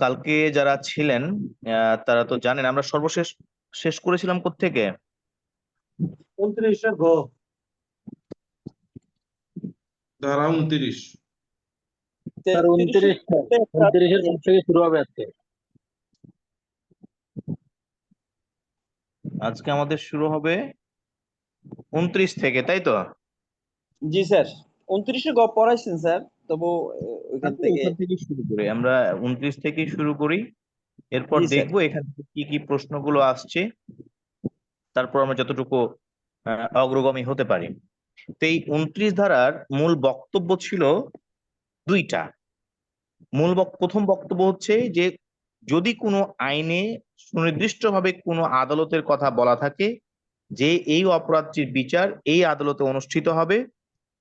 কালকে যারা ছিলেন তারা তো জানেন আমরা সর্বশেষ শেষ করেছিলাম কোত্থেকে। 29 গ। ধারা 29। 29 29-এর পর থেকে শুরু হবে আজকে। আজকে আমাদের শুরু হবে 29 থেকে, তাই তো? জি স্যার, 29-এ গ পড়াইছেন স্যার, তবু ওইখান থেকে ওখান থেকে শুরু করি আমরা, 29 থেকেই শুরু করি। এরপর জি স্যার। দেখবো এখান থেকে কি কি প্রশ্নগুলো আসছে, তারপর আমরা যতটুকু অগ্রগামী হতে পারি। তো এই 29 ধারার মূল বক্তব্য ছিল দুইটা। প্রথম বক্তব্য হচ্ছে যে যদি কোনো আইনে সুনির্দিষ্টভাবে কোনো আদালতের কথা বলা থাকে যে এই অপরাধটির বিচার এই আদালতে অনুষ্ঠিত হবে,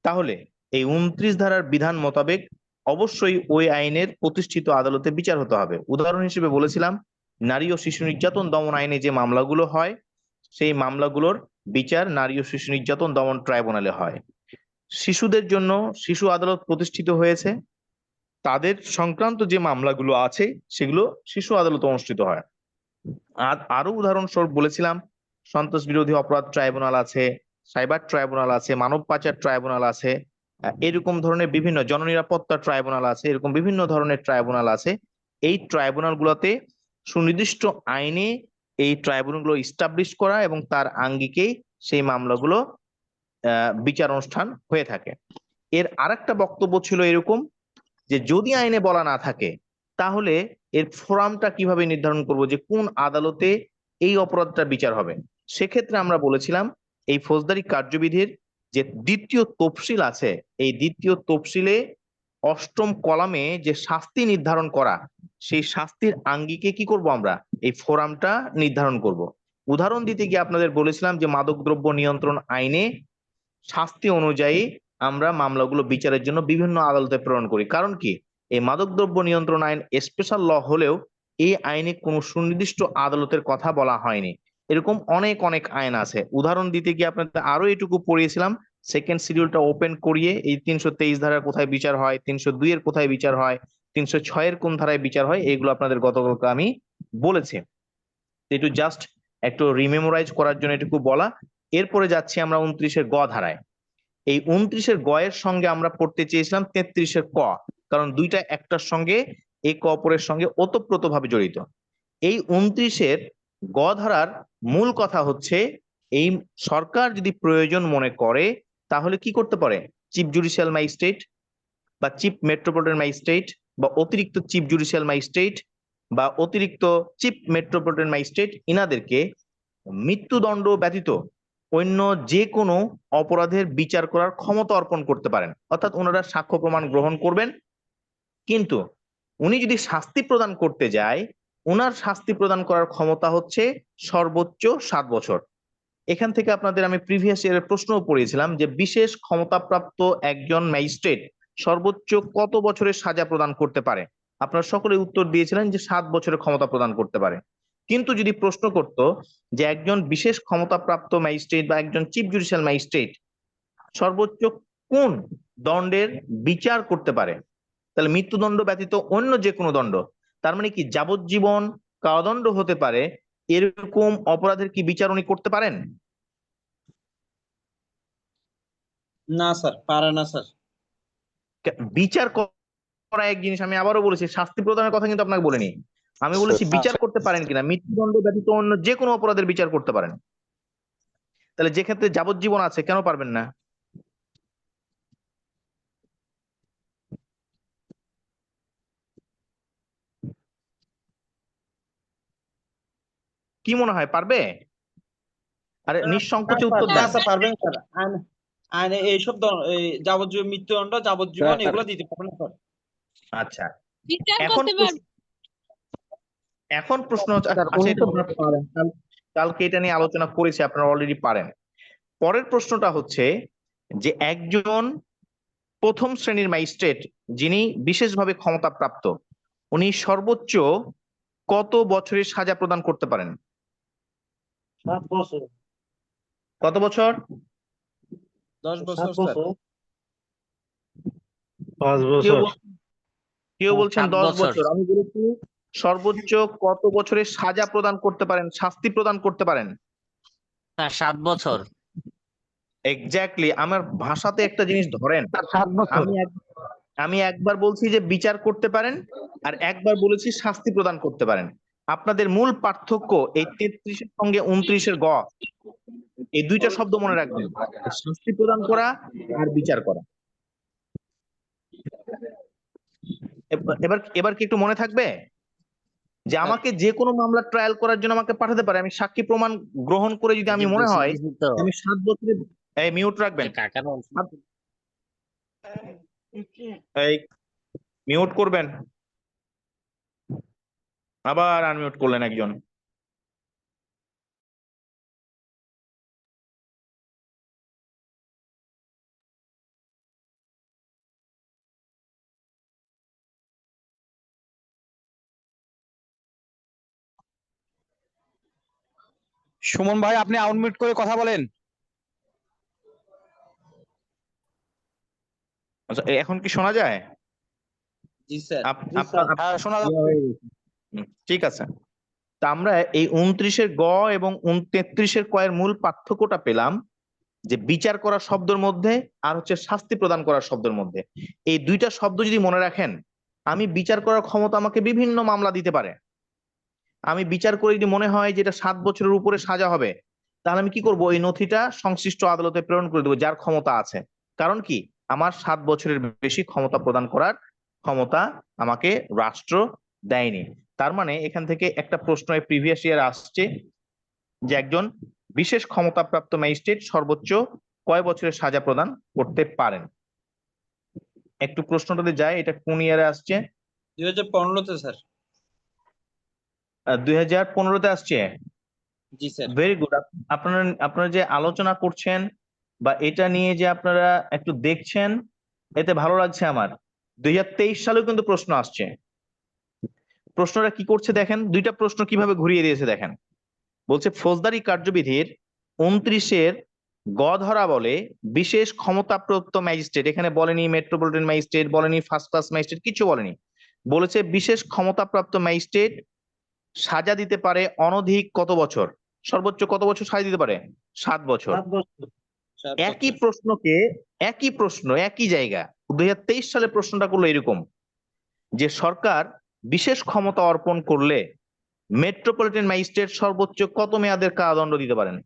তাহলে এই 29 ধারার বিধান মোতাবেক অবশ্যই ওই আইনের প্রতিষ্ঠিত আদালতে বিচার হতে হবে। উদাহরণ হিসেবে বলেছিলাম, নারী ও শিশু নির্যাতন দমন আইনে যে মামলাগুলো হয় সেই মামলাগুলোর বিচার নারী ও শিশু নির্যাতন দমন ট্রাইব্যুনালে হয়। শিশুদের জন্য শিশু আদালত প্রতিষ্ঠিত হয়েছে, তাদের সংক্রান্ত যে মামলাগুলো আছে সেগুলো শিশু আদালতে অনুষ্ঠিত হয়। আর আরো উদাহরণস্বরূপ বলেছিলাম, সন্ত্রাস বিরোধী অপরাধ ট্রাইব্যুনাল আছে, সাইবার ট্রাইব্যুনাল আছে, মানব পাচার ট্রাইব্যুনাল আছে, এরকম ধরনের বিভিন্ন জননিরাপত্তা ট্রাইব্যুনাল আছে, এরকম বিভিন্ন ধরনের ট্রাইব্যুনাল আছে। এই ট্রাইব্যুনাল গুলোতে সুনির্দিষ্ট আইনে এই ট্রাইব্যুনাল গুলো ইস্টাবলিশ করা এবং তার আঙ্গিকেই সেই মামলাগুলো বিচার অনুষ্ঠান হয়ে থাকে। এর আরেকটা বক্তব্য ছিল এরকম যে যদি আইনে বলা না থাকে তাহলে এর ফোরামটা কিভাবে নির্ধারণ করব যে কোন আদালতে এই অপরাধটা বিচার হবে। সেক্ষেত্রে আমরা বলেছিলাম এই ফৌজদারি কার্যবিধির যে দ্বিতীয় তফসিল আছে, এই দ্বিতীয় তফসিলে 8ম কলামে যে শাস্তি নির্ধারণ করা, সেই শাস্তির আঙ্গিকে কি করব আমরা এই ফোরামটা নির্ধারণ করব। উদাহরণ দিতে গিয়ে আপনাদের বলেছিলাম যে মাদকদ্রব্য নিয়ন্ত্রণ আইনে শাস্তি অনুযায়ী আমরা মামলাগুলো বিচারের জন্য বিভিন্ন আদালতে প্রেরণ করি। কারণ কি, এই মাদকদ্রব্য নিয়ন্ত্রণ আইন স্পেশাল ল হলেও এই আইনে কোনো সুনির্দিষ্ট আদালতের কথা বলা হয়নি। এরকম অনেক অনেক আইন আছে। উদাহরণ দিতে গিয়ে আপনাদের আরো এটুকু পড়িয়েছিলাম, সেকেন্ড শিডিউলটা ওপেন করিয়ে এই 323 ধারার কোথায় বিচার হয়, 302 এর কোথায় বিচার হয়, 306 এর কোন ধারায় বিচার হয়, এগুলো আপনাদের গতকালকে আমি বলেছি। একটু জাস্ট একটু রিমেমোরাইজ করার জন্য এটুকু বলা। এরপরে যাচ্ছি আমরা 29-এর গ ধারায়। এই 29-এর গ এর সঙ্গে আমরা পড়তে চেয়েছিলাম 33-এর ক, কারণ দুইটা একটার সঙ্গে একে অপরের সঙ্গে ওতপ্রোতভাবে জড়িত। এই 29-এর গ ধারার মূল কথা হচ্ছে এই সরকার যদি প্রয়োজন মনে করে তাহলে কি করতে পারে, চিফ জুডিশিয়াল ম্যাজিস্ট্রেট বা চিফ মেট্রোপলিটন ম্যাজিস্ট্রেট বা অতিরিক্ত চিফ জুডিশিয়াল ম্যাজিস্ট্রেট বা অতিরিক্ত চিফ মেট্রোপলিটন ম্যাজিস্ট্রেট ইনাদেরকে মৃত্যুদণ্ড ব্যতীত অন্য যে কোনো অপরাধের বিচার করার ক্ষমতা অর্পণ করতে পারেন। অর্থাৎ ওনারা সাক্ষ্য প্রমাণ গ্রহণ করবেন, কিন্তু উনি যদি শাস্তি প্রদান করতে যায় ওনার শাস্তি প্রদান করার ক্ষমতা হচ্ছে সর্বোচ্চ 7 বছর। এখান থেকে আপনাদের আমি প্রিভিয়াস ইয়ারের প্রশ্নও পড়িয়েছিলাম যে বিশেষ ক্ষমতাপ্রাপ্ত একজন ম্যাজিস্ট্রেট সর্বোচ্চ কত বছরের সাজা প্রদান করতে পারে। আপনারা সকলে উত্তর দিয়েছিলেন যে 7 বছরের ক্ষমতা প্রদান করতে পারে। কিন্তু যদি প্রশ্ন করত যে একজন বিশেষ ক্ষমতাপ্রাপ্ত ম্যাজিস্ট্রেট বা একজন চিফ জুডিশিয়াল ম্যাজিস্ট্রেট সর্বোচ্চ কোন দণ্ডের বিচার করতে পারে, তাহলে মৃত্যুদণ্ড ব্যতীত অন্য যে কোনো দণ্ড, তার মানে কি যাবজ্জীবন, কারাদণ্ড হতে পারে, এরকম অপরাধের কি বিচার উনি করতে পারেন? না স্যার, পারে না স্যার। বিচার করা এক জিনিস, আমি আবারও বলেছি শাস্তি প্রদানের কথা কিন্তু আপনাকে বলিনি। আমি বলেছি বিচার করতে পারেন কিনা, মৃত্যুদণ্ড ব্যতীত অন্য যে কোনো অপরাধের বিচার করতে পারেন। তাহলে যে ক্ষেত্রে যাবজ্জীবন আছে কেন পারবেন না? কি মনে হয় পারবে? আরে নিঃসংকোচে উত্তর না দেন। স্যার, পারবেন স্যার। আইনে এইসব এই যাবজ্জীবন, মৃত্যুদণ্ড, যাবজ্জীবন এগুলো দিতে পারবেন স্যার। আচ্ছা, বিচার এখন করতে পারবে। এখন প্রশ্ন হচ্ছে, স্যার আচ্ছা উনি এটা তো আপনারা পারেন, কালকে এটা নিয়ে আলোচনা করেছি, আপনারা অলরেডি পারেন। পরের প্রশ্নটা হচ্ছে যে একজন প্রথম শ্রেণীর ম্যাজিস্ট্রেট যিনি বিশেষভাবে ক্ষমতাপ্রাপ্ত উনি সর্বোচ্চ কত বছরের সাজা প্রদান করতে পারেন? 7 বছর। কত বছর? 10 বছর 7 স্যার। বছর। 5 কেউ বছর। কেউ বলছেন 7 10 বছর। বছর, আমি বলেছি সর্বোচ্চ কত বছরের সাজা প্রদান করতে পারেন, শাস্তি প্রদান করতে পারেন? স্যার 7 বছর। এক্স্যাক্টলি, আমার ভাষাতে একটা জিনিস ধরেন। 7 বছর। আমি একবার বলছি যে বিচার করতে পারেন, আর একবার বলেছি শাস্তি প্রদান করতে পারেন। আপনাদের মূল পার্থক্য এই 33-এর সঙ্গে 29-এর গ, এই দুইটা শব্দ মনে রাখবেন, শাস্তি প্রদান করা আর বিচার করা। এবার এবার কি একটু মনে থাকবে যে আমাকে যে কোনো মামলা ট্রায়াল করার জন্য আমাকে পাঠাতে পারে, আমি সাক্ষী প্রমাণ গ্রহণ করে যদি আমি মনে হয় আমি 7 বছরের, এই মিউট রাখবেন, এই মিউট করবেন, আবার আনমিউট করলেন একজন। সুমন ভাই, আপনি আনমিউট করে কথা বলেন। আচ্ছা, এখন কি শোনা যায়? জি স্যার। হ্যাঁ, শোনা যাচ্ছে। ঠিক আছে। তা আমরা এই 29-এর গ এবং 33-এর ক এর মূল পার্থক্যটা পেলাম যে বিচার করা শব্দের মধ্যে আর হচ্ছে শাস্তি প্রদান করার শব্দের মধ্যে। এই দুইটা শব্দ যদি মনে রাখেন, আমি বিচার করার ক্ষমতা আমাকে বিভিন্ন মামলা দিতে পারে। আমি বিচার করে যদি মনে হয় যে এটা 7 বছরের উপরে সাজা হবে, তাহলে আমি কি করব, এই নথিটা সংশ্লিষ্ট আদালতে প্রেরণ করে দেবো, যার ক্ষমতা আছে। কারণ কি, আমার 7 বছরের বেশি ক্ষমতা প্রদান করার ক্ষমতা আমাকে রাষ্ট্র দেয়নি। তার মানে এখান থেকে একটা প্রশ্ন প্রিভিয়াস ইয়ার আসছে যে একজন বিশেষ ক্ষমতাপ্রাপ্ত ম্যাজিস্ট্রেট সর্বোচ্চ কয় বছরের সাজা প্রদান করতে পারেন। একটু প্রশ্নটাতে যায়, এটা কোন ইয়ারে আসছে? 2015-তে স্যার। 2015-তে আসছে। জি স্যার। Very good. আপনারা আপনারা যে আলোচনা করছেন বা এটা নিয়ে যে আপনারা একটু দেখছেন, এতে ভালো লাগছে আমার। 2023 সালেও কিন্তু প্রশ্ন আসছে। প্রশ্নটা কি করছে দেখেন, দুইটা প্রশ্ন কিভাবে ঘুরিয়ে দিয়েছে দেখেন। বলছে ফৌজদারি কার্যবিধির 29-এর গ ধারা বলে বিশেষ ক্ষমতাপ্রাপ্ত ম্যাজিস্ট্রেট, এখানে বলেনি মেট্রোপলিটন ম্যাজিস্ট্রেট, বলেনি ফার্স্ট ক্লাস ম্যাজিস্ট্রেট, কিছু বলেনি, বলেছে বিশেষ ক্ষমতাপ্রাপ্ত ম্যাজিস্ট্রেট সাজা দিতে পারে অনধিক কত বছর, সর্বোচ্চ কত বছর সাজা দিতে পারে? 7 বছর। 7 বছর। একই প্রশ্নকে, একই প্রশ্ন একই জায়গা 2023 সালে প্রশ্নটা করলো এরকম যে সরকার বিশেষ ক্ষমতা অর্পণ করলে মেট্রোপলিটন ম্যাজিস্ট্রেট সর্বোচ্চ কত মেয়াদের কারাদণ্ড দিতে পারেন?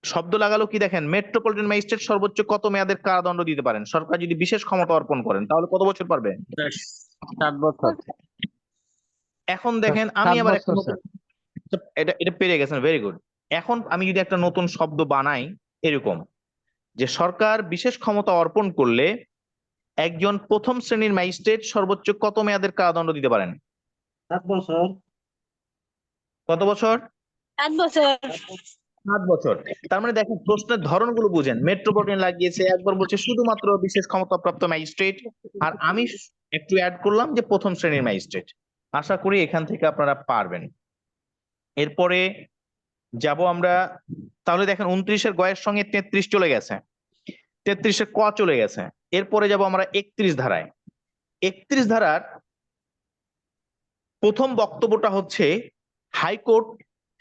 শব্দ লাগালো কি দেখেন, মেট্রোপলিটন ম্যাজিস্ট্রেট সর্বোচ্চ কত মেয়াদের কারাদণ্ড দিতে পারেন সরকার যদি বিশেষ ক্ষমতা অর্পণ করেন, তাহলে কত বছর পারবে? 7 বছর। এখন দেখেন আমি 7 আবার একটা বছর, নতুন, এটা এটা পেরে গেছেন, ভেরি গুড। এখন আমি যদি একটা নতুন শব্দ বানাই এরকম যে সরকার বিশেষ ক্ষমতা অর্পণ করলে একজন প্রথম শ্রেণীর ম্যাজিস্ট্রেট সর্বোচ্চ কত মেয়াদের কারাদণ্ড দিতে পারেন? 7 বছর। কত বছর? 7 বছর। 7 বছর। তার মানে দেখেন প্রশ্নের ধরনগুলো বুঝেন, মেট্রোপলিটন লাগিয়েছে, একবার বলছে শুধুমাত্র বিশেষ ক্ষমতাপ্রাপ্ত ম্যাজিস্ট্রেট, আর আমি একটু অ্যাড করলাম যে প্রথম শ্রেণীর ম্যাজিস্ট্রেট। আশা করি এখান থেকে আপনারা পারবেন। এরপরে যাব আমরা, তাহলে দেখেন 29-এর গয়ের সঙ্গে 33 চলে গেছে, 33-এর ক চলে গেছে। এরপরে যাব আমরা 31 ধারায়। 31 ধারার প্রথম বক্তব্যটা হচ্ছে হাইকোর্ট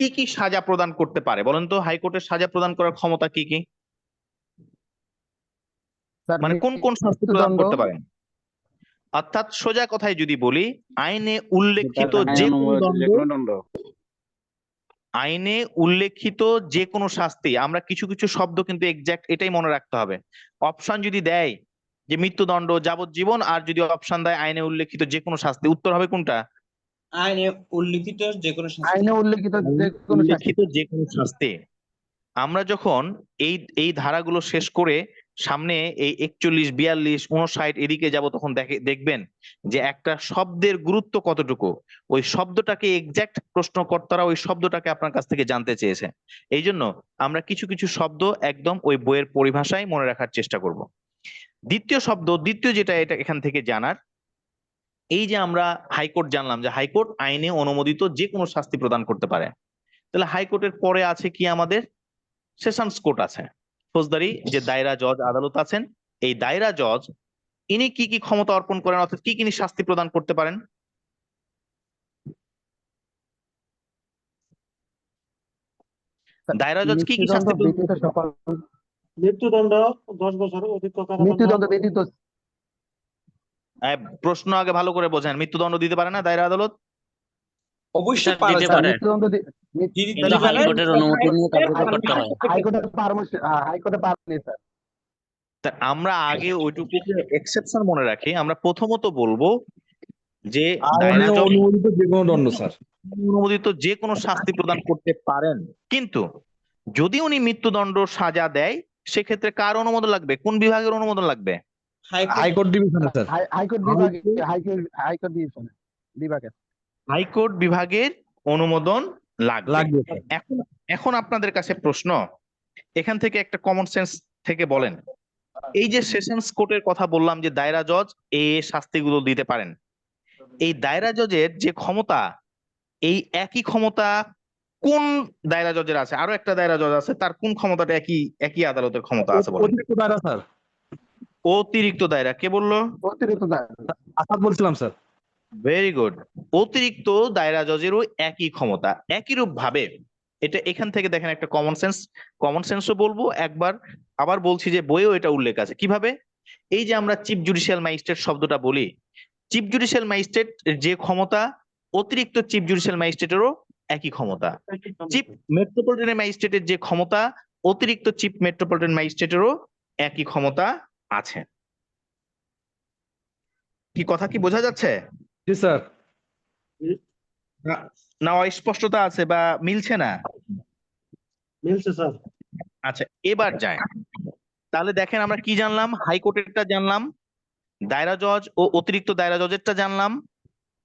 কি কি সাজা প্রদান করতে পারে, বলেন তো হাইকোর্টের সাজা প্রদান করার ক্ষমতা কি কি, মানে কোন কোন শাস্তি প্রদান মৃত্যুদণ্ড। করতে পারেন? অর্থাৎ সোজা কথায় যদি বলি, আইনে উল্লেখিত যে কোনো দণ্ড, আইনে উল্লেখিত যে কোনো শাস্তি, আমরা কিছু কিছু শব্দ কিন্তু এক্সাক্ট এটাই মনে রাখতে হবে। অপশন যদি দেয় যে মৃত্যুদণ্ড, যাবজ্জীবন, আর যদি অপশন দেয় আইনে উল্লেখিত যে কোনো শাস্তি, উত্তর হবে কোনটা? আইনে উল্লিখিত যে কোনো শাস্তি। আইনে উল্লেখিত যে কোনো উল্লেখিত যে কোনো শাস্তি। আমরা যখন এই এই ধারাগুলো শেষ করে সামনে এই 41, 42, 59 এদিকে যাব, তখন দেখবেন যে একটা শব্দের গুরুত্ব কতটুকু, ওই শব্দটাকে এক্সাক্ট প্রশ্নকর্তারা ওই শব্দটাকে আপনার কাছ থেকে জানতে চেয়েছে। এই জন্য আমরা কিছু কিছু শব্দ একদম ওই বইয়ের পরিভাষায় মনে রাখার চেষ্টা করব। দ্বিতীয় যেটা এটা এখান থেকে জানার, এই যে আমরা হাইকোর্ট জানলাম যে হাইকোর্ট আইনে অনুমোদিত যে কোনো শাস্তি প্রদান করতে পারে, তাহলে হাইকোর্টের পরে আছে কি, আমাদের সেশনস কোর্ট আছে, ফৌজদারি যে দায়রা জজ আদালত আছেন, এই দায়রা জজ ইনি কি কি ক্ষমতা অর্পণ করেন, অর্থাৎ কি কি শাস্তি প্রদান করতে পারেন? দায়রা জজ কি কি মৃত্যুদণ্ড শাস্তি প্রদান ব্যতীত করতে পারেন? সকল মৃত্যুদণ্ড 10 বছর অধিক কারাদণ্ড মৃত্যুদণ্ড ব্যতীত প্রশ্ন আগে ভালো করে বোঝেন, মৃত্যুদণ্ড দিতে পারে না দায়রা আদালত? অবশ্যই স্যার, পারে দিতে স্যার। পারে। মৃত্যুদণ্ড যদি কিন্তু বলে হাইকোর্টের অনুমতি নিয়ে কার্যকর করতে হয়। হাইকোর্টে পারবে স্যার। তা আমরা আগে ওইটুকুকে এক্সেপশন মনে রাখি। আমরা প্রথমত বলবো যে দায়রা জজ অনুমোদিত যে কোনো দণ্ড স্যার। অনুমোদিত যে কোনো শাস্তি প্রদান করতে পারেন, কিন্তু যদি উনি মৃত্যুদণ্ড সাজা দেয় সেক্ষেত্রে কার অনুমোদন লাগবে, কোন বিভাগের অনুমোদন লাগবে? হাইকোর্ট ডিভিশনে স্যার। হাইকোর্ট বিভাগে হাইকোর্ট বিভাগে হাইকোর্ট বিভাগের অনুমোদন লাগবে। লাগবে স্যার। এখন এখন আপনাদের কাছে প্রশ্ন, এখান থেকে একটা কমন সেন্স থেকে বলেন, এই যে সেশনস কোর্টের কথা বললাম যে দায়রা জজ এই শাস্তিগুলো দিতে পারেন, এই দায়রা জজের যে ক্ষমতা, এই একই ক্ষমতা কোন দায়রা জজের আছে? আরো একটা দায়রা জজ আছে, তার কোন ক্ষমতাটা একই একই আদালতের ক্ষমতা আছে বলেন? অতিরিক্ত দায়রা স্যার। অতিরিক্ত দায়রা। কে বললো? অতিরিক্ত আসাদ বলছিলাম স্যার। Very good. অতিরিক্ত দায়রা জজেরও একই ক্ষমতা। একই রূপ ভাবে এটা এখান থেকে দেখেন একটা কমন সেন্সও বলবো একবার, আবার বলছি যে বইয়েও এটা উল্লেখ আছে। কিভাবে? এই যে আমরা চিফ জুডিশিয়াল ম্যাজিস্ট্রেট শব্দটা বলি, চিফ জুডিশিয়াল ম্যাজিস্ট্রেট যে ক্ষমতা, অতিরিক্ত চিফ জুডিশিয়াল ম্যাজিস্ট্রেটেরও একই ক্ষমতা। চিফ মেট্রোপলিটন ম্যাজিস্ট্রেটের যে ক্ষমতা, অতিরিক্ত চিফ মেট্রোপলিটন ম্যাজিস্ট্রেটেরও একই ক্ষমতা আছে। কি কথা কি বোঝা যাচ্ছে? জি স্যার। না অস্পষ্টতা আছে বা মিলছে না? মিলছে স্যার। আচ্ছা, এবার যায়। তাহলে দেখেন আমরা কি জানলাম? হাইকোর্টেরটা জানলাম, দায়রা জজ ও অতিরিক্ত দায়রা জজেরটা জানলাম।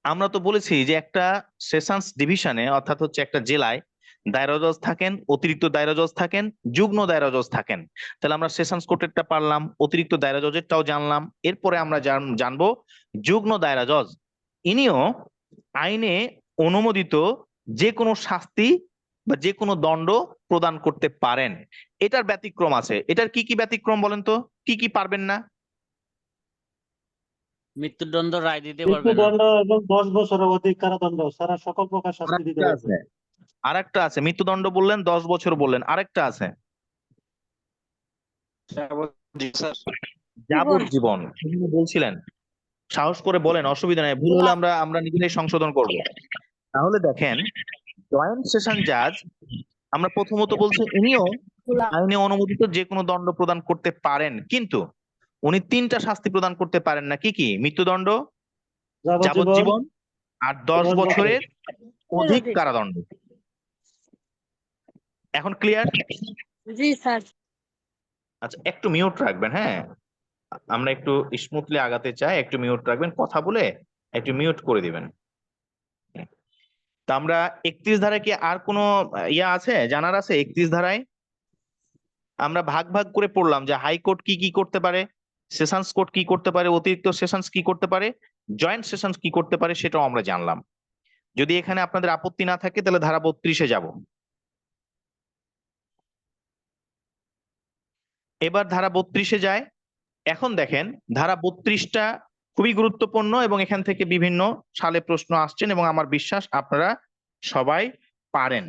আমরা তো বলেছি যে একটা সেশনস ডিভিশনে, অর্থাৎ হচ্ছে একটা জেলায় দায়রা জজ থাকেন, অতিরিক্ত দায়রা জজ থাকেন, যুগ্ম দায়রা জজ থাকেন। তাহলে আমরা সেশনস কোর্টেরটা পারলাম, অতিরিক্ত দায়রা জজেরটাও জানলাম। এরপরে আমরা জানবো যুগ্ম দায়রা জজ, ইনিও আইনে অনুমোদিত যে কোনো শাস্তি বা যে কোনো দণ্ড প্রদান করতে পারেন। এটার ব্যতিক্রম আছে। এটার কি কি ব্যতিক্রম বলেন তো, কি কি পারবেন না? মৃত্যুদণ্ড রায় দিতে পারবে না। মৃত্যুদণ্ড এবং 10 বছরের অধিক কারাদণ্ড ছাড়া সকল প্রকার শাস্তি দিতে আরেকটা পারবে। আছে, আরেকটা আছে। মৃত্যুদণ্ড বললেন, 10 বছর বললেন, আরেকটা আছে যাবজ্জীবন। বলছিলেন, সাহস করে বলেন, অসুবিধা নেই, ভুল হলে আমরা নিজেরাই সংশোধন করব। তাহলে দেখেন, জয়েন্ট সেশন জাজ আমরা প্রথমত বলছি ইনিও আইনে অনুমোদিত যে কোনো দণ্ড প্রদান করতে পারেন, কিন্তু উনি 3টা শাস্তি প্রদান করতে পারেন না। কি কি? মৃত্যুদণ্ড, যাবজ্জীবন আর 10 বছরের অধিক কারাদণ্ড। এখন ক্লিয়ার? জি স্যার। আচ্ছা, একটু মিউট রাখবেন। হ্যাঁ, আমরা একটু স্মুথলি আগাতে চাই, একটু মিউট রাখবেন, কথা বলে একটু মিউট করে দিবেন। তা আমরা 31 ধারায় কি আর কোনো ইয়া আছে, জানার আছে? 31 ধারায় আমরা ভাগ ভাগ করে পড়লাম যে হাইকোর্ট কি কি করতে পারে, সেশনস কোর্ট কি করতে পারে, অতিরিক্ত সেশনস কি করতে পারে, জয়েন্ট সেশনস কি করতে পারে, সেটাও আমরা জানলাম। যদি এখানে আপনাদের আপত্তি না থাকে তাহলে ধারা 32-এ যাব। এবার ধারা 32-এ যায়। এখন দেখেন, ধারা 32টা খুবই গুরুত্বপূর্ণ এবং এখান থেকে বিভিন্ন সালে প্রশ্ন আসছেন এবং আমার বিশ্বাস আপনারা সবাই পারেন।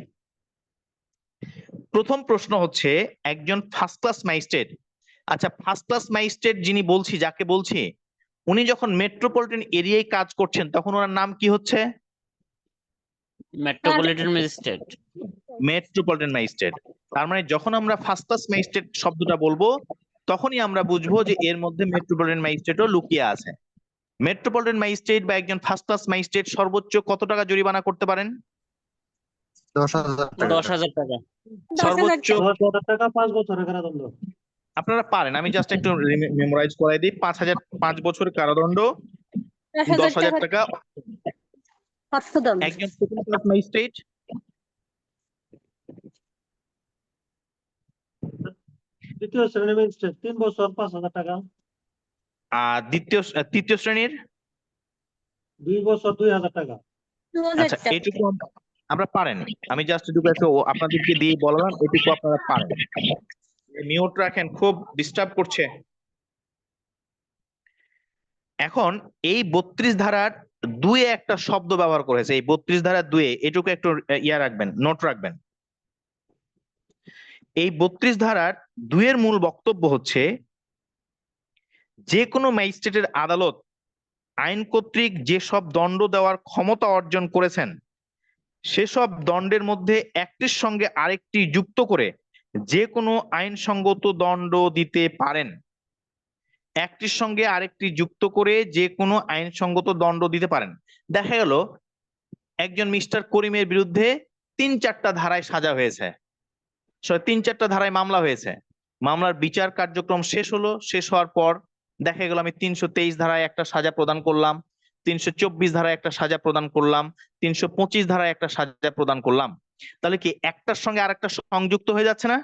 প্রথম প্রশ্ন হচ্ছে, একজন ফার্স্ট ক্লাস ম্যাজিস্ট্রেট, আচ্ছা ফার্স্ট ক্লাস ম্যাজিস্ট্রেট যিনি বলছি, যাকে বলছি, উনি যখন মেট্রোপলিটন এরিয়ায় কাজ করছেন তখন ওনার নাম কি হচ্ছে? Metropolitan magistrate. Metropolitan magistrate. তার মানে যখন আমরা ফার্স্ট ক্লাস ম্যাজিস্ট্রেট শব্দটা বলবো তখনই আমরা বুঝবো যে এর মধ্যে মেট্রোপলিটন ম্যাজিস্ট্রেটও লুকিয়ে আছে। মেট্রোপলিটন ম্যাজিস্ট্রেট বা একজন ফার্স্ট ক্লাস ম্যাজিস্ট্রেট সর্বোচ্চ কত টাকা জরিমানা করতে পারেন? 10,000 টাকা। 10,000 টাকা। সর্বোচ্চ 10,000 টাকা 5 বছরের কারাদণ্ড। আপনারা পারেন, আমি জাস্ট একটু মেমোরাইজ করাই দিই। 5,000 5 বছর কারাদণ্ড, 10,000 টাকা। একজন সেকেন্ড ক্লাস ম্যাজিস্ট্রেট, দ্বিতীয় শ্রেণীর ম্যাজিস্ট্রেট 3 বছর 5,000 টাকা। আর তৃতীয় শ্রেণীর 2 বছর 2,000 টাকা। আচ্ছা, এইটুকু আমরা পারেন। আমি জাস্ট এটুকু একটু আপনাদেরকে দিয়ে বললাম, এটুকু আপনারা পারেন। মিউট রাখেন, খুব ডিস্টার্ব করছে। এখন এই 32 ধারার 2-এ একটা শব্দ ব্যবহার করেছে, এই 32 ধারার 2-এ, এটুকু একটু রাখবেন, নোট রাখবেন। এই 32 ধারার 2-এর মূল বক্তব্য হচ্ছে যে কোনো ম্যাজিস্ট্রেটের আদালত আইন কর্তৃক যেসব দণ্ড দেওয়ার ক্ষমতা অর্জন করেছেন সেসব দণ্ডের মধ্যে একটির সঙ্গে আরেকটি যুক্ত করে যে কোনো আইনসঙ্গত দণ্ড দিতে পারেন। একটির সঙ্গে আরেকটি যুক্ত করে যে কোনো আইনসঙ্গত দণ্ড দিতে পারেন। দেখা গেল একজন মিস্টার করিমের বিরুদ্ধে 3-4টা ধারায় সাজা হয়েছে, 3-4টা ধারায় মামলা হয়েছে। মামলার বিচার কার্যক্রম শেষ হলো, শেষ হওয়ার পর দেখা গেল আমি 323 ধারায় একটা সাজা প্রদান করলাম, 324 ধারায় একটা সাজা প্রদান করলাম, 325 ধারায় একটা সাজা প্রদান করলাম। তাহলে কি একটার সঙ্গে আরেকটা সংযুক্ত হয়ে যাচ্ছে না?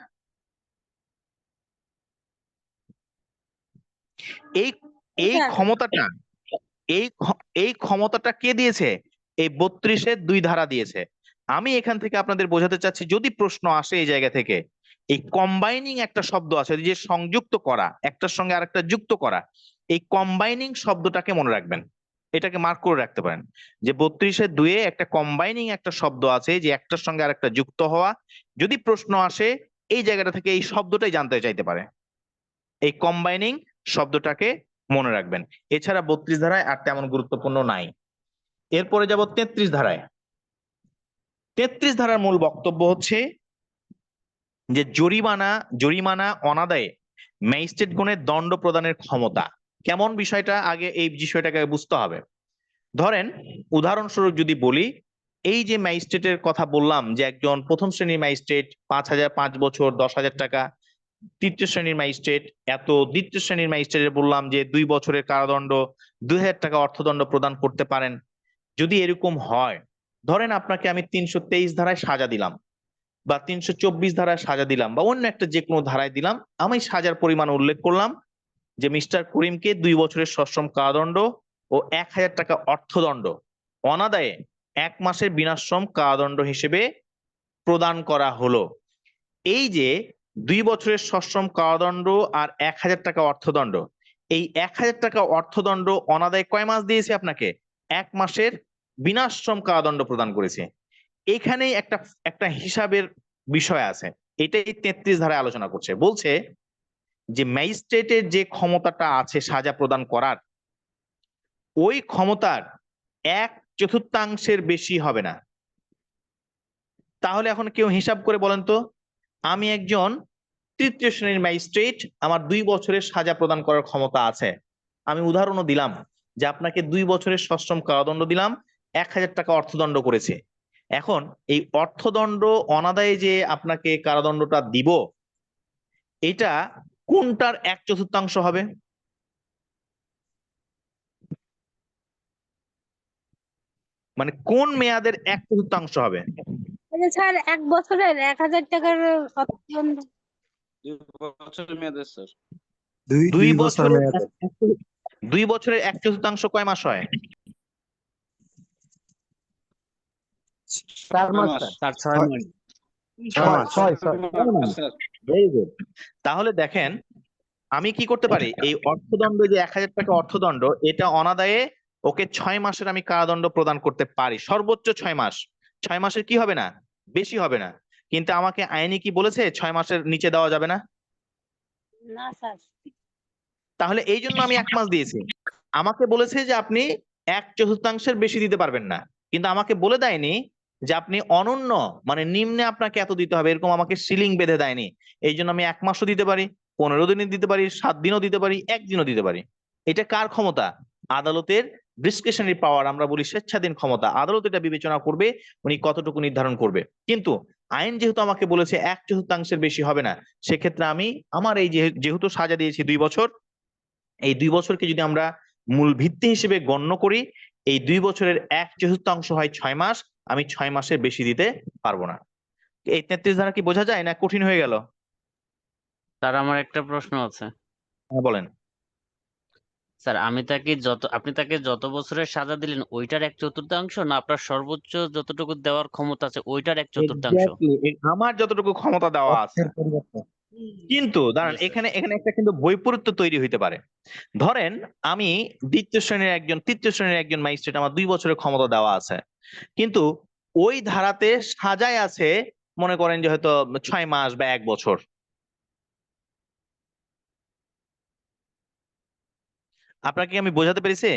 এই এই ক্ষমতাটা এই ক্ষমতাটা কে দিয়েছে? এই 32-এর 2 ধারা দিয়েছে। আমি এখান থেকে আপনাদের বোঝাতে চাচ্ছি, যদি প্রশ্ন আসে এই জায়গা থেকে, এই কম্বাইনিং একটা শব্দ আছে, যে সংযুক্ত করা, একটার সঙ্গে আরেকটা যুক্ত করা, এই কম্বাইনিং শব্দটাকে মনে রাখবেন, এটাকে মার্ক করে রাখতে পারেন যে 32-এর 2-এ একটা কম্বাইনিং একটা শব্দ আছে, যে একটার সঙ্গে আরেকটা যুক্ত হওয়া। যদি প্রশ্ন আসে এই জায়গাটা থেকে এই শব্দটাই জানতে চাইতে পারে, এই কম্বাইনিং শব্দটাকে মনে রাখবেন। এছাড়া 32 ধারায় আর তেমন গুরুত্বপূর্ণ নাই। এরপরে যাব 33 ধারায়। 33 ধারার মূল বক্তব্য হচ্ছে যে জরিমানা অনাদায়ে ম্যাজিস্ট্রেটগণের দণ্ড প্রদানের ক্ষমতা। কেমন বিষয়টা, আগে এই বিষয়টাকে বুঝতে হবে। ধরেন উদাহরণস্বরূপ যদি বলি, এই যে ম্যাজিস্ট্রেটের কথা বললাম যে একজন প্রথম শ্রেণীর ম্যাজিস্ট্রেট 5 বছর 10,000 টাকা, তৃতীয় শ্রেণীর ম্যাজিস্ট্রেট এত, দ্বিতীয় শ্রেণীর ম্যাজিস্ট্রেটের বললাম যে 2 বছরের কারাদণ্ড, 2,000 টাকা অর্থদণ্ড প্রদান করতে পারেন। যদি এরকম হয়, ধরেন আপনাকে আমি 323 ধারায় সাজা দিলাম বা 324 ধারায় সাজা দিলাম বা অন্য একটা যে কোনো ধারায় দিলাম, আমি সাজার পরিমাণ উল্লেখ করলাম যে মিস্টার করিমকে 2 বছরের সশ্রম কারাদণ্ড ও 1,000 টাকা অর্থদণ্ড অনাদায়ে 1 মাসের বিনাশ্রম কারাদণ্ড হিসেবে প্রদান করা হলো। এই যে 2 বছরের সশ্রম কারাদণ্ড আর 1,000 টাকা অর্থদণ্ড, এই 1,000 টাকা অর্থদণ্ড অনাদায়ে কয় মাস দিয়েছে আপনাকে? 1 মাসের বিনাশ্রম কারাদণ্ড প্রদান করেছে। এখানেই একটা হিসাবের বিষয় আছে, এটাই 33 ধারায় আলোচনা করছে। বলছে যে ম্যাজিস্ট্রেটের যে ক্ষমতাটা আছে সাজা প্রদান করার, ওই ক্ষমতার 1/4 বেশি হবে না। তাহলে এখন কেউ হিসাব করে বলেন তো, আমি একজন তৃতীয় শ্রেণীর ম্যাজিস্ট্রেট, আমার 2 বছরের সাজা প্রদান করার ক্ষমতা আছে। আমি উদাহরণও দিলাম যে আপনাকে 2 বছরের সশ্রম কারাদণ্ড দিলাম, 1,000 টাকা অর্থদণ্ড করেছে। এখন এই অর্থদণ্ড অনাদায়ে যে আপনাকে কারাদণ্ডটা দিব, এটা কোনটার 1/4 হবে? মানে কোন মেয়াদের 1/4 হবে? স্যার 1 বছরের 1,000 টাকার অর্থদণ্ড। 2 বছরের মেয়াদে স্যার। 2 বছরের 1/4 কয় মাস হয়? 4 মাস মাস। স্যার। 6 মাস। 6 স্যার ভেরি গুড। তাহলে দেখেন আমি কি করতে পারি, এই অর্থদণ্ড যে 1,000 টাকা অর্থদণ্ড, এটা অনাদায়ে ওকে 6 মাসের আমি কারাদণ্ড প্রদান করতে পারি, সর্বোচ্চ 6 মাস। 6 মাসের কি হবে না, বেশি হবে না। কিন্তু আমাকে আইনে কি বলেছে 6 মাসের নিচে দেওয়া যাবে না? না স্যার। তাহলে এই জন্য আমি 1 মাস দিয়েছি। আমাকে বলেছে যে আপনি 1/4 বেশি দিতে পারবেন না, কিন্তু আমাকে বলে দেয়নি যে আপনি অনন্য মানে নিম্নে আপনাকে এত দিতে হবে, এরকম আমাকে সিলিং বেঁধে দেয়নি। এই জন্য আমি 1 মাসও দিতে পারি, 15 দিনও দিতে পারি, 7 দিনও দিতে পারি, 1 দিনও দিতে পারি। এটা কার ক্ষমতা? আদালতের ডিসক্রিশনারি পাওয়ার, আমরা বলি স্বেচ্ছাধীন ক্ষমতা। আদালত এটা বিবেচনা করবে উনি কতটুকু নির্ধারণ করবে। কিন্তু আইন যেহেতু আমাকে বলেছে 1/4 বেশি হবে না, সেক্ষেত্রে আমি আমার এই যেহেতু সাজা দিয়েছি 2 বছর, এই 2 বছরকে যদি আমরা মূল ভিত্তি হিসেবে গণ্য করি, এই 2 বছরের 1/4 হয় 6 মাস, আমি 6 মাসের বেশি দিতে পারবো না। এই 33 ধারা কি বোঝা যায় না কঠিন হয়ে গেল? স্যার আমার একটা প্রশ্ন আছে। হ্যাঁ বলেন। স্যার আপনি তাকে যত বছরের সাজা দিলেন ওইটার 1/4 না আপনার সর্বোচ্চ যতটুকু দেওয়ার ক্ষমতা আছে ওইটার 1/4? Exactly, আমার যতটুকু ক্ষমতা দেওয়া আছে। কিন্তু দাঁড়ান, জি, স্যার। এখানে এখানে একটা কিন্তু বৈপরীত্য তৈরি হইতে পারে। ধরেন আমি তৃতীয় শ্রেণীর একজন ম্যাজিস্ট্রেট, আমার 2 বছরের ক্ষমতা দেওয়া আছে, কিন্তু ওই ধারাতে সাজায় আছে মনে করেন যে হয়তো 6 মাস বা 1 বছর। আপনাকে আমি বোঝাতে পেরেছি?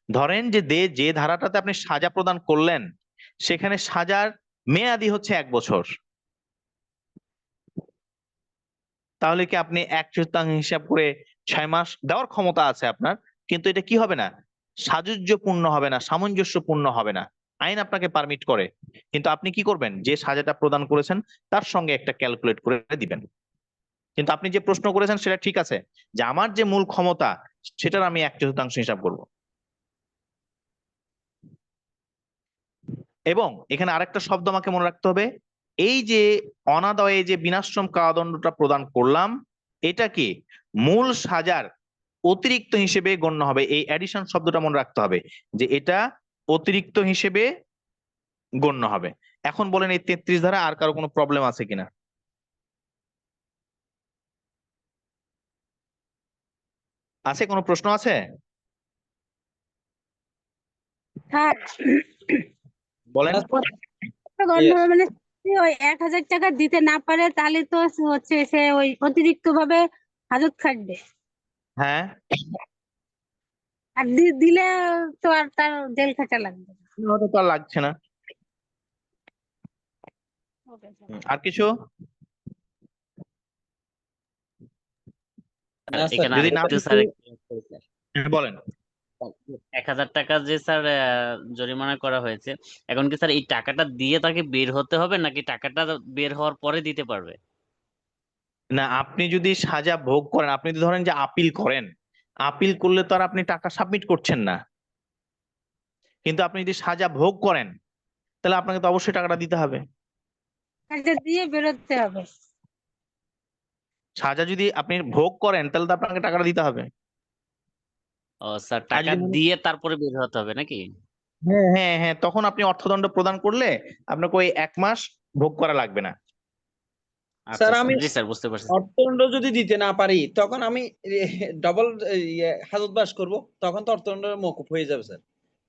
ধরেন যে ধারাটাতে আপনি সাজা প্রদান করলেন, সেখানে সাজার মেয়াদি হচ্ছে 1 বছর। তাহলে কি আপনি 1/4 হিসাব করে 6 মাস দেওয়ার ক্ষমতা আছে আপনার, কিন্তু এটা কি হবে না, সাযুজ্যপূর্ণ হবে না, সামঞ্জস্যপূর্ণ হবে না। আইন আপনাকে পারমিট করে, কিন্তু আপনি কি করবেন, যে সাজাটা প্রদান করেছেন তার সঙ্গে একটা ক্যালকুলেট করে দিবেন। কিন্তু আপনি যে প্রশ্ন করেছেন সেটা ঠিক আছে, যে আমার যে মূল ক্ষমতা সেটার আমি 1/4 হিসাব করব। এবং এখানে আরেকটা শব্দ আমাকে মনে রাখতে হবে, এই যে অনাদায়ে যে বিনাশ্রম কারাদণ্ডটা প্রদান করলাম, এটা কি মূল সাজার অতিরিক্ত হিসেবে গণ্য হবে। এই অ্যাডিশন শব্দটা মনে রাখতে হবে, যে এটা অতিরিক্ত হিসেবে গণ্য হবে। এখন বলেন এই 33 ধারা আর কারো কোনো প্রবলেম আছে কিনা? আছে, কোনো প্রশ্ন আছে? স্যার বলেন। মানে ওই 1,000 টাকা দিতে না পারে তাহলে তো হচ্ছে সে ওই অতিরিক্ত ভাবে হাজত খাটবে, হ্যাঁ, আর দিলে তো আর তার জেল খাটা লাগবে না। হয়তো তো আর লাগছে না। Okay, sir. আর কিছু? স্যার, না, স্যার। এখানে যদি না আরেকটু থাকে, স্যার একটু add করি, স্যার। হ্যাঁ, বলেন। 1,000 টাকা যে স্যার জরিমানা করা হয়েছে, এখন কি স্যার এই টাকাটা দিয়ে তাকে বের হতে হবে নাকি টাকাটা বের হওয়ার পরে দিতে পারবে? না, আপনি যদি সাজা ভোগ করেন, আপনি যদি ধরেন যে আপিল করেন, আপিল করলে তো আর আপনি টাকা সাবমিট করছেন না। কিন্তু আপনি যদি সাজা ভোগ করেন, তাহলে আপনাকে তো অবশ্যই টাকাটা দিতে হবে। কাজে দিয়ে বেরোতে হবে। সাজা যদি আপনি ভোগ করেন, তাহলে তো আপনাকে টাকাটা দিতে হবে। ও স্যার, আর টাকা যদি দিয়ে তারপরে বের হতে হবে নাকি? হ্যাঁ হ্যাঁ হ্যাঁ, তখন আপনি অর্থদণ্ড প্রদান করলে আপনাকে ওই 1 মাস ভোগ করা লাগবে না। আচ্ছা স্যার, স্যার, আমি জি স্যার, বুঝতে পারছি। অর্থদণ্ড যদি দিতে না পারি তখন আমি ডবল হাজতবাস করব, তখন তো অর্থদণ্ড মওকুফ হয়ে যাবে স্যার।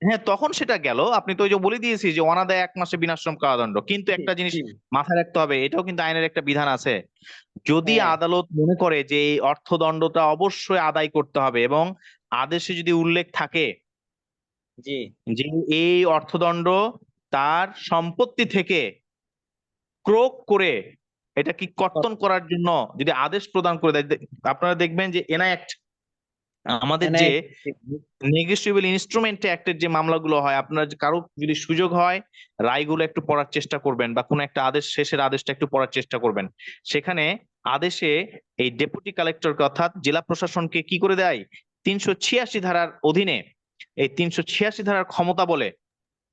হ্যাঁ, তখন সেটা গেল। আপনি তো ওই যে বলে দিয়েছি যে অনাদায়ে 1 মাসে বিনাশ্রম কারাদণ্ড, কিন্তু একটা জিনিস জি। মাথায় রাখতে হবে, এটাও কিন্তু আইনের একটা বিধান আছে। যদি হ্যাঁ। আদালত মনে করে যে এই অর্থদণ্ডটা অবশ্যই আদায় করতে হবে, এবং আদেশে যদি উল্লেখ থাকে জি। যে এই অর্থদণ্ড তার সম্পত্তি থেকে ক্রোক করে এটা কি কর্তন করার জন্য যদি আদেশ প্রদান করে দেয়, আপনারা দেখবেন যে এনআইঅ্যাক্ট, আমাদের যে নেগোশিয়েবল ইনস্ট্রুমেন্ট অ্যাক্টের যে মামলাগুলো হয়, আপনার কারো যদি সুযোগ হয় রায়গুলো একটু পড়ার চেষ্টা করবেন, বা কোনো একটা আদেশ, শেষের আদেশটা একটু পড়ার চেষ্টা করবেন। সেখানে আদেশে এই ডেপুটি কালেক্টরকে অর্থাৎ জেলা প্রশাসনকে কি করে দেয়, 386 ধারার অধীনে, এই 386 ধারার ক্ষমতা বলে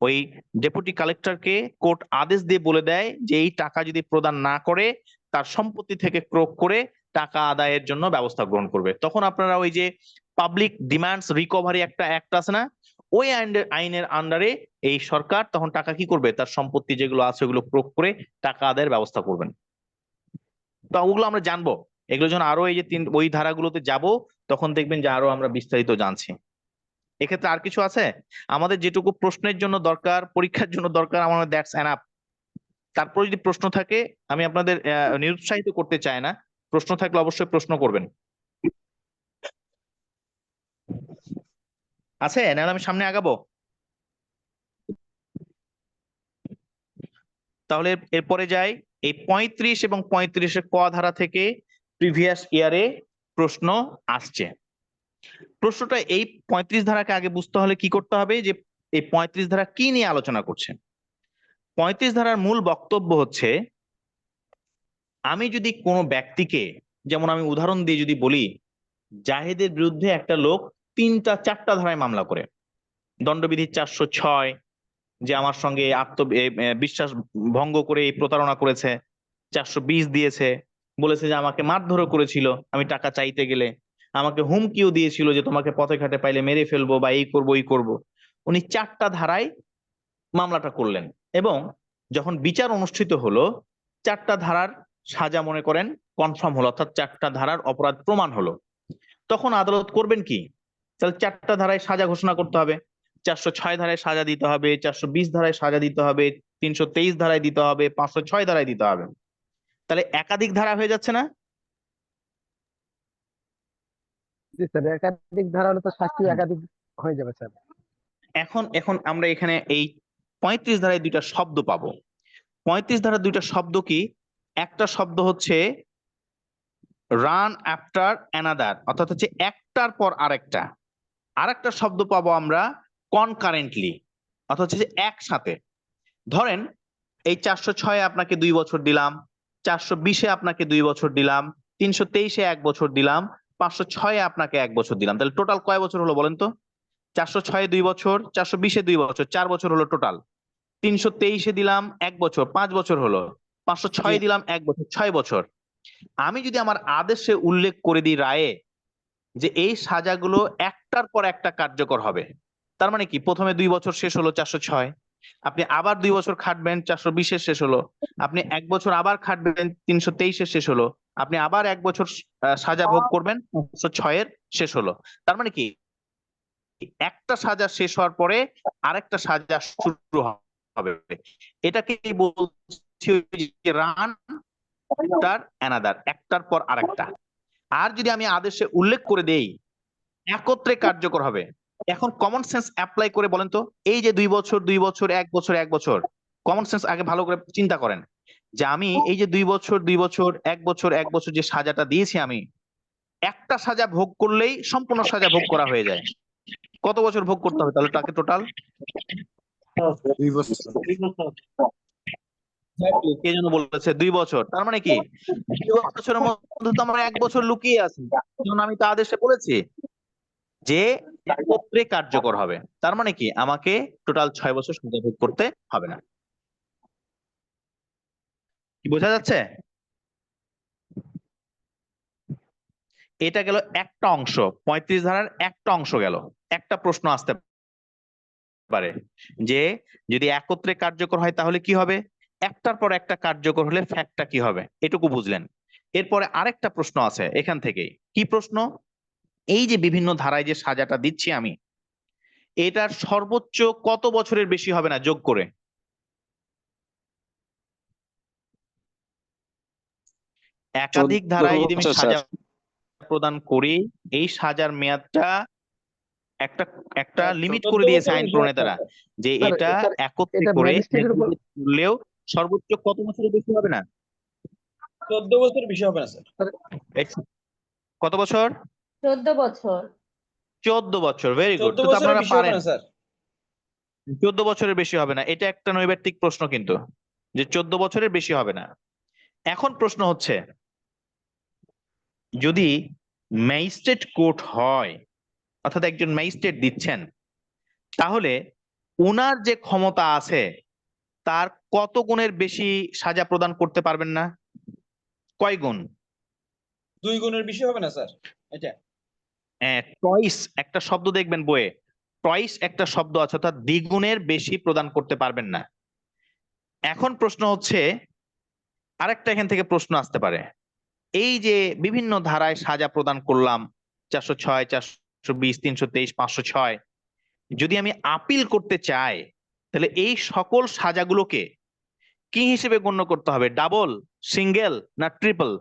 ওই ডেপুটি কালেক্টরকে কোর্ট আদেশ দিয়ে বলে দেয় যে এই টাকা যদি প্রদান না করে, তার সম্পত্তি থেকে ক্রোক করে টাকা আদায়ের জন্য ব্যবস্থা গ্রহণ করবে। তখন আপনারা ওই যে পাবলিক ডিমান্ডস রিকভারি একটা অ্যাক্ট আছে না, ওই আইনের আন্ডারে এই সরকার তখন টাকা কি করবে, তার সম্পত্তি যেগুলো আছে ওগুলো ক্রোক করে টাকা আদায়ের ব্যবস্থা করবেন। তো ওগুলো আমরা জানবো, এগুলো যখন আরো এই যে ওই ধারাগুলোতে যাব, তখন দেখবেন যে আরো আমরা বিস্তারিত জানছি। এক্ষেত্রে আর কিছু আছে? আমাদের যেটুকু প্রশ্নের জন্য দরকার, পরীক্ষার জন্য দরকার, আমাদের দ্যাটস এনাফ। তারপর যদি প্রশ্ন থাকে, আমি আপনাদের নিরুৎসাহিত করতে চাই না, প্রশ্ন থাকলে অবশ্যই প্রশ্ন করবেন। আছে, নাহলে আমি সামনে আগাবো। তাহলে এরপরে যাই, এই 35 এবং 35-এর ক ধারা থেকে প্রিভিয়াস ইয়ারে প্রশ্ন আসছে। প্রশ্নটা এই 35 ধারাকে আগে বুঝতে হলে কি করতে হবে, যে এই 35 ধারা কি নিয়ে আলোচনা করছে। 35 ধারার মূল বক্তব্য হচ্ছে, আমি যদি কোনো ব্যক্তিকে, যেমন আমি উদাহরণ দিয়ে যদি বলি, জাহেদের বিরুদ্ধে একটা লোক 3-4টা ধারায় মামলা করে, দণ্ডবিধি 406, যে আমার সঙ্গে বিশ্বাস ভঙ্গ করে এই প্রতারণা করেছে, 420 দিয়েছে, বলেছে যে আমাকে মারধরও করেছিল আমি টাকা চাইতে গেলে, আমাকে হুমকিও দিয়েছিল যে তোমাকে পথে ঘাটে পাইলে মেরে ফেলবো বা এই করবো ওই করবো। উনি 4টা ধারায় মামলাটা করলেন, এবং যখন বিচার অনুষ্ঠিত হলো, 4টা ধারার সাজা মনে করেন কনফার্ম হলো, অর্থাৎ 4টা ধারার অপরাধ প্রমাণ হলো, তখন আদালত করবেন কি? তাহলে 4টা ধারায় সাজা ঘোষণা করতে হবে। 406 ধারায় সাজা দিতে হবে, 420 ধারায় সাজা দিতে হবে, 323 ধারায় দিতে হবে, 506 ধারায় দিতে হবে। তাহলে একাধিক ধারা হয়ে যাচ্ছে না? জি স্যার, একাধিক ধারা হলে তো শাস্তি একাধিক হয়ে যাবে স্যার। এখন এখন আমরা এখানে এই 35 ধারায় দুইটা শব্দ পাবো। 35 ধারার দুইটা শব্দ কি? একটা শব্দ হচ্ছে রান আফটার অ্যানাদার, অর্থাৎ হচ্ছে একটার পর আরেকটা। আরেকটা শব্দ পাবো আমরা কনকারেন্টলি, অর্থাৎ হচ্ছে যে একসাথে। ধরেন এই 406 আপনাকে 2 বছর দিলাম, 420 আপনাকে 2 বছর দিলাম, 323 1 বছর দিলাম, 506 আপনাকে 1 বছর দিলাম। তাহলে টোটাল কয় বছর হলো বলেন তো? 406 2 বছর, 420 2 বছর, 4 বছর হলো টোটাল। 323 দিলাম 1 বছর, 5 বছর হলো। 506 দিলাম 1 বছর, 6 বছর। আমি যদি আমার আদেশে উল্লেখ করে দিই রায়ে যে এই সাজাগুলো একটার পর একটা কার্যকর হবে, তার মানে কি প্রথমে 2 বছর শেষ হলো 406, আপনি আবার 2 বছর খাটবেন 420 শেষ হলো, আপনি 1 বছর আবার খাটবেন 323 শেষ হলো, আপনি আবার 1 বছর সাজা ভোগ করবেন 506 শেষ হলো। তার মানে কি একটা সাজা শেষ হওয়ার পরে আরেকটা সাজা শুরু হবে। এটাকে বলছি রান আফটার অ্যানাদার, একটার পর আরেকটা। আর যদি আমি আদেশে উল্লেখ করে দেই একত্রে কার্যকর হবে, এখন কমন সেন্স অ্যাপ্লাই করে বলেন তো, এই যে 2 বছর 2 বছর 1 বছর 1 বছর, কমন সেন্স আগে ভালো করে চিন্তা করেন যে আমি এই যে 2 বছর 2 বছর 1 বছর 1 বছর যে সাজাটা দিয়েছি, আমি একটা সাজা ভোগ করলেই সম্পূর্ণ সাজা ভোগ করা হয়ে যায়। কত বছর ভোগ করতে হবে তাহলে তাকে টোটাল? 2 বছর। কে যেন বলেছে 2 বছর। তার মানে কি 2 বছরের মধ্যে তো আমার 1 বছর লুকিয়ে আছে, কারণ আমি তো আদেশে বলেছি যে একত্রে কার্যকর হবে। তার মানে কি আমাকে টোটাল 6 বছর সাজা ভোগ করতে হবে না। কি বোঝা যাচ্ছে? এটা গেল একটা অংশ, 35 ধারার একটা অংশ গেল। একটা প্রশ্ন আসতে পারে যে যদি একত্রে কার্যকর হয় তাহলে কি হবে, একটার পর একটা কার্যকর হলে ফ্যাক্টটা কি হবে, এটুকু বুঝলেন। এরপরে আরেকটা প্রশ্ন আছে এখান থেকেই। কি প্রশ্ন? এই যে বিভিন্ন ধারায় যে সাজাটা দিচ্ছি আমি, এটার সর্বোচ্চ কত বছরের বেশি হবে না যোগ করে? একাধিক ধারায় যদি আমি সাজা প্রদান করি, এই সাজার মেয়াদটা একটা একটা লিমিট করে দিয়েছে আইন প্রণেতারা যে স্যার, এটা স্যার, একত্রে এটা করে ম্যাজিস্ট্রেটের উপর করলেও সর্বোচ্চ কত বছরের বেশি হবে না? 14 বছর বেশি হবে না স্যার। কত বছর? 14 বছর। 14 বছর। Very good. 14 তো বছরের আপনারা বেশি হবে পারেন। না স্যার। 14 বছরের বেশি হবে না, এটা একটা নৈর্ব্যক্তিক প্রশ্ন কিন্তু, যে 14 বছরের বেশি হবে না। এখন প্রশ্ন হচ্ছে যদি ম্যাজিস্ট্রেট কোর্ট হয়, অর্থাৎ একজন ম্যাজিস্ট্রেট দিচ্ছেন, তাহলে ওনার যে ক্ষমতা আছে তার কত গুণের বেশি সাজা প্রদান করতে পারবেন না? কয় গুণ? 2 গুণের বেশি হবে না স্যার এটা। টয়েস একটা শব্দ দেখবেন বইয়ে, টয়েস একটা শব্দ আছে, অর্থাৎ দ্বিগুণের বেশি প্রদান করতে পারবেন না। এখন প্রশ্ন হচ্ছে আরেকটা এখান থেকে প্রশ্ন আসতে পারে, এই যে বিভিন্ন ধারায় সাজা প্রদান করলাম 406 420 323 506, যদি আমি আপিল করতে চাই তাহলে এই সকল সাজাগুলোকে কি হিসেবে গণ্য করতে হবে? ডাবল, সিঙ্গেল না ট্রিপল?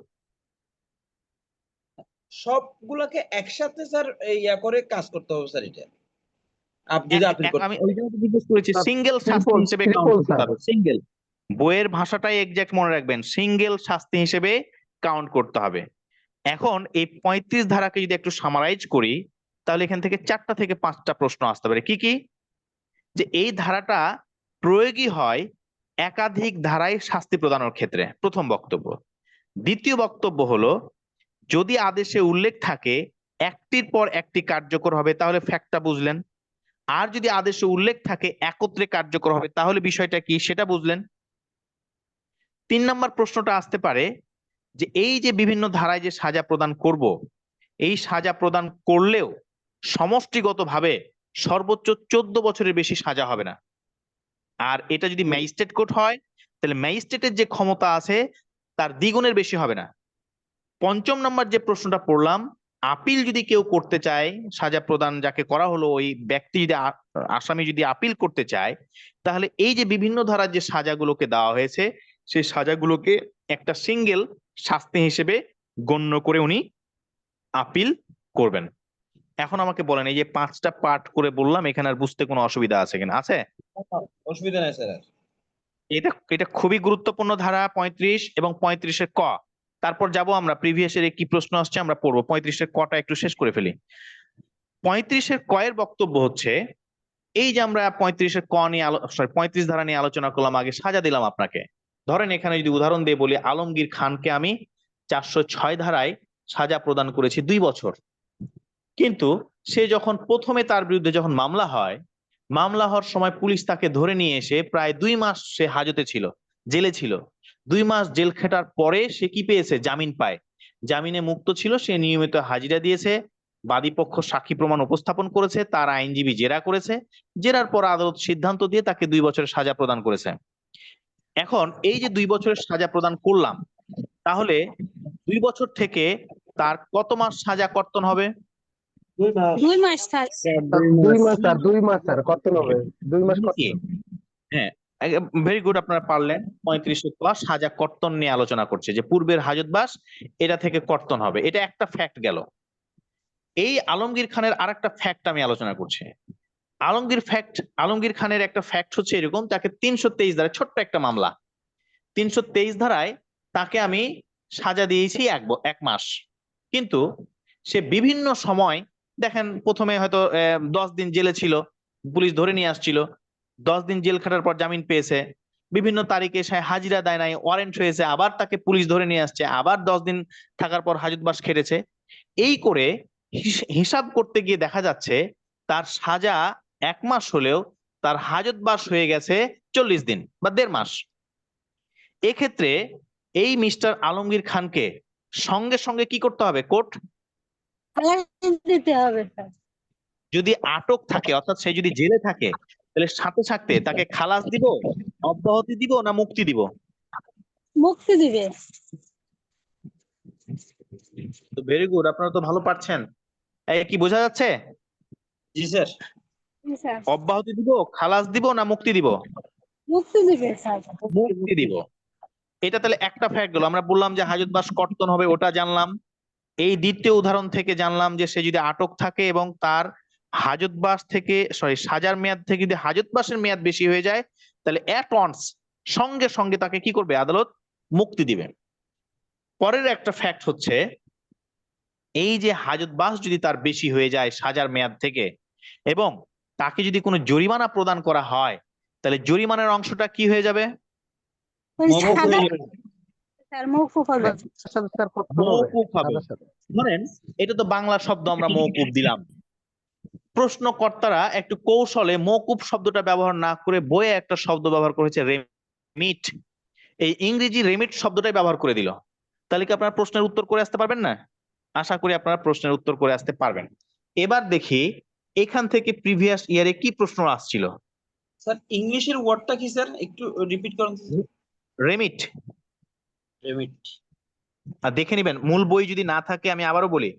সবগুলোকে একসাথে স্যার ইয়া করে কাজ করতে হবে স্যার এটা। আপনি যদি আপিল করতে আমি ওই জন্য তো জিজ্ঞেস করেছি, সিঙ্গেল শাস্তি হিসেবে কাউন্ট করতে হবে। সিঙ্গেল, বইয়ের ভাষাটাই এক্সাক্ট মনে রাখবেন, সিঙ্গেল শাস্তি হিসেবে কাউন্ট করতে হবে। এখন এই 35 ধারাকে যদি একটু সামারাইজ করি, তাহলে এখান থেকে 4টা থেকে 5টা প্রশ্ন আসতে পারে। কি কি? যে এই ধারাটা প্রয়োগী হয় একাধিক ধারায় শাস্তি প্রদানের ক্ষেত্রে, প্রথম বক্তব্য। দ্বিতীয় বক্তব্য হলো যদি আদেশে উল্লেখ থাকে একটির পর একটি কার্যকর হবে, তাহলে ফ্যাক্টটা বুঝলেন। আর যদি আদেশে উল্লেখ থাকে একত্রে কার্যকর হবে, তাহলে বিষয়টা কি সেটা বুঝলেন। 3 নম্বর প্রশ্নটা আসতে পারে যে এই যে বিভিন্ন ধারায় যে সাজা প্রদান করব, এই সাজা প্রদান করলেও সমষ্টিগতভাবে সর্বোচ্চ 14 বছরের বেশি সাজা হবে না। আর এটা যদি ম্যাজিস্ট্রেট কোর্ট হয় তাহলে ম্যাজিস্ট্রেটের যে ক্ষমতা আছে তার দ্বিগুণের বেশি হবে না। 5ম নম্বর যে প্রশ্নটা পড়লাম, আপিল যদি কেউ করতে চায়, সাজা প্রদান যাকে করা হলো ওই ব্যক্তি যদি আসামি যদি আপিল করতে চায়, তাহলে এই যে বিভিন্ন ধারার যে সাজাগুলোকে দেওয়া হয়েছে সেই সাজাগুলোকে একটা সিঙ্গেল শাস্তি হিসেবে গণ্য করে উনি আপিল করবেন। এখন আমাকে বলেন, এই যে 5টা পার্ট করে বললাম, এখানে আর বুঝতে কোনো অসুবিধা আছে কিনা? আছে? অসুবিধা নাই স্যার। এটা এটা খুবই গুরুত্বপূর্ণ ধারা 35 এবং 35-এর ক। তারপর যাব আমরা প্রিভিয়াসের কি প্রশ্ন আসছে আমরা পড়বো। 35-এর কটা একটু শেষ করে ফেলি। 35-এর ক এর বক্তব্য হচ্ছে, এই যে আমরা 35-এর ক নিয়ে 35 ধারা নিয়ে আলোচনা করলাম, আগে সাজা দিলাম আপনাকে। ধরেন এখানে যদি উদাহরণ দিয়ে বলি, আলমগীর খানকে আমি 406 ধারায় সাজা প্রদান করেছি 2 বছর, কিন্তু সে যখন প্রথমে তার বিরুদ্ধে যখন মামলা হয়, মামলা হওয়ার সময় পুলিশ তাকে ধরে নিয়ে এসে প্রায় 2 মাস সে হাজতে ছিল, জেলে ছিল। 2 মাস জেল খেটার পরে সে কি পেয়েছে? জামিন পায়। জামিনে মুক্ত ছিল, সে নিয়মিত হাজিরা দিয়েছে, বাদীপক্ষ সাক্ষী প্রমাণ উপস্থাপন করেছে, তার আইনজীবী জেরা করেছে, জেরার পর আদালত সিদ্ধান্ত দিয়ে তাকে 2 বছরের সাজা প্রদান করেছে। এখন এই যে 2 বছরের সাজা প্রদান করলাম, তাহলে 2 বছর থেকে তার কত মাস সাজা কর্তন হবে? 2 মাস। 2 মাস স্যার। 2 মাস স্যার, 2 মাস স্যার, কত হবে? 2 মাস কত? হ্যাঁ, ভেরি গুড, আপনারা পারলেন। 35-এর ক সাজা কর্তন নিয়ে আলোচনা করছে, যে পূর্বের হাজতবাস এটা থেকে কর্তন হবে। এটা একটা ফ্যাক্ট গেল। এই আলমগীর খানের আরেকটা ফ্যাক্ট আমি আলোচনা করছি। আলমগীর খানের একটা ফ্যাক্ট হচ্ছে এরকম, তাকে 323 ধারায়, ছোট্ট একটা মামলা, 323 ধারায় তাকে আমি সাজা দিয়েছি 1 মাস, কিন্তু সে বিভিন্ন সময়, দেখেন প্রথমে হয়তো 10 দিন জেলে ছিল, পুলিশ ধরে নিয়ে আসছিল, 10 দিন জেল খাটার পর জামিন পেয়েছে, বিভিন্ন তারিখে সে হাজিরা দেয় নাই, ওয়ারেন্ট হয়েছে, আবার তাকে পুলিশ ধরে নিয়ে আসছে, আবার 10 দিন থাকার পর হাজতবাস খেটেছে। এই করে হিসাব করতে গিয়ে দেখা যাচ্ছে তার সাজা 1 মাস হলেও তার হাজতবাস হয়ে গেছে 40 দিন বা 1.5 মাস। এক্ষেত্রে এই মিস্টার আলমগীর খানকে সঙ্গে সঙ্গে কি করতে হবে? কোর্ট খালাস দিতে হবে স্যার। যদি আটক থাকে, অর্থাৎ সে যদি জেলে থাকে, তাহলে সাথে সাথে তাকে খালাস দিব, অব্যাহতি দিব, না মুক্তি দিব? মুক্তি দিবে। তো ভেরি গুড, আপনারা তো ভালো পারছেন। এই কি বোঝা যাচ্ছে? জি স্যার। জি স্যার, অব্যাহতি দিব, খালাস দিব, না মুক্তি দিব? মুক্তি দিবে স্যার। মুক্তি দিব। এটা তাহলে একটা ফ্যাক্ট গেল। আমরা বললাম যে হাজতবাস কর্তন হবে, ওটা জানলাম। এই দ্বিতীয় উদাহরণ থেকে জানলাম যে সে যদি আটক থাকে এবং তার হাজতবাস থেকে সাজার মেয়াদ থেকে যদি হাজতবাসের মেয়াদ বেশি হয়ে যায়, তাহলে অ্যাট ওয়ান্স, সঙ্গে সঙ্গে তাকে কি করবে? আদালত মুক্তি দিবে। পরের একটা ফ্যাক্ট হচ্ছে, এই যে হাজতবাস যদি তার বেশি হয়ে যায় সাজার মেয়াদ থেকে, এবং তাকে যদি কোনো জরিমানা প্রদান করা হয়, তাহলে জরিমানার অংশটা কি হয়ে যাবে? স্যার মওকুফ হবে। স্যার কত হবে? মওকুফ হবে। ধরেন এটা তো বাংলা শব্দ, আমরা মওকুফ দিলাম। প্রশ্নকর্তারা একটু কৌশলে মওকুফ শব্দটা ব্যবহার না করে বইয়ে একটা শব্দ ব্যবহার করেছে, রেমিট। এই ইংরেজি রেমিট শব্দটাই ব্যবহার করে দিল। তাহলে কি আপনারা প্রশ্নের উত্তর করে আসতে পারবেন না? আশা করি আপনারা প্রশ্নের উত্তর করে আসতে পারবেন। এবার দেখি এখান থেকে প্রিভিয়াস ইয়ারে কি প্রশ্ন আসছিল। স্যার ইংলিশের ওয়ার্ডটা কি স্যার, একটু রিপিট করুন। রেমিট। রেমিট। আর দেখে নিবেন, মূল বই যদি না থাকে, আমি আবারও বলি,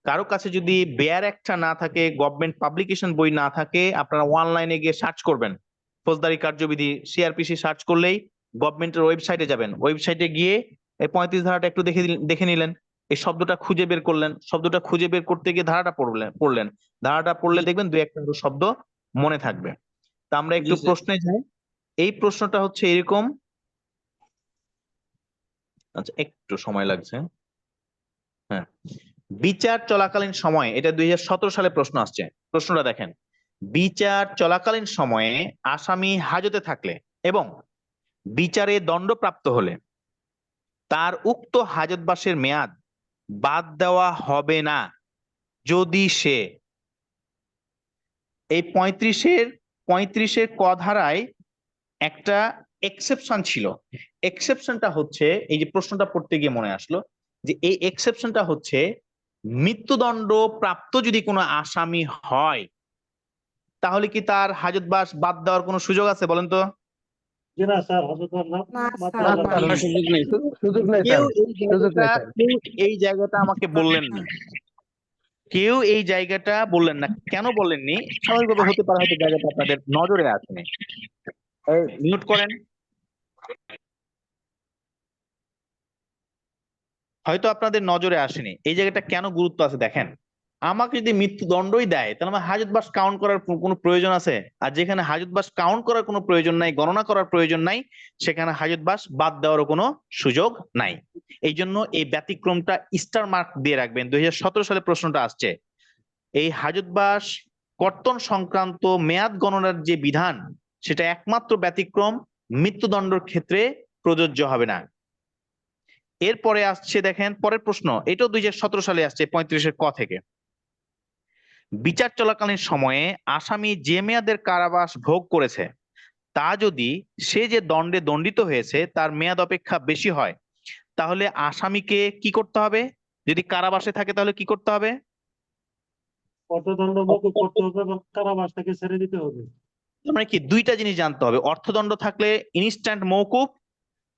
কারো কাছে যদি বেয়ার একটা না থাকে, গভর্নমেন্ট পাবলিকেশন বই না থাকে, আপনারা অনলাইনে গিয়ে সার্চ করবেন, ফৌজদারি কার্যবিধি সিআরপিসি সার্চ করলেই গভর্নমেন্টের ওয়েবসাইটে যাবেন। ওয়েবসাইটে গিয়ে এই 35 ধারাটা একটু দেখে নিলেন, এই শব্দটা খুঁজে বের করলেন, শব্দটা খুঁজে বের করতে গিয়ে ধারাটা পড়লেন, ধারাটা পড়লে দেখবেন 2-1টা শব্দ মনে থাকবে। তা আমরা একটু জি স্যার। প্রশ্নে যাই। এই প্রশ্নটা হচ্ছে এরকম, আচ্ছা একটু সময় লাগছে। হ্যাঁ, বিচার চলাকালীন সময়ে, এটা 2017 সালে প্রশ্ন আসছে। প্রশ্নটা দেখেন, বিচার চলাকালীন সময়ে আসামি হাজতে থাকলে এবং বিচারে দণ্ডপ্রাপ্ত হলে তার উক্ত হাজতবাসের মেয়াদ বাদ দেওয়া হবে না যদি সে, এই 35-এর ক ধারায় একটা এক্সেপশন ছিল। এক্সেপশনটা হচ্ছে, এই যে প্রশ্নটা পড়তে গিয়ে মনে আসলো যে এই এক্সেপশনটা হচ্ছে, মৃত্যুদণ্ড প্রাপ্ত যদি কোনো আসামি হয়, তাহলে কি তার হাজতবাস বাদ দেওয়ার কোনো সুযোগ আছে? বলেন তো। জি না স্যার, হাজতবাস না, মাত্র না আলাদা। স্যার, সুযোগ নেই। সুযোগ নেই কেউ স্যার, এই সুযোগ নেই জায়গাটা স্যার। কেউ এই জায়গাটা আমাকে বললেন না, কেউ এই জায়গাটা বললেন না, কেন বললেননি? স্বাভাবিকভাবে হতে পারে হয়তো জায়গাটা আপনাদের নজরে আসেনি। মিউট করেন। হয়তো আপনাদের নজরে আসেনি। এই জায়গাটা কেন গুরুত্ব আছে দেখেন, আমাকে যদি মৃত্যুদণ্ডই দেয় তাহলে আমার হাজতবাস কাউন্ট করার কোনো প্রয়োজন আছে? আর যেখানে হাজতবাস কাউন্ট করার কোনো প্রয়োজন নাই, গণনা করার প্রয়োজন নাই, সেখানে হাজতবাস বাদ দেওয়ারও কোনো সুযোগ নাই। এই জন্য এই ব্যতিক্রমটা স্টার মার্ক দিয়ে রাখবেন। 2017 সালে প্রশ্নটা আসছে, এই হাজতবাস কর্তন সংক্রান্ত মেয়াদ গণনার যে বিধান, সেটা একমাত্র ব্যতিক্রম, মৃত্যুদণ্ডের ক্ষেত্রে প্রযোজ্য হবে না। এরপরে আসছে দেখেন পরের প্রশ্ন, এটাও 2017 সালে আসছে 35-এর ক থেকে। বিচার চলাকালীন সময়ে আসামি যে মেয়াদের কারাবাস ভোগ করেছে, তা যদি সে যে দণ্ডে দণ্ডিত হয়েছে তার মেয়াদ অপেক্ষা বেশি হয়, তাহলে আসামিকে কি করতে হবে? যদি কারাবাসে থাকে তাহলে কি করতে হবে? অর্থদণ্ড মকুব করতে হবে এবং কারাবাস থেকে ছেড়ে দিতে হবে। মানে কি দুইটা জিনিস জানতে হবে, অর্থদণ্ড থাকলে ইনস্ট্যান্ট মওকুফ,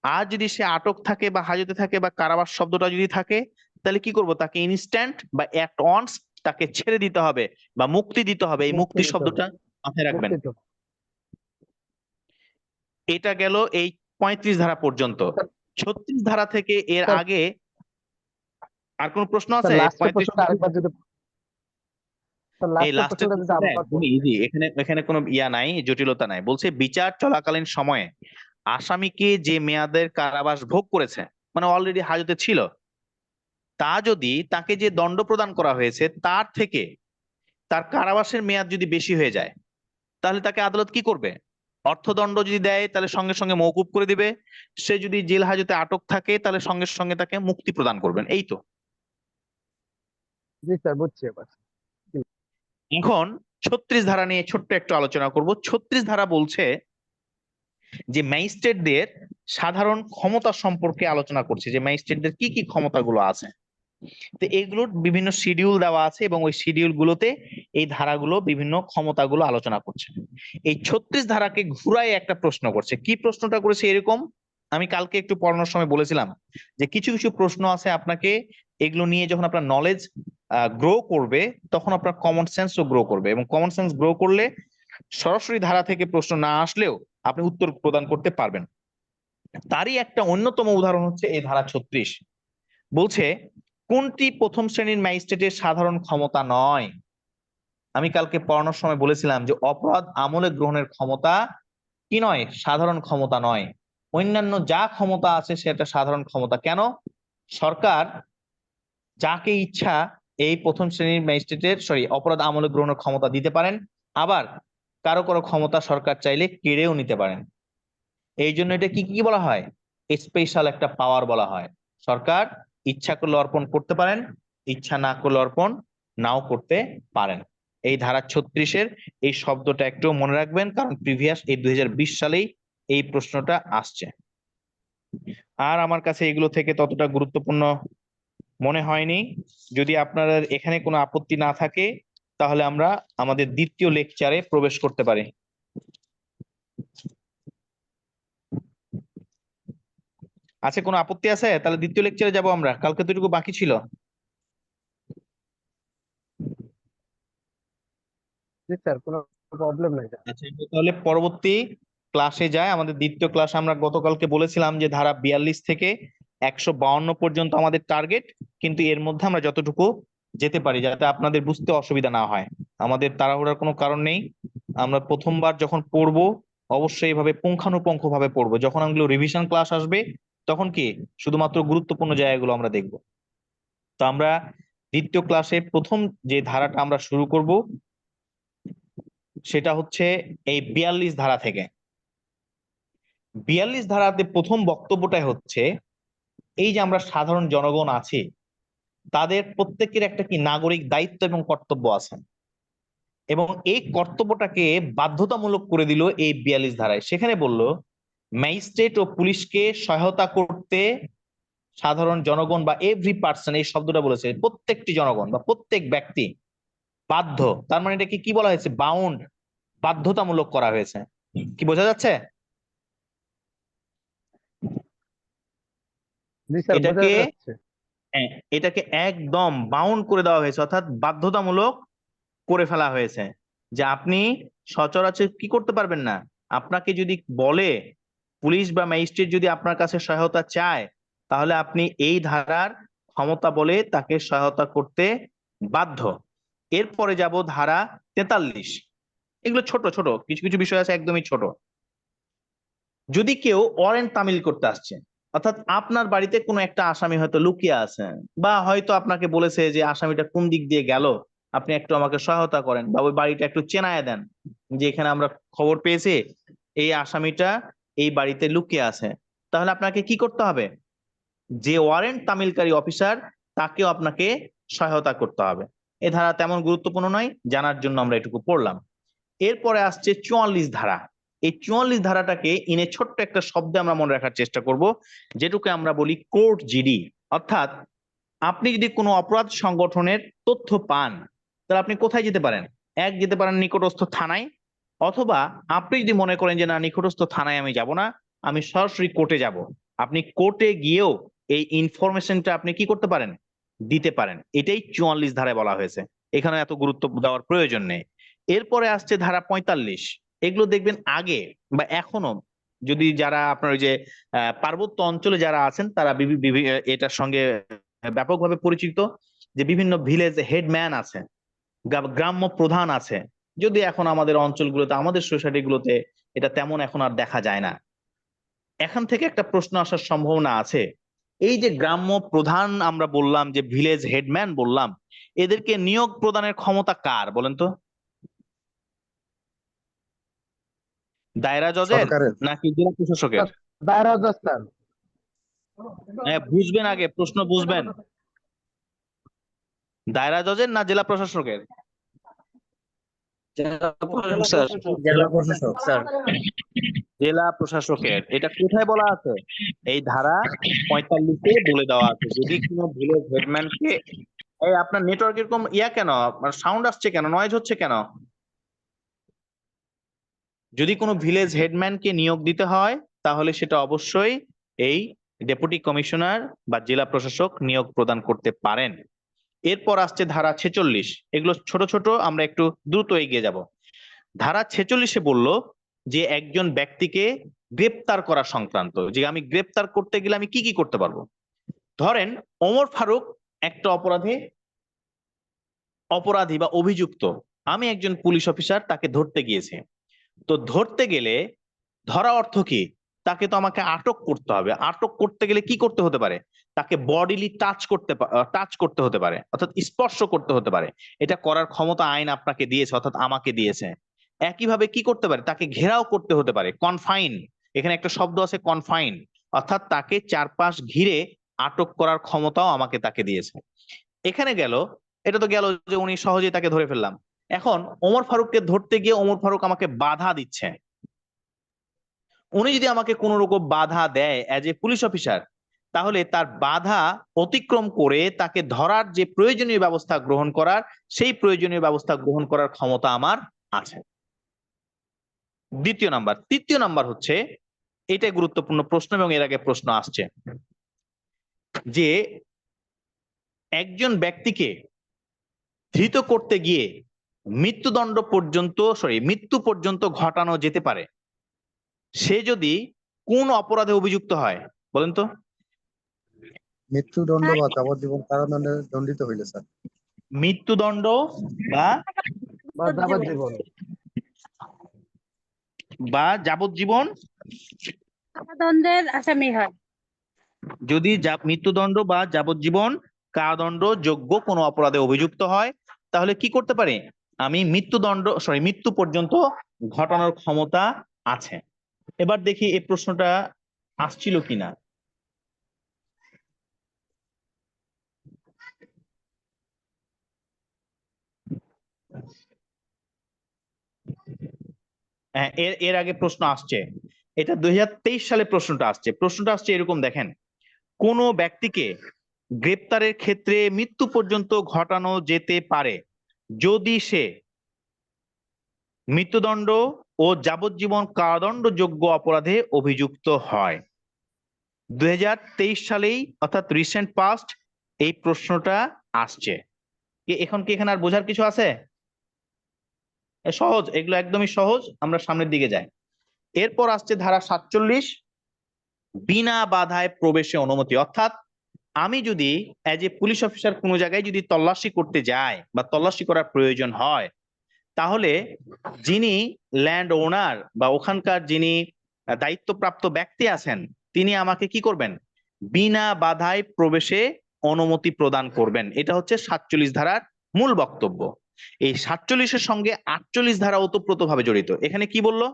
আর যদি সে আটক থাকে বা হাজতে থাকে বা কারাবাস শব্দটা যদি থাকে, তাহলে কি করব? তাকে ইনস্ট্যান্ট বা অ্যাট ওয়ান্স তাকে ছেড়ে দিতে হবে বা মুক্তি দিতে হবে। এই মুক্তি মুক্তি দিতে হবে, শব্দটা মাথায় রাখবেন। মুক্তি তো। এটা গেল এই 35 ধারা পর্যন্ত। 36 ধারা থেকে এর স্যার, আগে আর কোন প্রশ্ন স্যার আছে? লাস্টের 35 প্রশ্নটা আরেকবার যদি, স্যার এই লাস্টের লাস্টের প্রশ্নটা যদি আবার একদম ইজি, এখানে এখানে কোনো ইয়া নাই, জটিলতা নাই। বলছে বিচার চলাকালীন সময়ে আসামিকে যে মেয়াদের কারাবাস ভোগ করেছে, মানে অলরেডি হাজতে ছিল, তা যদি তাকে যে দণ্ড প্রদান করা হয়েছে তার থেকে তার কারাবাসের মেয়াদ যদি বেশি হয়ে যায়, তাহলে তাকে আদালত কি করবে? অর্থদণ্ড যদি দেয় তাহলে সঙ্গে সঙ্গে মওকুফ করে দিবে, সে যদি জেল হাজতে আটক থাকে তাহলে সঙ্গে সঙ্গে তাকে মুক্তি প্রদান করবেন। এই তো। জি স্যার, বুঝছি এবার। এখন 36 ধারা নিয়ে ছোট্ট একটু আলোচনা করব। 36 ধারা বলছে যে ম্যাজিস্ট্রেটদের সাধারণ ক্ষমতা সম্পর্কে আলোচনা করছে, যে ম্যাজিস্ট্রেটদের কি কি ক্ষমতাগুলো আছে। তো এগুলোর বিভিন্ন শিডিউল দেওয়া আছে এবং ওই শিডিউল গুলোতে এই ধারাগুলো বিভিন্ন ক্ষমতাগুলো আলোচনা করছে। এই 36 ধারাকে ঘুরায় একটা প্রশ্ন করছে। কি প্রশ্নটা করেছে এরকম, আমি কালকে একটু পড়ানোর সময় বলেছিলাম যে কিছু কিছু প্রশ্ন আছে, আপনাকে এগুলো নিয়ে যখন আপনার নলেজ গ্রো করবে তখন আপনার কমন সেন্সও গ্রো করবে, এবং কমন সেন্স গ্রো করলে সরাসরি ধারা থেকে প্রশ্ন না আসলেও আপনি উত্তর প্রদান করতে পারবেন। তারই একটা অন্যতম উদাহরণ হচ্ছে এই ধারা 36। বলছে কোনটি প্রথম শ্রেণীর ম্যাজিস্ট্রেটের সাধারণ ক্ষমতা নয়? আমি কালকে পড়ানোর সময় বলেছিলাম যে অপরাধ আমলে গ্রহণের ক্ষমতা কি নয়? সাধারণ ক্ষমতা নয়। অন্যান্য যা ক্ষমতা আছে সেটা সাধারণ ক্ষমতা। কেন? সরকার যাকে ইচ্ছা এই প্রথম শ্রেণীর ম্যাজিস্ট্রেটের অপরাধ আমলে গ্রহণের ক্ষমতা দিতে পারেন, আবার কারো কারো ক্ষমতা সরকার চাইলে কেড়েও নিতে পারেন। এই জন্য এটা কি কি বলা হয়? স্পেশাল একটা পাওয়ার বলা হয়। সরকার ইচ্ছা করলে অর্পণ করতে পারেন, ইচ্ছা না করলে অর্পণ নাও করতে পারেন। এই ধারা 36-এর এই শব্দটা একটু মনে রাখবেন, কারণ প্রিভিয়াস এই 2020 সালেই এই প্রশ্নটা আসছে। আর আমার কাছে এগুলো থেকে ততটা গুরুত্বপূর্ণ মনে হয়নি। যদি আপনাদের এখানে কোনো আপত্তি না থাকে তাহলে আমরা আমাদের দ্বিতীয় লেকচারে প্রবেশ করতে পারি। আছে কোনো আপত্তি আছে? তাহলে দ্বিতীয় লেকচারে যাব আমরা, কালকে তো এটুকু বাকি ছিল। জি স্যার, কোনো প্রবলেম নাই স্যার। আচ্ছা, তাহলে পরবর্তী ক্লাসে যায়। আমাদের দ্বিতীয় ক্লাস আমরা গতকালকে বলেছিলাম যে ধারা 42 থেকে 152 পর্যন্ত আমাদের টার্গেট, কিন্তু এর মধ্যে আমরা যতটুকু যেতে পারি যাতে আপনাদের বুঝতে অসুবিধা না হয়। আমাদের তাড়াহুড়ার কোনো কারণ নেই। আমরা প্রথমবার যখন পড়বো অবশ্যই এভাবে পুঙ্খানুপুঙ্খ ভাবে পড়বো। যখন আমাগুলো রিভিশন ক্লাস আসবে তখন কি শুধুমাত্র গুরুত্বপূর্ণ জায়গাগুলো আমরা দেখব। তো আমরা দ্বিতীয় ক্লাসে প্রথম যে ধারাটা আমরা শুরু করব সেটা হচ্ছে এই 42 ধারা থেকে। 42 ধারাতে প্রথম বক্তব্যটাই হচ্ছে এই যে আমরা সাধারণ জনগণ আছি, তাদের প্রত্যেকের একটা কি নাগরিক দায়িত্ব এবং কর্তব্য আছে, এবং এই কর্তব্যটাকে বাধ্যতামূলক করে দিল এই 42 ধারায়। সেখানে বলল ম্যাজিস্ট্রেট ও পুলিশকে সহায়তা করতে সাধারণ জনগণ বা এভরি পার্সন, এই শব্দটা বলেছে প্রত্যেকটি জনগণ বা প্রত্যেক ব্যক্তি বাধ্য। তার মানে এটাকে কি বলা হয়েছে? বাউন্ড, বাধ্যতামূলক করা হয়েছে। কি বোঝা যাচ্ছে? জি স্যার, বোঝা এটাকে যাচ্ছে। এটাকে একদম বাউন্ড করে দেওয়া হয়েছে, অর্থাৎ বাধ্যতামূলক করে ফেলা হয়েছে যে আপনি সচরাচর কি করতে পারবেন না। আপনাকে যদি বলে, পুলিশ বা ম্যাজিস্ট্রেট যদি আপনার কাছে সহায়তা চায়, তাহলে আপনি এই ধারার ক্ষমতা বলে তাকে সহায়তা করতে বাধ্য। এরপরে যাব ধারা 43। এগুলো ছোট ছোট কিছু কিছু বিষয় আছে একদমই ছোট। যদি কেউ ওয়ারেন্ট তামিল করতে আসছে, অর্থাৎ আপনার বাড়িতে কোনো একটা আসামি হয়তো লুকিয়ে আছে, বা হয়তো আপনাকে বলেছে যে আসামিটা কোন দিক দিয়ে গেল, আপনি একটু আমাকে সহায়তা করেন, বা ওই বাড়িটা একটু চেনায় দেন, যে এখানে আমরা খবর পেয়েছি এই আসামিটা এই বাড়িতে লুকিয়ে আছে। তাহলে আপনাকে কি করতে হবে? যে ওয়ারেন্ট তামিলকারী অফিসার, তাকেও আপনাকে সহায়তা করতে হবে। এ ধারা তেমন গুরুত্বপূর্ণ নয়, জানার জন্য আমরা এটুকু পড়লাম। এরপরে আসছে 44 ধারা। এই 44 ধারাটাকে ইনে ছোট্ট একটা শব্দে আমরা মনে রাখার চেষ্টা করব, যেটুকু আমরা বলি কোর্ট জিডি। অর্থাৎ আপনি যদি কোনো অপরাধ সংগঠনের তথ্য পান, তাহলে আপনি কোথায় যেতে পারেন? এক, যেতে পারেন নিকটস্থ থানায়, অথবা আপনি যদি মনে করেন যে না, নিকটস্থ থানায় আমি যাব না, আমি সরাসরি কোর্টে যাব, আপনি কোর্টে গিয়েও এই ইনফরমেশনটা আপনি কি করতে পারেন? দিতে পারেন। এটাই 44 ধারায় বলা হয়েছে, এখানে এত গুরুত্ব দেওয়ার প্রয়োজন নেই। এরপরে আসছে ধারা 45। এগুলো দেখবেন আগে বা এখনো, যদি যারা আপনার ওই যে পার্বত্য অঞ্চলে যারা আছেন, তারা এটার সঙ্গে ব্যাপকভাবে পরিচিত, যে বিভিন্ন ভিলেজ হেডম্যান আছে, গ্রাম্য প্রধান আছে। যদি এখন আমাদের অঞ্চলগুলোতে, আমাদের সোসাইটি গুলোতে এটা তেমন এখন আর দেখা যায় না। এখান থেকে একটা প্রশ্ন আসার সম্ভাবনা আছে, এই যে গ্রাম্য প্রধান আমরা বললাম, যে ভিলেজ হেডম্যান বললাম, এদেরকে নিয়োগ প্রদানের ক্ষমতা কার বলেন তো? দায়রা জজের সরকারের। নাকি জেলা প্রশাসকের? দায়রা জজ স্যার। হ্যাঁ, বুঝবেন, আগে প্রশ্ন বুঝবেন। দায়রা জজের না জেলা প্রশাসকের? স্যার জেলা প্রশাসক স্যার জেলা প্রশাসকের। এটা কোথায় বলা আছে? এই ধারা 45-এ বলে দেওয়া আছে। যদি কোনো ভিলেজ হেডম্যানকে, এই আপনার নেটওয়ার্ক এরকম কেন, সাউন্ড আসছে কেন, নয়েজ হচ্ছে কেন? যদি কোনো ভিলেজ হেডম্যানকে নিয়োগ দিতে হয়, তাহলে সেটা অবশ্যই এই ডেপুটি কমিশনার বা জেলা প্রশাসক নিয়োগ প্রদান করতে পারেন। এরপর আসছে ধারা 46। এগুলো ছোট ছোট, আমরা একটু দ্রুত এগিয়ে যাব। ধারা 46-এ বলল যে একজন ব্যক্তিকে গ্রেপ্তার করা সংক্রান্ত, যে আমি গ্রেপ্তার করতে গেলে আমি কি কি করতে পারবো। ধরেন ওমর ফারুক একটা অপরাধী বা অভিযুক্ত, আমি একজন পুলিশ অফিসার, তাকে ধরতে গিয়েছে। তো ধরতে গেলে, ধরা অর্থ কি, তাকে তো আমাকে আটক করতে হবে। আটক করতে গেলে কি করতে হতে পারে? তাকে বডিলি টাচ করতে হতে পারে, অর্থাৎ স্পর্শ করতে হতে পারে। এটা করার ক্ষমতা আইন আপনাকে দিয়েছে, অর্থাৎ আমাকে দিয়েছে। একইভাবে কি করতে পারে? তাকে ঘেরাও করতে হতে পারে, কনফাইন। এখানে একটা শব্দ আছে কনফাইন, অর্থাৎ তাকে চারপাশ ঘিরে আটক করার ক্ষমতাও আমাকে তাকে দিয়েছে। এখানে গেল, এটা তো গেল যে উনি সহজেই তাকে ধরে ফেললাম। এখন ওমর ফারুককে ধরতে গিয়ে ওমর ফারুক আমাকে বাধা দিচ্ছে। উনি যদি আমাকে কোন রকম বাধা দেয় অ্যাজ এ পুলিশ অফিসার, তাহলে তার বাধা অতিক্রম করে তাকে ধরার যে প্রয়োজনীয় ব্যবস্থা গ্রহণ করার, সেই প্রয়োজনীয় ব্যবস্থা গ্রহণ করার ক্ষমতা আমার আছে। দ্বিতীয় নাম্বার। তৃতীয় নাম্বার হচ্ছে, এটা গুরুত্বপূর্ণ প্রশ্ন এবং এর আগে প্রশ্ন আসছে, যে একজন ব্যক্তিকে ধৃত করতে গিয়ে মৃত্যু পর্যন্ত ঘটানো যেতে পারে, সে যদি কোন অপরাধে অভিযুক্ত হয় বলেন তো? মৃত্যুদণ্ড বা যাবজ্জীবন কারাদণ্ডে দণ্ডিত হইলে স্যার। মৃত্যুদণ্ড যাবজ্জীবন। বা যাবজ্জীবন, কারাদণ্ডের আসামি হয়। যদি মৃত্যুদণ্ড বা যাবজ্জীবন কারাদণ্ড যোগ্য কোনো অপরাধে অভিযুক্ত হয়, তাহলে কি করতে পারে? আমি মৃত্যু পর্যন্ত ঘটানোর ক্ষমতা আছে। এবার দেখি এই প্রশ্নটা আসছিল কিনা। হ্যাঁ, এর আগে প্রশ্ন আসছে, এটা 2023 সালে প্রশ্নটা আসছে এরকম, দেখেন, কোন ব্যক্তিকে গ্রেপ্তারের ক্ষেত্রে মৃত্যু পর্যন্ত ঘটানো যেতে পারে যদি সে মৃত্যুদণ্ড ও যাবজ্জীবন কারাদণ্ড যোগ্য অপরাধে অভিযুক্ত হয়। 2023 সালেই অর্থাৎ রিসেন্ট পাস্ট এই প্রশ্নটা আসছে। এখন কি এখানে আর বোঝার কিছু আছে? সহজ, এগুলো একদমই সহজ। আমরা সামনের দিকে যাই। এরপর আসছে ধারা 47, বিনা বাধায় প্রবেশে অনুমতি। অর্থাৎ আমি যদি অ্যাজ এ পুলিশ অফিসার কোনো জায়গায় যদি তল্লাশি করতে যাই বা তল্লাশি করার প্রয়োজন হয়, তাহলে যিনি ল্যান্ড ওনার বা ওখানকার যিনি দায়িত্বপ্রাপ্ত ব্যক্তি আছেন, তিনি আমাকে কি করবেন? বিনা বাধায় প্রবেশে অনুমতি প্রদান করবেন। এটা হচ্ছে 47 ধারার মূল বক্তব্য। এই 47-এর সঙ্গে 48 ধারা ওতপ্রোতভাবে জড়িত। এখানে কি বললো?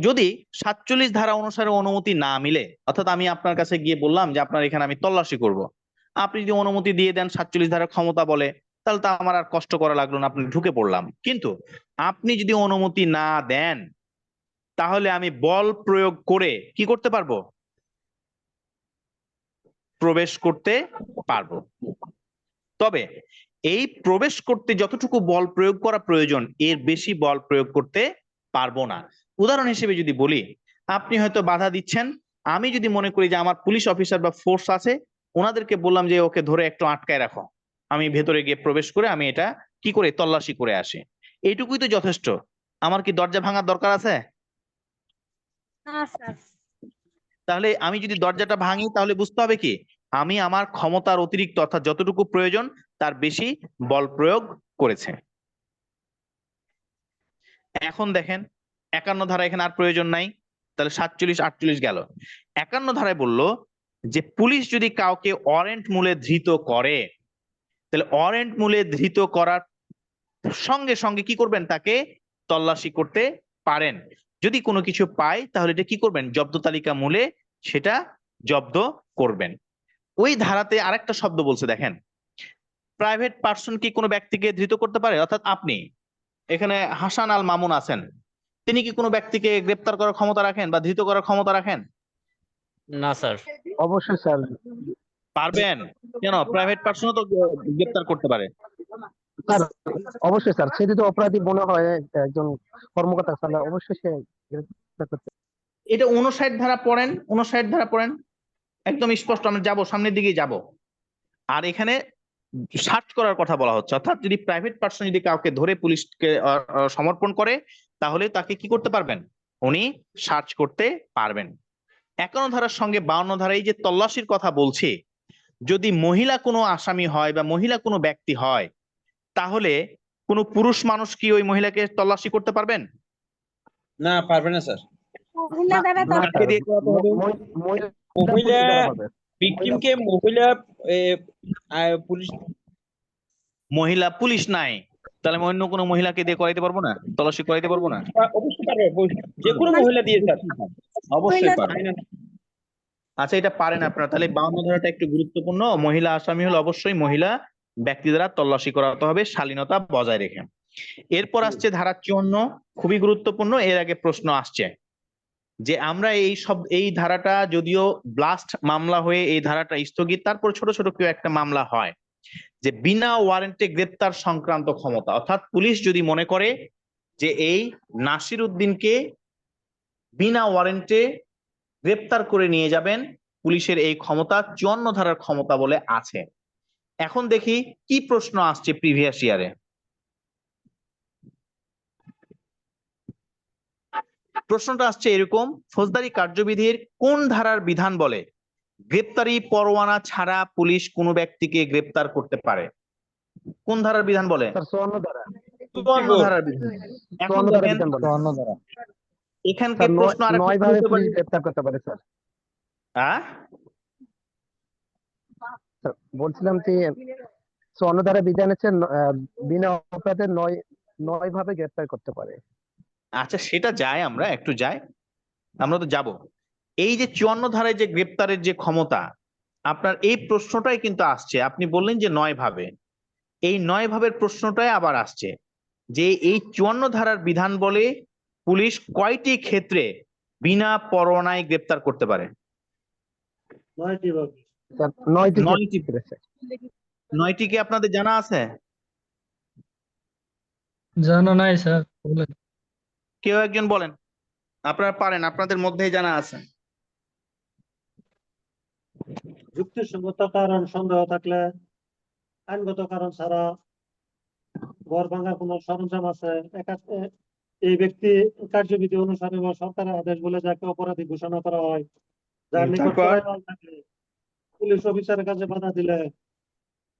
যদি 47 ধারা অনুসারে অনুমতি না মিলে, অর্থাৎ আমি আপনার কাছে গিয়ে বললাম যে আপনার এখানে আমি তল্লাশি করব, আপনি যদি অনুমতি দিয়ে দেন 47 ধারার ক্ষমতা বলে, তাহলে তো আমার আর কষ্ট করা লাগলো না, আপনি ঢুকে পড়লাম। কিন্তু আপনি যদি অনুমতি না দেন, তাহলে আমি বল প্রয়োগ করে কি করতে পারবো? প্রবেশ করতে পারবো। তবে এই প্রবেশ করতে যতটুকু বল প্রয়োগ করা প্রয়োজন, এর বেশি বল প্রয়োগ করতে পারবো না। উদাহরণ হিসেবে যদি বলি, আপনি হয়তো বাধা দিচ্ছেন, আমি যদি মনে করি যে আমার পুলিশ অফিসার বা ফোর্স আছে, ওনাদেরকে বললাম যে ওকে ধরে একটু আটকায় রাখো, আমি ভেতরে গিয়ে প্রবেশ করে আমি এটা কি করে তল্লাশি করে আসি, এইটুকুই তো যথেষ্ট। আমার কি দরজা ভাঙার দরকার আছে? না স্যার। তাহলে আমি যদি দরজাটা ভাঙি, তাহলে বুঝতে হবে কি আমি আমার ক্ষমতার অতিরিক্ত, অর্থাৎ যতটুকু প্রয়োজন তার বেশি বল প্রয়োগ করেছে। এখন দেখেন 51 ধারা এখানে আর প্রয়োজন নাই, তাহলে 47 48 গেল। 51 ধারায় বললো যে পুলিশ যদি কাউকে ওয়ারেন্ট মূলে ধৃত করে, তাহলে ওয়ারেন্ট মূলে ধৃত করার সঙ্গে সঙ্গে কি করবেন? তাকে তল্লাশি করতে পারেন। যদি কোনো কিছু পায়, তাহলে এটা কি করবেন? জব্দ তালিকা মূলে সেটা জব্দ করবেন। ওই ধারাতে আরেকটা শব্দ বলছে, দেখেন, প্রাইভেট পার্সন কি কোনো ব্যক্তিকে ধৃত করতে পারে? অর্থাৎ আপনি এখানে হাসান আল মামুন আছেন, তিনি কি কোনো ব্যক্তিকে গ্রেপ্তার করার ক্ষমতা রাখেন বা ধৃত করার ক্ষমতা রাখেন? না স্যার। অবশ্যই স্যার। পারবেন। কেন? প্রাইভেট পার্সনও তো গ্রেপ্তার করতে পারে। স্যার অবশ্যই স্যার, সে যদি অপরাধী মনে হয় একজন কর্মকর্তা, তাহলে অবশ্যই সে গ্রেফতার করতে। এটা 59 ধারা পড়েন, 59 ধারা পড়েন, একদম স্পষ্ট। আমরা যাব, সামনের দিকে যাব। আর এখানে সার্চ করার কথা বলা হচ্ছে, অর্থাৎ যদি প্রাইভেট পার্সন যদি কাউকে ধরে পুলিশকে সমর্পণ করে, তাহলে তাকে কি করতে পারবেন? উনি সার্চ করতে পারবেন। 51 ধারার সঙ্গে 52 ধারায় যে তল্লাশির কথা বলছি, যদি মহিলা কোনো আসামি হয় বা মহিলা কোনো ব্যক্তি হয়, তাহলে কোনো পুরুষ মানুষ কি ওই মহিলাকে তল্লাশি করতে পারবেন? না, পারবে না স্যার। মহিলা দ্বারা তো কাকে দিয়ে করাতে হবে? মহিলা ভিকটিমকে মহিলা পুলিশ। মহিলা পুলিশ নাই, তাহলে আমি অন্য কোনো মহিলাকে দিয়ে করাইতে পারবো না? তল্লাশি করাইতে পারবো না? অবশ্যই পারবে, যে কোনো মহিলা দিয়ে স্যার। অবশ্যই মহিলা- পারবে। আচ্ছা, এটা পারেন আপনারা। তাহলে 52 ধারাটা একটু গুরুত্বপূর্ণ। মহিলা আসামি হলে অবশ্যই মহিলা ব্যক্তি দ্বারা তল্লাশি করাতে হবে, শালীনতা বজায় রেখে। এরপর আসছে ধারা 54, খুবই গুরুত্বপূর্ণ। এর আগে প্রশ্ন আসছে যে আমরা এই ধারাটা যদিও ব্লাস্ট মামলা হয়ে এই ধারাটা স্থগিত, তারপর ছোট ছোট কেউ একটা মামলা হয় যে বিনা ওয়ারেন্টে গ্রেপ্তার সংক্রান্ত ক্ষমতা, অর্থাৎ পুলিশ যদি মনে করে যে এই নাসির উদ্দিনকে বিনা ওয়ারেন্টে গ্রেপ্তার করে নিয়ে যাবেন, পুলিশের এই ক্ষমতা 54 ধারার ক্ষমতা বলে আছে। এখন দেখি কি প্রশ্ন আসছে প্রিভিয়াস ইয়ারে। প্রশ্নটা আসছে এরকম, ফৌজদারি কার্যবিধির কোন ধারার বিধান বলে গ্রেপ্তারি পরোয়ানা ছাড়া পুলিশ কোনো ব্যক্তিকে গ্রেপ্তার করতে পারে? কোন ধারার বিধান বলে? স্যার 54 ধারা। 54 ধারার বিধান। এখন 54 ধারা দেখেন বিধান বলে। 54 ধারা। এখানকার স্যার প্রশ্ন আর 9 ভাবে পুলিশ গ্রেফতার করতে পারে স্যার। স্যার, বলছিলাম যে 54 ধারা বিধান হচ্ছে বিনা অপরাধে 9 ভাবে গ্রেফতার করতে পারে। আচ্ছা, সেটা যায়, আমরা একটু যাই, আমরা তো যাব। এই যে 54 ধারায় যে গ্রেপ্তারের যে ক্ষমতা, আপনার এই প্রশ্নটাই কিন্তু আসছে। আপনি বললেন যে 9 ভাবে, এই 9 ভাবের প্রশ্নটাই আবার আসছে যে এই 54 ধারার বিধান বলে পুলিশ কয়টি ক্ষেত্রে বিনা পরোয়ানায় গ্রেপ্তার করতে পারে? 9টি ভাবে। স্যার 9টি 9টি। ক্ষেত্রে স্যার। 9টি কি আপনাদের জানা আছে? জানা নাই স্যার, বলেন। কেউ একজন বলেন, আপনারা পারেন, আপনাদের মধ্যেই জানা আছে। যুক্তিসঙ্গত কারণ সন্দেহ থাকলে, আইনগত কারণ ছাড়া, ঘর ভাঙার কোনো সরঞ্জাম আছে, এই ব্যক্তি কার্যবিধি অনুসারে বা সরকারের আদেশ বলে যাকে অপরাধী ঘোষণা করা হয়, যার নিকট তারপর চোরাই মাল থাকলে, পুলিশ অফিসারের কাছে বাধা দিলে,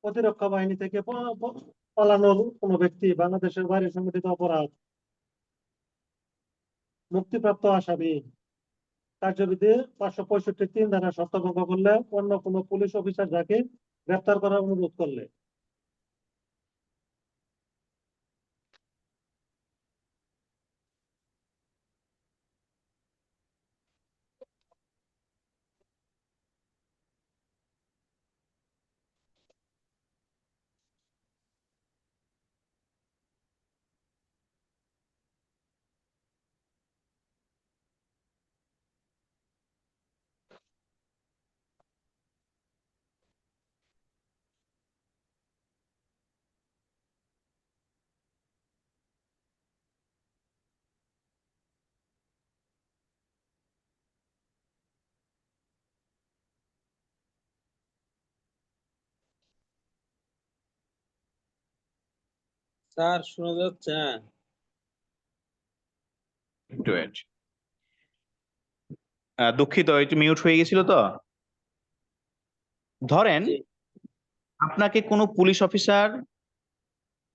প্রতিরক্ষা বাহিনী থেকে পালানোর কোনো ব্যক্তি, বাংলাদেশের বাইরে সংগঠিত অপরাধ, মুক্তিপ্রাপ্ত আসামি, কার্যবিধি 565(3) ধারা শর্ত ভঙ্গ করলে, অন্য কোনো পুলিশ অফিসার যাকে গ্রেপ্তার করার অনুরোধ করলে। স্যার শোনা যাচ্ছে না? একটু wait। দুঃখিত, একটু মিউট হয়ে গেছিল তো। ধরেন জি। আপনাকে কোনো পুলিশ অফিসার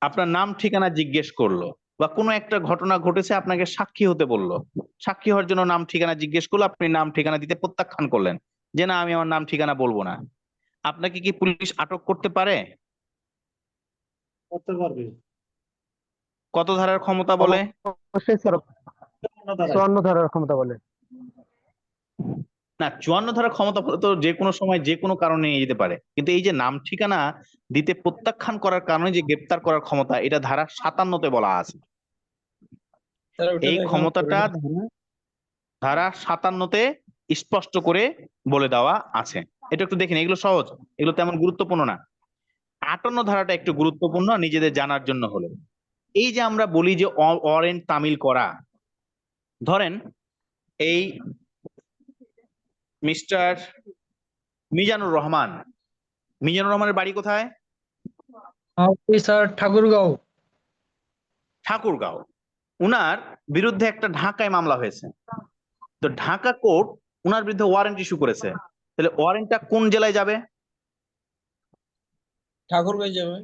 আপনার নাম ঠিকানা জিজ্ঞেস করলো, বা কোনো একটা ঘটনা ঘটেছে আপনাকে সাক্ষী হতে বললো, সাক্ষী হওয়ার জন্য নাম ঠিকানা জিজ্ঞেস করলো, আপনি নাম ঠিকানা দিতে প্রত্যাখ্যান করলেন যে না আমি আমার নাম ঠিকানা বলবো না। আপনাকে কি পুলিশ আটক করতে পারে? করতে পারবে। কত ধারার ক্ষমতা বলে? অবশ্যই স্যার, অন্য ধারায়। 54 ধারার ক্ষমতা বলে। না, 54 ধারার ক্ষমতা বলে তো যে কোনো সময় যে কোনো কারণে নিয়ে যেতে পারে, কিন্তু এই যে নাম ঠিকানা দিতে প্রত্যাখ্যান করার কারণে যে গ্রেপ্তার করার ক্ষমতা, এটা ধারা 57-তে বলা আছে। স্যার ওটা এই তো এখনো ক্ষমতাটা ধারা 57-তে স্পষ্ট করে বলে দেওয়া আছে। এটা একটু দেখেন, এগুলো সহজ, এগুলো তেমন গুরুত্বপূর্ণ না। 58 ধারাটা একটু গুরুত্বপূর্ণ নিজেদের জানার জন্য হলো। এই যে আমরা বলি যে ওয়ারেন্ট তামিল করা, ধরেন এই মিস্টার মিজানুর রহমান, মিজানুর রহমানের বাড়ি কোথায়? স্যার ঠাকুরগাঁও। ঠাকুরগাঁও। উনার বিরুদ্ধে একটা ঢাকায় মামলা হয়েছে, তো ঢাকা কোর্ট উনার বিরুদ্ধে ওয়ারেন্ট ইস্যু করেছে, তাহলে ওয়ারেন্টটা কোন জেলায় যাবে? ঠাকুরগাঁও যাবে।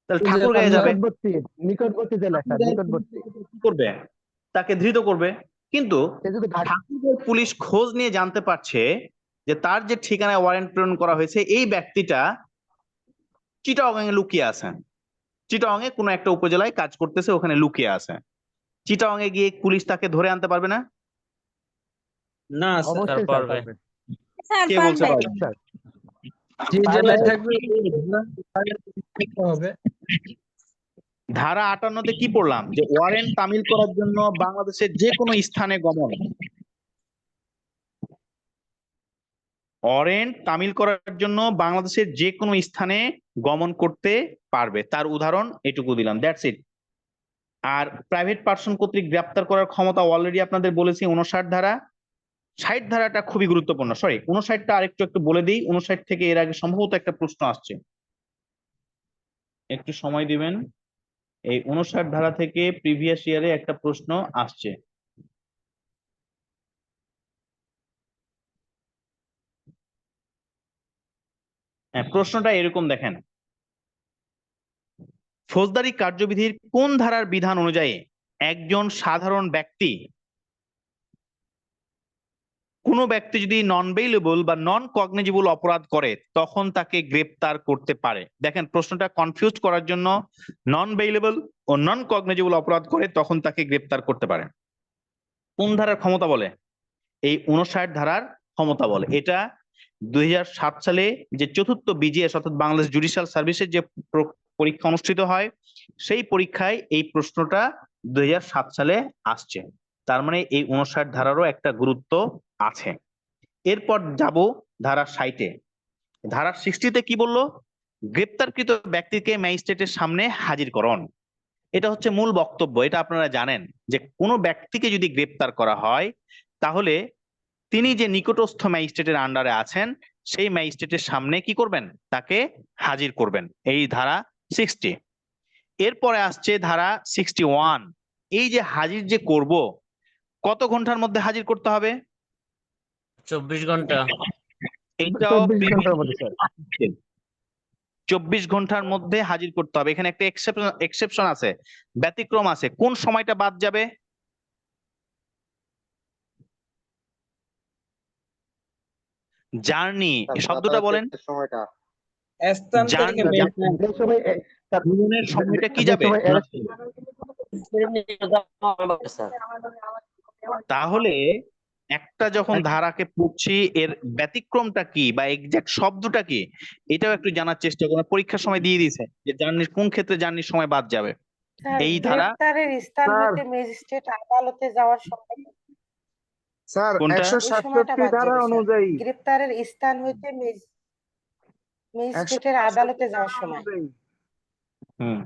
তাহলে ঠাকুরগাঁয়ে যাবে। নিকটবর্তী জেলা স্যার, নিকটবর্তী। করবে, তাকে ধৃত করবে। কিন্তু সে যদি ঠাকুরগাঁও পুলিশ খোঁজ নিয়ে জানতে পারছে যে তার যে ঠিকানায় ওয়ারেন্ট প্রেরণ করা হয়েছে এই ব্যক্তিটা চিটাগং এ লুকিয়ে আছেন, চিটাগং এ কোনো একটা উপজেলায় কাজ করতেছে, ওখানে লুকিয়ে আছে। চিটাগং এ গিয়ে পুলিশ তাকে ধরে আনতে পারবে না? না স্যার। অবশ্যই স্যার পারবে। পারবে। স্যার কে বলছে পারবে। পারবে? স্যার যে পারবে। জেলায় থাকবে হবে। ধারা 58-তে কি পড়লাম যে ওয়ারেন্ট তামিল করার জন্য বাংলাদেশের যে কোনো স্থানে গমন, ওয়ারেন্ট তামিল করার জন্য বাংলাদেশের যে কোনো স্থানে গমন করতে পারবে। তার উদাহরণ এটুকু দিলাম, দ্যাটস ইট। আর প্রাইভেট পার্সন কর্তৃক গ্রেপ্তার করার ক্ষমতা অলরেডি আপনাদের বলেছি 59 ধারা। 60 ধারাটা খুবই গুরুত্বপূর্ণ, সরি 59টা আরেকটু একটু বলে দিই। 59 থেকে এর আগে সম্ভবত একটা প্রশ্ন আসছে, একটু সময় দিবেন। এই 59 ধারা থেকে প্রিভিয়াস ইয়ারে একটা প্রশ্ন আসছে। হ্যাঁ, প্রশ্নটা এরকম দেখেন, ফৌজদারি কার্যবিধির কোন ধারার বিধান অনুযায়ী একজন সাধারণ ব্যক্তি, কোনো ব্যক্তি যদি নন বেইলেবল বা নন কগনিজেবল অপরাধ করে তখন তাকে গ্রেপ্তার করতে পারে? দেখেন প্রশ্নটা কনফিউজ করার জন্য, নন বেইলেবল ও নন কগনিজেবল অপরাধ করে তখন তাকে গ্রেপ্তার করতে পারে। কোন ধারার ক্ষমতা বলে? এই 59 ধারার ক্ষমতা বলে। এটা 2007 সালে যে চতুর্থ বিজিএস অর্থাৎ বাংলাদেশ জুডিশিয়াল সার্ভিসের যে পরীক্ষা অনুষ্ঠিত হয়, সেই পরীক্ষায় এই প্রশ্নটা 2007 সালে আসছে। তার মানে এই 59 ধারারও একটা গুরুত্ব আছে। এরপর যাব ধারা 60-এ। ধারা 60-তে কি বললো? গ্রেপ্তারকৃত ব্যক্তিকে ম্যাজিস্ট্রেটের সামনে হাজিরকরণ। এটা হচ্ছে মূল বক্তব্য। এটা আপনারা জানেন যে কোনো ব্যক্তিকে যদি গ্রেপ্তার করা হয় তাহলে তিনি যে নিকটস্থ ম্যাজিস্ট্রেটের আন্ডারে আছেন সেই ম্যাজিস্ট্রেটের সামনে কি করবেন, তাকে হাজির করবেন, এই ধারা 60। এরপরে আসছে ধারা 61। এই যে হাজির যে করব, কত ঘন্টার মধ্যে হাজির করতে হবে? 24 ঘন্টা। এইটাও 24 ঘন্টার মধ্যে স্যার। 24 ঘন্টার মধ্যে হাজির করতে হবে। এখানে একটা এক্সেপশন আছে, ব্যতিক্রম আছে। কোন সময়টা বাদ যাবে? জার্নি শব্দটা বলেন। সময়টা স্থান থেকে জার্নি, যে সময় স্যার, ভ্রমণের সময়টা কি যে যাবে? সময় স্যার তাহলে একটা যখন ধারাকে পড়ছি, এর ব্যতিক্রমটা কি বা এক্সাক্ট শব্দটা কি, এটাও একটু জানার চেষ্টা করুন। পরীক্ষার সময় দিয়ে দিয়েছে যে জার্নির কোন ক্ষেত্রে জার্নির সময় বাদ যাবে। এই ধারা গ্রেপ্তারের স্থান হইতে ম্যাজিস্ট্রেট আদালতে যাওয়ার সময় স্যার কোনটা? ওই সময়টা 167 বাদ ধারা যাবে স্যার। অনুযায়ী গ্রেপ্তারের স্থান হইতে ম্যাজিস্ট্রেটের আদালতে যাওয়ার সময়। হুম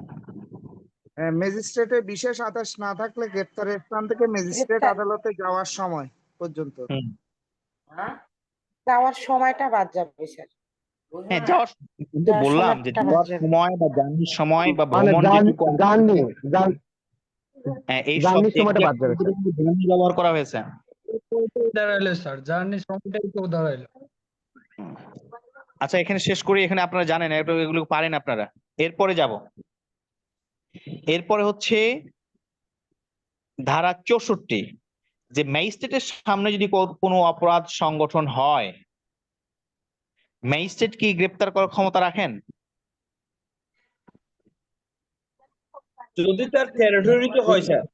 ম্যাজিস্ট্রেটের বিশেষ আদেশ না থাকলে গ্রেপ্তারের স্থান থেকে ম্যাজিস্ট্রেট গ্রেপ্তার আদালতে যাওয়ার সময় পর্যন্ত। হুম যাওয়ার সময়টা বাদ যাবে স্যার। হ্যাঁ, যাওয়ার কিন্তু যাওয়ার বললাম যে সময়টা বাদ যাওয়ার যাবে। সময় বা জার্নির সময় বা মানে ভ্রমণ যেটুকু আছে, জার্নি হ্যাঁ, এই সব জার্নির সময়টা বাদ exact যাবে স্যার। শব্দটা কিন্তু জার্নি ব্যবহার করা হয়েছে। দাঁড়াইলো স্যার, জার্নির সময়টাই তো দাঁড়াইলো। আচ্ছা, এখানে শেষ করি। এখানে আপনারা জানেন এগুলো পারেন আপনারা। এরপরে যাব, এরপরে হচ্ছে ধারা 64, যে ম্যাজিস্ট্রেটের সামনে যদি কোনো অপরাধ সংগঠন হয়, ম্যাজিস্ট্রেট কি গ্রেপ্তার করার ক্ষমতা রাখেন? যদি তার টেরিটরিতে হয় স্যার।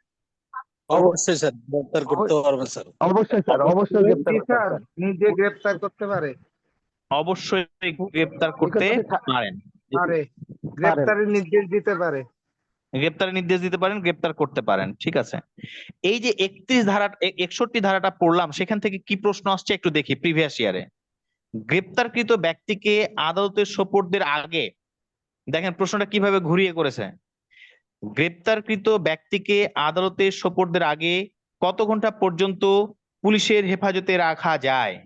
অবশ্যই স্যার গ্রেপ্তার করতে পারবেন স্যার। অবশ্যই স্যার, অবশ্যই গ্রেপ্তার করতে স্যার হবে স্যার। নিজে গ্রেপ্তার করতে পারে অবশ্যই গ্রেপ্তার করতে পারেন, পারে গ্রেপ্তারের নির্দেশ দিতে পারে। গ্রেপ্তারের নির্দেশ দিতে পারেন, গ্রেপ্তার করতে পারেন। ঠিক আছে, এই যে 31 ধারা 61 ধারাটা পড়লাম, সেখান থেকে কি প্রশ্ন আসছে একটু দেখি। প্রিভিয়াস ইয়ারে গ্রেপ্তারকৃত ব্যক্তিকে আদালতের সোপর্দের আগে, দেখেন প্রশ্নটা কিভাবে ঘুরিয়ে করেছে। গ্রেপ্তারকৃত ব্যক্তিকে আদালতের সোপর্দের আগে কত ঘন্টা পর্যন্ত পুলিশের হেফাজতে রাখা যায়?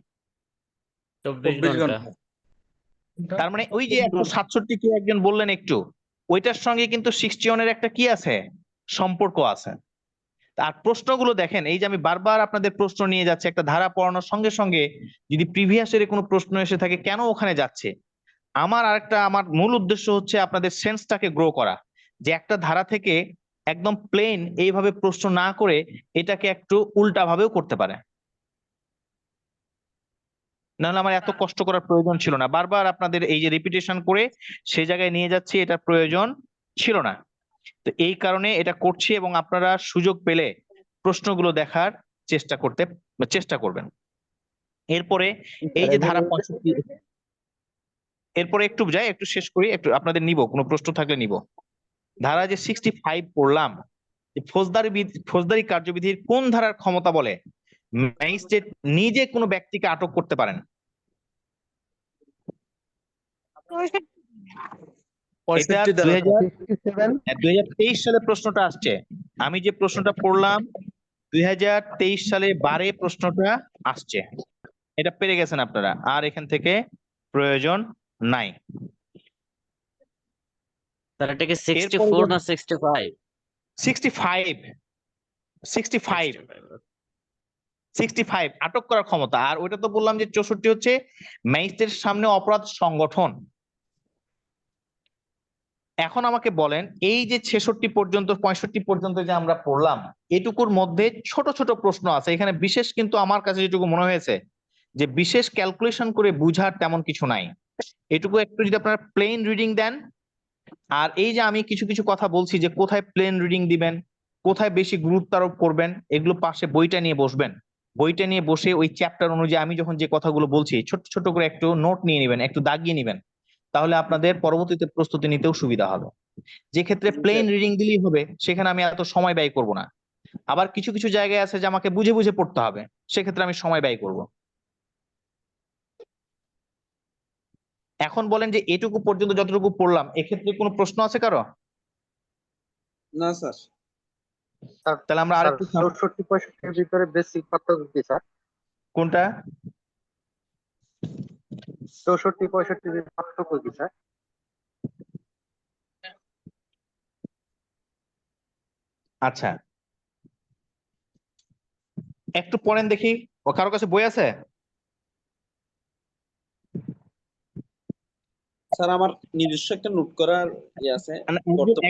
24 ঘন্টা। তার মানে ওই যে 167 কি একজন বললেন একটু, ওইটার সঙ্গে কিন্তু 61 এর একটা কি আছে, সম্পর্ক আছে। আর প্রশ্নগুলো দেখেন, এই যে আমি বারবার আপনাদের প্রশ্ন নিয়ে যাচ্ছি, একটা ধারা পড়ানোর সঙ্গে সঙ্গে যদি প্রিভিয়াস এর কোনো প্রশ্ন এসে থাকে কেন ওখানে যাচ্ছে, আমার মূল উদ্দেশ্য হচ্ছে আপনাদের সেন্সটাকে গ্রো করা, যে একটা ধারা থেকে একদম প্লেন এইভাবে প্রশ্ন না করে এটাকে একটু উল্টা ভাবেও করতে পারে। নাহলে আমার এত কষ্ট করার প্রয়োজন ছিল না, বারবার আপনাদের এই যে রিপিটেশন করে সেই জায়গায় নিয়ে যাচ্ছি, এটার প্রয়োজন ছিল না। তো এই কারণে এটা করছি, এবং আপনারা সুযোগ পেলে প্রশ্নগুলো দেখার চেষ্টা করবেন। এরপরে এই যে ধারা 65, এরপরে একটু যাই, একটু শেষ করি, একটু আপনাদের নিব, কোনো প্রশ্ন থাকলে নিব। ধারা যে 65 পড়লাম, যে ফৌজদারি কার্যবিধির কোন ধারার ক্ষমতা বলে ম্যাজিস্ট্রেট নিজে কোনো ব্যক্তিকে আটক করতে পারেন? এটা 2023 সালে প্রশ্নটা আসছে। আমি যে প্রশ্নটা পড়লাম 2023 সালে 12 প্রশ্নটা আসছে। এটা পেরে গেছেন আপনারা, আর এখান থেকে প্রয়োজন নাই। স্যার এটা কি 64 না 65? 65 65 আটক করার ক্ষমতা। আর ওইটা তো বললাম যে 64 হচ্ছে ম্যাজিস্ট্রেটের সামনে অপরাধ সংগঠন। এখন আমাকে বলেন, এই যে 66 পর্যন্ত 65 পর্যন্ত যে আমরা পড়লাম, এটুকুর মধ্যে ছোট ছোট প্রশ্ন আছে। এখানে বিশেষ কিন্তু আমার কাছে যেটুকু মনে হয়েছে যে বিশেষ ক্যালকুলেশন করে বুঝার তেমন কিছু নাই। এটুকু একটু যদি আপনারা প্লেন রিডিং দেন, আর এই যে আমি কিছু কিছু কথা বলছি যে কোথায় প্লেন রিডিং দিবেন, কোথায় বেশি গুরুত্ব আরোপ করবেন, এগুলো পাশে বইটা নিয়ে বসবেন। বইটা নিয়ে বসে ওই চ্যাপ্টার অনুযায়ী আমি যখন যে কথাগুলো বলছি ছোট ছোট করে একটু নোট নিয়ে নেবেন, একটু দাগিয়ে নেবেন, তাহলে আপনাদের পরবর্তীতে প্রস্তুতি নিতেও সুবিধা হবে। যে ক্ষেত্রে প্লেন রিডিং দিলেই হবে, সেখানে আমি এত সময় ব্যয় করব না। আবার কিছু কিছু জায়গায় আছে যে আমাকে বুঝে বুঝে পড়তে হবে, সেক্ষেত্রে আমি সময় ব্যয় করব। এখন বলেন যে এটুকু পর্যন্ত যতটুকু পড়লাম, এক্ষেত্রে কোনো প্রশ্ন আছে কারো? না স্যার। তাহলে আমরা আরেকটু 64-65 এর ভিতরে বেসিক পার্থক্য কি স্যার? কোনটা? 64 65 এর পার্থক্য কি স্যার? আচ্ছা, একটু পড়েন দেখি। ও কারো কাছে বই আছে? স্যার আমার নিজস্ব একটা নোট করার আছে না,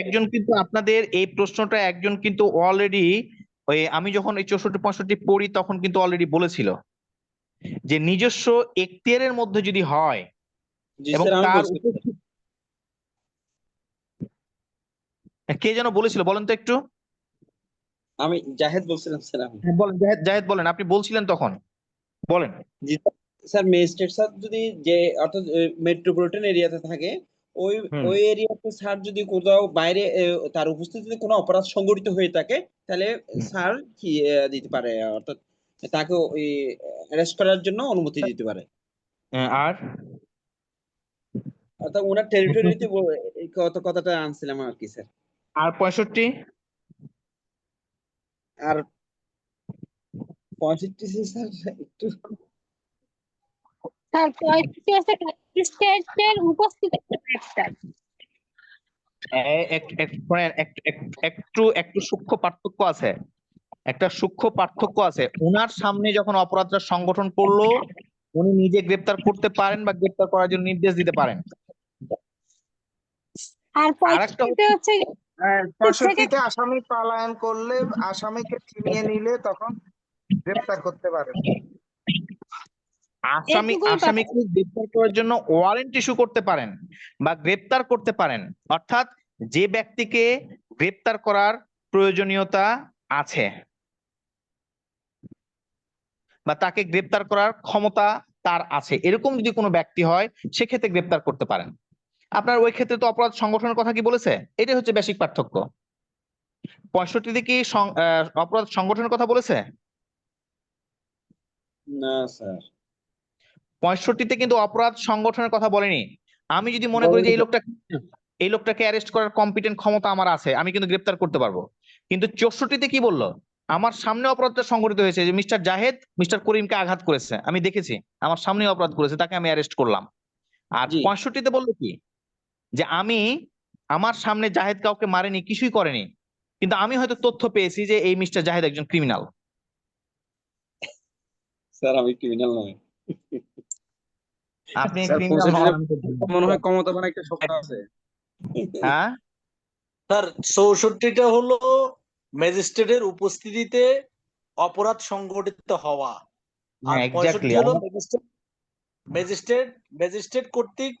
একজন কিন্তু আপনাদের এই প্রশ্নটা একজন কিন্তু অলরেডি, ওই আমি যখন এই 64 65 পড়ি তখন কিন্তু অলরেডি বলেছিল যে নিজস্ব এখতিয়ারের মধ্যে যদি হয় জি এবং স্যার আমি তার বলছি কে যেন বলেছিল বলেন তো একটু। আমি জাহেদ বলছিলাম স্যার আমি হ্যাঁ, বলেন জাহেদ, জাহেদ বলেন, আপনি বলছিলেন তখন, বলেন। জি স্যার ম্যাজিস্ট্রেট স্যার যদি যে অর্থাৎ মেট্রোপলিটন এরিয়াতে থাকে ওই হুম ওই এরিয়াতে স্যার যদি কোথাও বাইরে তার উপস্থিতিতে কোনো অপরাধ সংঘটিত হয়ে থাকে তাহলে হুম। স্যার কি দিতে পারে অর্থাৎ তাকে ওই অ্যারেস্ট করার জন্য অনুমতি দিতে পারে আর অর্থাৎ ওনার টেরিটরিতে এই কথাটা আনছিলাম আর কি স্যার। আর 65 আর 65 স্যার একটু স্যার 65 হচ্ছে ম্যাজিস্ট্রেটের উপস্থিতিতে গ্রেপ্তার। একটু একটু সূক্ষ্ম পার্থক্য আছে, একটা সূক্ষ্ম পার্থক্য আছে। ওনার সামনে যখন অপরাধটা সংগঠন করলো উনি নিজে গ্রেপ্তার করতে পারেন বা গ্রেপ্তার করার জন্য নির্দেশ দিতে পারেন। আর আর একটা 65 হচ্ছে থেকে 65-তে আসামি পলায়ন করলে, আসামিকে ছিনিয়ে নিলে তখন গ্রেপ্তার করতে পারে। এটুকুই আসামিকে গ্রেপ্তার করার জন্য ওয়ারেন্ট ইস্যু করতে পারেন বা গ্রেপ্তার করতে পারেন, অর্থাৎ যে ব্যক্তিকে গ্রেপ্তার করার প্রয়োজনীয়তা আছে বা তাকে গ্রেপ্তার করার ক্ষমতা তার আছে, এরকম যদি কোনো ব্যক্তি হয় সেক্ষেত্রে গ্রেপ্তার করতে পারেন। আপনার ওই ক্ষেত্রে তো অপরাধ সংগঠনের কথা কি বলেছে? এটাই হচ্ছে বেসিক পার্থক্য। 65-তে কি অপরাধ সংগঠনের কথা বলেছে? না স্যার 65-তে কিন্তু অপরাধ সংগঠনের কথা বলেনি। আমি যদি মনে করি যে এই লোকটাকে অ্যারেস্ট করার কম্পিটেন্ট ক্ষমতা আমার আছে, আমি কিন্তু গ্রেপ্তার করতে পারবো। কিন্তু 64-তে কি বললো? আমার সামনে অপরাধটা সংঘটিত হয়েছে, যে মিস্টার জাহেদ মিস্টার করিমকে আঘাত করেছে, আমি দেখেছি, আমার সামনে অপরাধ করেছে, তাকে আমি অ্যারেস্ট করলাম। আর জি 65-তে বললো কি, যে আমার সামনে জাহেদ কাউকে মারেনি, কিছুই করেনি, কিন্তু আমি হয়তো তথ্য পেয়েছি যে এই মিস্টার জাহেদ একজন ক্রিমিনাল। স্যার আমি ক্রিমিনাল নয় আপনি স্যার ক্রিমিনাল 65 মনে হয় ক্ষমতাবান একটা শব্দ আছে। হ্যাঁ স্যার 64টা হলো ম্যাজিস্ট্রেটের উপস্থিতিতে অপরাধ সংঘটিত হওয়া, আর হ্যাঁ 65 এক্স্যাক্টলি। হলো ম্যাজিস্ট্রেট কর্তৃক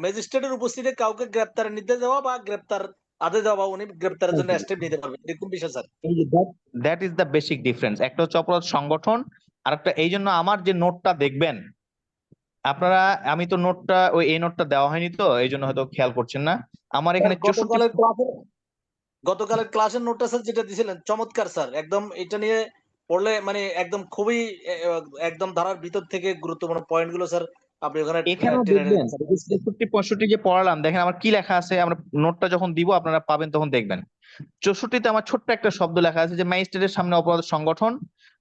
ম্যাজিস্ট্রেটের উপস্থিতিতে কাউকে গ্রেপ্তারের নির্দেশ দেওয়া বা গ্রেপ্তার আদেশ দেওয়া, উনি গ্রেপ্তারের জন্য স্টেপ নিতে পারবেন, এরকম বিষয় স্যার। এই যে that is the basic difference. একটা হচ্ছে অপরাধ সংগঠন, আর একটা, এই জন্য আমার যে নোটটা দেখবেন আপনারা, আমি তো নোটটা এই নোটটা দেওয়া হয়নি তো এই জন্য হয়তো খেয়াল করছেন না। আমার এখানে 64 গতকালের ক্লাসের নোটটা স্যার যেটা দিয়েছিলেন চমৎকার স্যার, একদম এটা নিয়ে পড়লে মানে একদম খুবই একদম ধারার ভিতর থেকে গুরুত্বপূর্ণ পয়েন্ট গুলো স্যার আপনি ওখানে এখানেও টেনে দেখবেন এনেছেন। 64 65 যে পড়ালাম, দেখেন আমার কি লেখা আছে, আমরা নোটটা যখন দিব আপনারা পাবেন তখন দেখবেন। 64-তে আমার ছোট্ট একটা শব্দ লেখা আছে যে ম্যাজিস্ট্রেটের সামনে অপরাধ সংগঠন,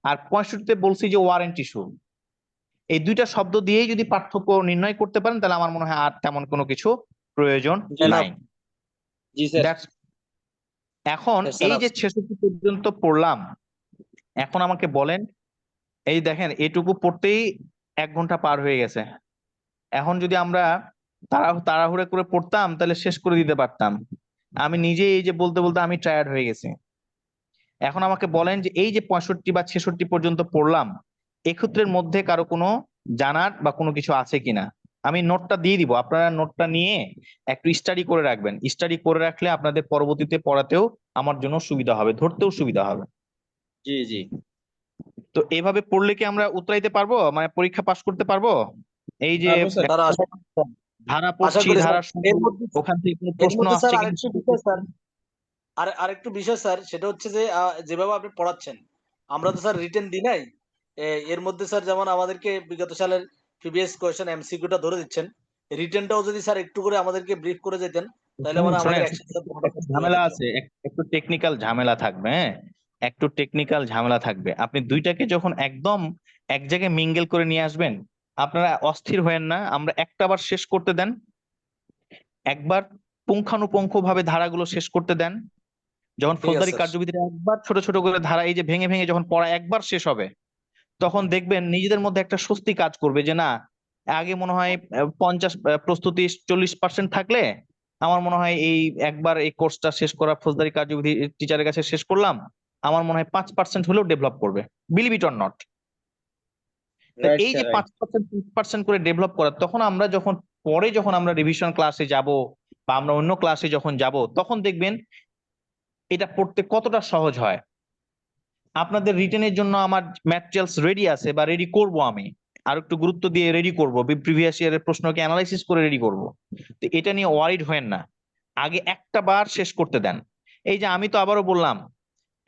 আর 65-তে বলছি যে ওয়ারেন্ট ইস্যু। এই দুইটা শব্দ দিয়েই যদি পার্থক্য নির্ণয় করতে পারেন তাহলে আমার মনে হয় আর তেমন কোনো কিছু প্রয়োজন নাই। জি স্যার That's- এখন Yes, sir. এই যে 66 পর্যন্ত পড়লাম, এখন আমাকে বলেন, এই দেখেন এটুকু পড়তেই 1 ঘন্টা পার হয়ে গেছে। এখন যদি আমরা তাড়াহুড়ো করে পড়তাম তাহলে শেষ করে দিতে পারতাম। আমি নিজে এই যে বলতে বলতে আমি টায়ার্ড হয়ে গেছি। এখন আমাকে বলেন যে এই যে 65 বা 66 পর্যন্ত পড়লাম, এক্ষেত্রের মধ্যে কারো কোনো জানার বা কোনো কিছু আছে কিনা। আমি নোটটা দিয়ে দিব, আপনারা নোটটা নিয়ে একটু স্টাডি করে রাখবেন। স্টাডি করে রাখলে আপনাদের পরবর্তীতে পড়াতেও আমার জন্য সুবিধা হবে, ধরতেও সুবিধা হবে। জি জি তো এইভাবে পড়লে কি আমরা উতরাইতে পারবো, মানে পরীক্ষা পাস করতে পারবো? এই যে পারবো স্যার। স্যার আশা ধারা আশা পড়ছি, করি ধারা স্যার। এর মধ্যে ওখান থেকে কোনো এর প্রশ্ন মধ্যে আসছে স্যার কিনা আরেকটু বিষয় স্যার, আরেকটু বিষয় স্যার, সেটা হচ্ছে যে যেভাবে আপনি পড়াচ্ছেন আমরা তো স্যার রিটেন দিই নাই। এর মধ্যে স্যার যেমন আমাদেরকে বিগত সালের প্রিভিয়াস কোয়েশ্চেন এমসিকিউটা ধরে দিচ্ছেন, রিটেনটাও যদি স্যার একটু করে আমাদেরকে ব্রিফ করে যেতেন তাহলে মানে আমাদের শোনেন, একসাথে একটা ঝামেলা আছে, একটু টেকনিক্যাল ঝামেলা থাকবে। হ্যাঁ, একটু টেকনিক্যাল ঝামেলা থাকবে। আপনি দুইটাকে যখন একদম এক জায়গায় মিঙ্গেল করে নিয়ে আসবেন আপনারা অস্থির হয়েন না, আমরা একটা বার শেষ করতে দেন, একবার পুঙ্খানুপুঙ্খ ভাবে ধারাগুলো শেষ করতে দেন। যখন ঠিক আছে ফৌজদারি স্যার। কার্যবিধির একবার ছোট ছোট করে ধারা এই যে ভেঙে ভেঙে যখন পড়া একবার শেষ হবে, তখন দেখবেন নিজেদের মধ্যে একটা স্বস্তি কাজ করবে যে না, আগে মনে হয় 50 প্রস্তুতি 40% থাকলে আমার মনে হয় এই একবার এই কোর্সটা শেষ করা ফৌজদারি কার্যবিধি টিচারের কাছে শেষ করলাম, আমার মনে হয় 5% হলেও ডেভেলপ করবে, believe it or not. Right এই যে স্যার, রাইট। 5% করে ডেভেলপ করা, তখন আমরা যখন আমরা রিভিশন ক্লাসে যাব বা আমরা অন্য ক্লাসে যখন যাব, তখন দেখবেন এটা পড়তে কতটা সহজ হয়। আপনাদের রিটেনের জন্য আমার ম্যাটেরিয়ালস রেডি আছে বা রেডি করব, আমি আর একটু গুরুত্ব দিয়ে রেডি করব, প্রিভিয়াস ইয়ারের প্রশ্নকে অ্যানালাইসিস করে রেডি করব। তো এটা নিয়ে ওয়ারিড হয়েন না, আগে একটা বার শেষ করতে দেন। এই যে আমি তো আবারও বললাম,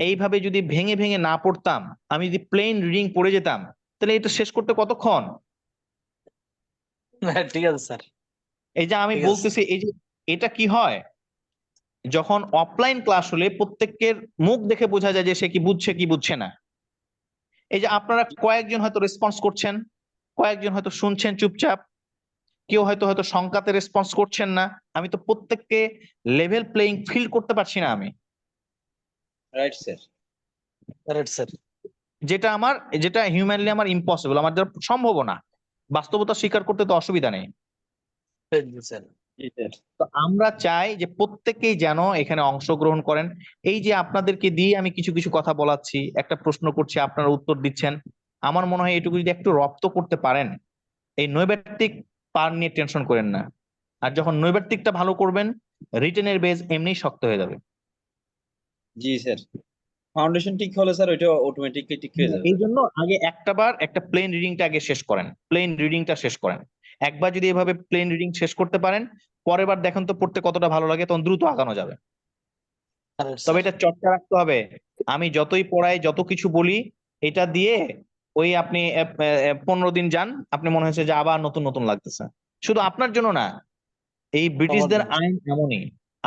এইভাবে যদি ভেঙে ভেঙে না পড়তাম, আমি যদি প্লেন রিডিং পড়ে যেতাম, তাহলে এটা শেষ করতে কতক্ষণ? হ্যাঁ, ঠিক আছে স্যার। এই যে আমি ঠিক আছে। বলতেছি, এই যে এটা কি হয়, যখন অফলাইন ক্লাস হলে প্রত্যেকের মুখ দেখে বোঝা যায় যে সে কি বুঝছে কি বুঝছে না। এই যে আপনারা কয়েকজন হয়তো রেসপন্স করছেন, কয়েকজন হয়তো শুনছেন চুপচাপ, কেউ হয়তো হয়তো সংকাতে রেসপন্স করছেন না, আমি তো প্রত্যেককে লেভেল প্লেইং ফিল করতে পারছি না আমি। Right sir. Right sir. যেটা হিউম্যানলি আমার ইম্পসিবল, আমার দ্বারা সম্ভব না, বাস্তবতা স্বীকার করতে তো অসুবিধা নেই। স্যার। জি স্যার। তো আমরা চাই যে প্রত্যেকেই যেন এখানে অংশগ্রহণ করেন। এই যে আপনাদেরকে দিয়ে আমি কিছু কিছু কথা বলাচ্ছি, একটা প্রশ্ন করছি, আপনারা উত্তর দিচ্ছেন, আমার মনে হয় এটুকু যদি একটু রপ্ত করতে পারেন, এই নৈর্ব্যক্তিক পার নিয়ে টেনশন করেন না। আর যখন নৈর্ব্যক্তিকটা ভালো করবেন, রিটেনের বেজ এমনিই শক্ত হয়ে যাবে। জি স্যার, ফাউন্ডেশন ঠিক হলে স্যার ওইটা অটোমেটিকলি ঠিক হয়ে যাবে। এই জন্য আগে একটা প্লেন রিডিংটা আগে শেষ করেন, প্লেন রিডিংটা শেষ করেন। একবার যদি এভাবে প্লেন রিডিং শেষ করতে পারেন, পরের বার দেখেন তো পড়তে কতটা ভালো লাগে, তখন দ্রুত আগানো যাবে। তবে এটা চর্চা রাখতে হবে, আমি যতই পড়াই যত কিছু বলি, এটা দিয়ে ওই আপনি 15 দিন যান, আপনি মনে হয়েছে যে আবার নতুন নতুন লাগতেছে। শুধু আপনার জন্য না, এই ব্রিটিশদের আইন এমনই,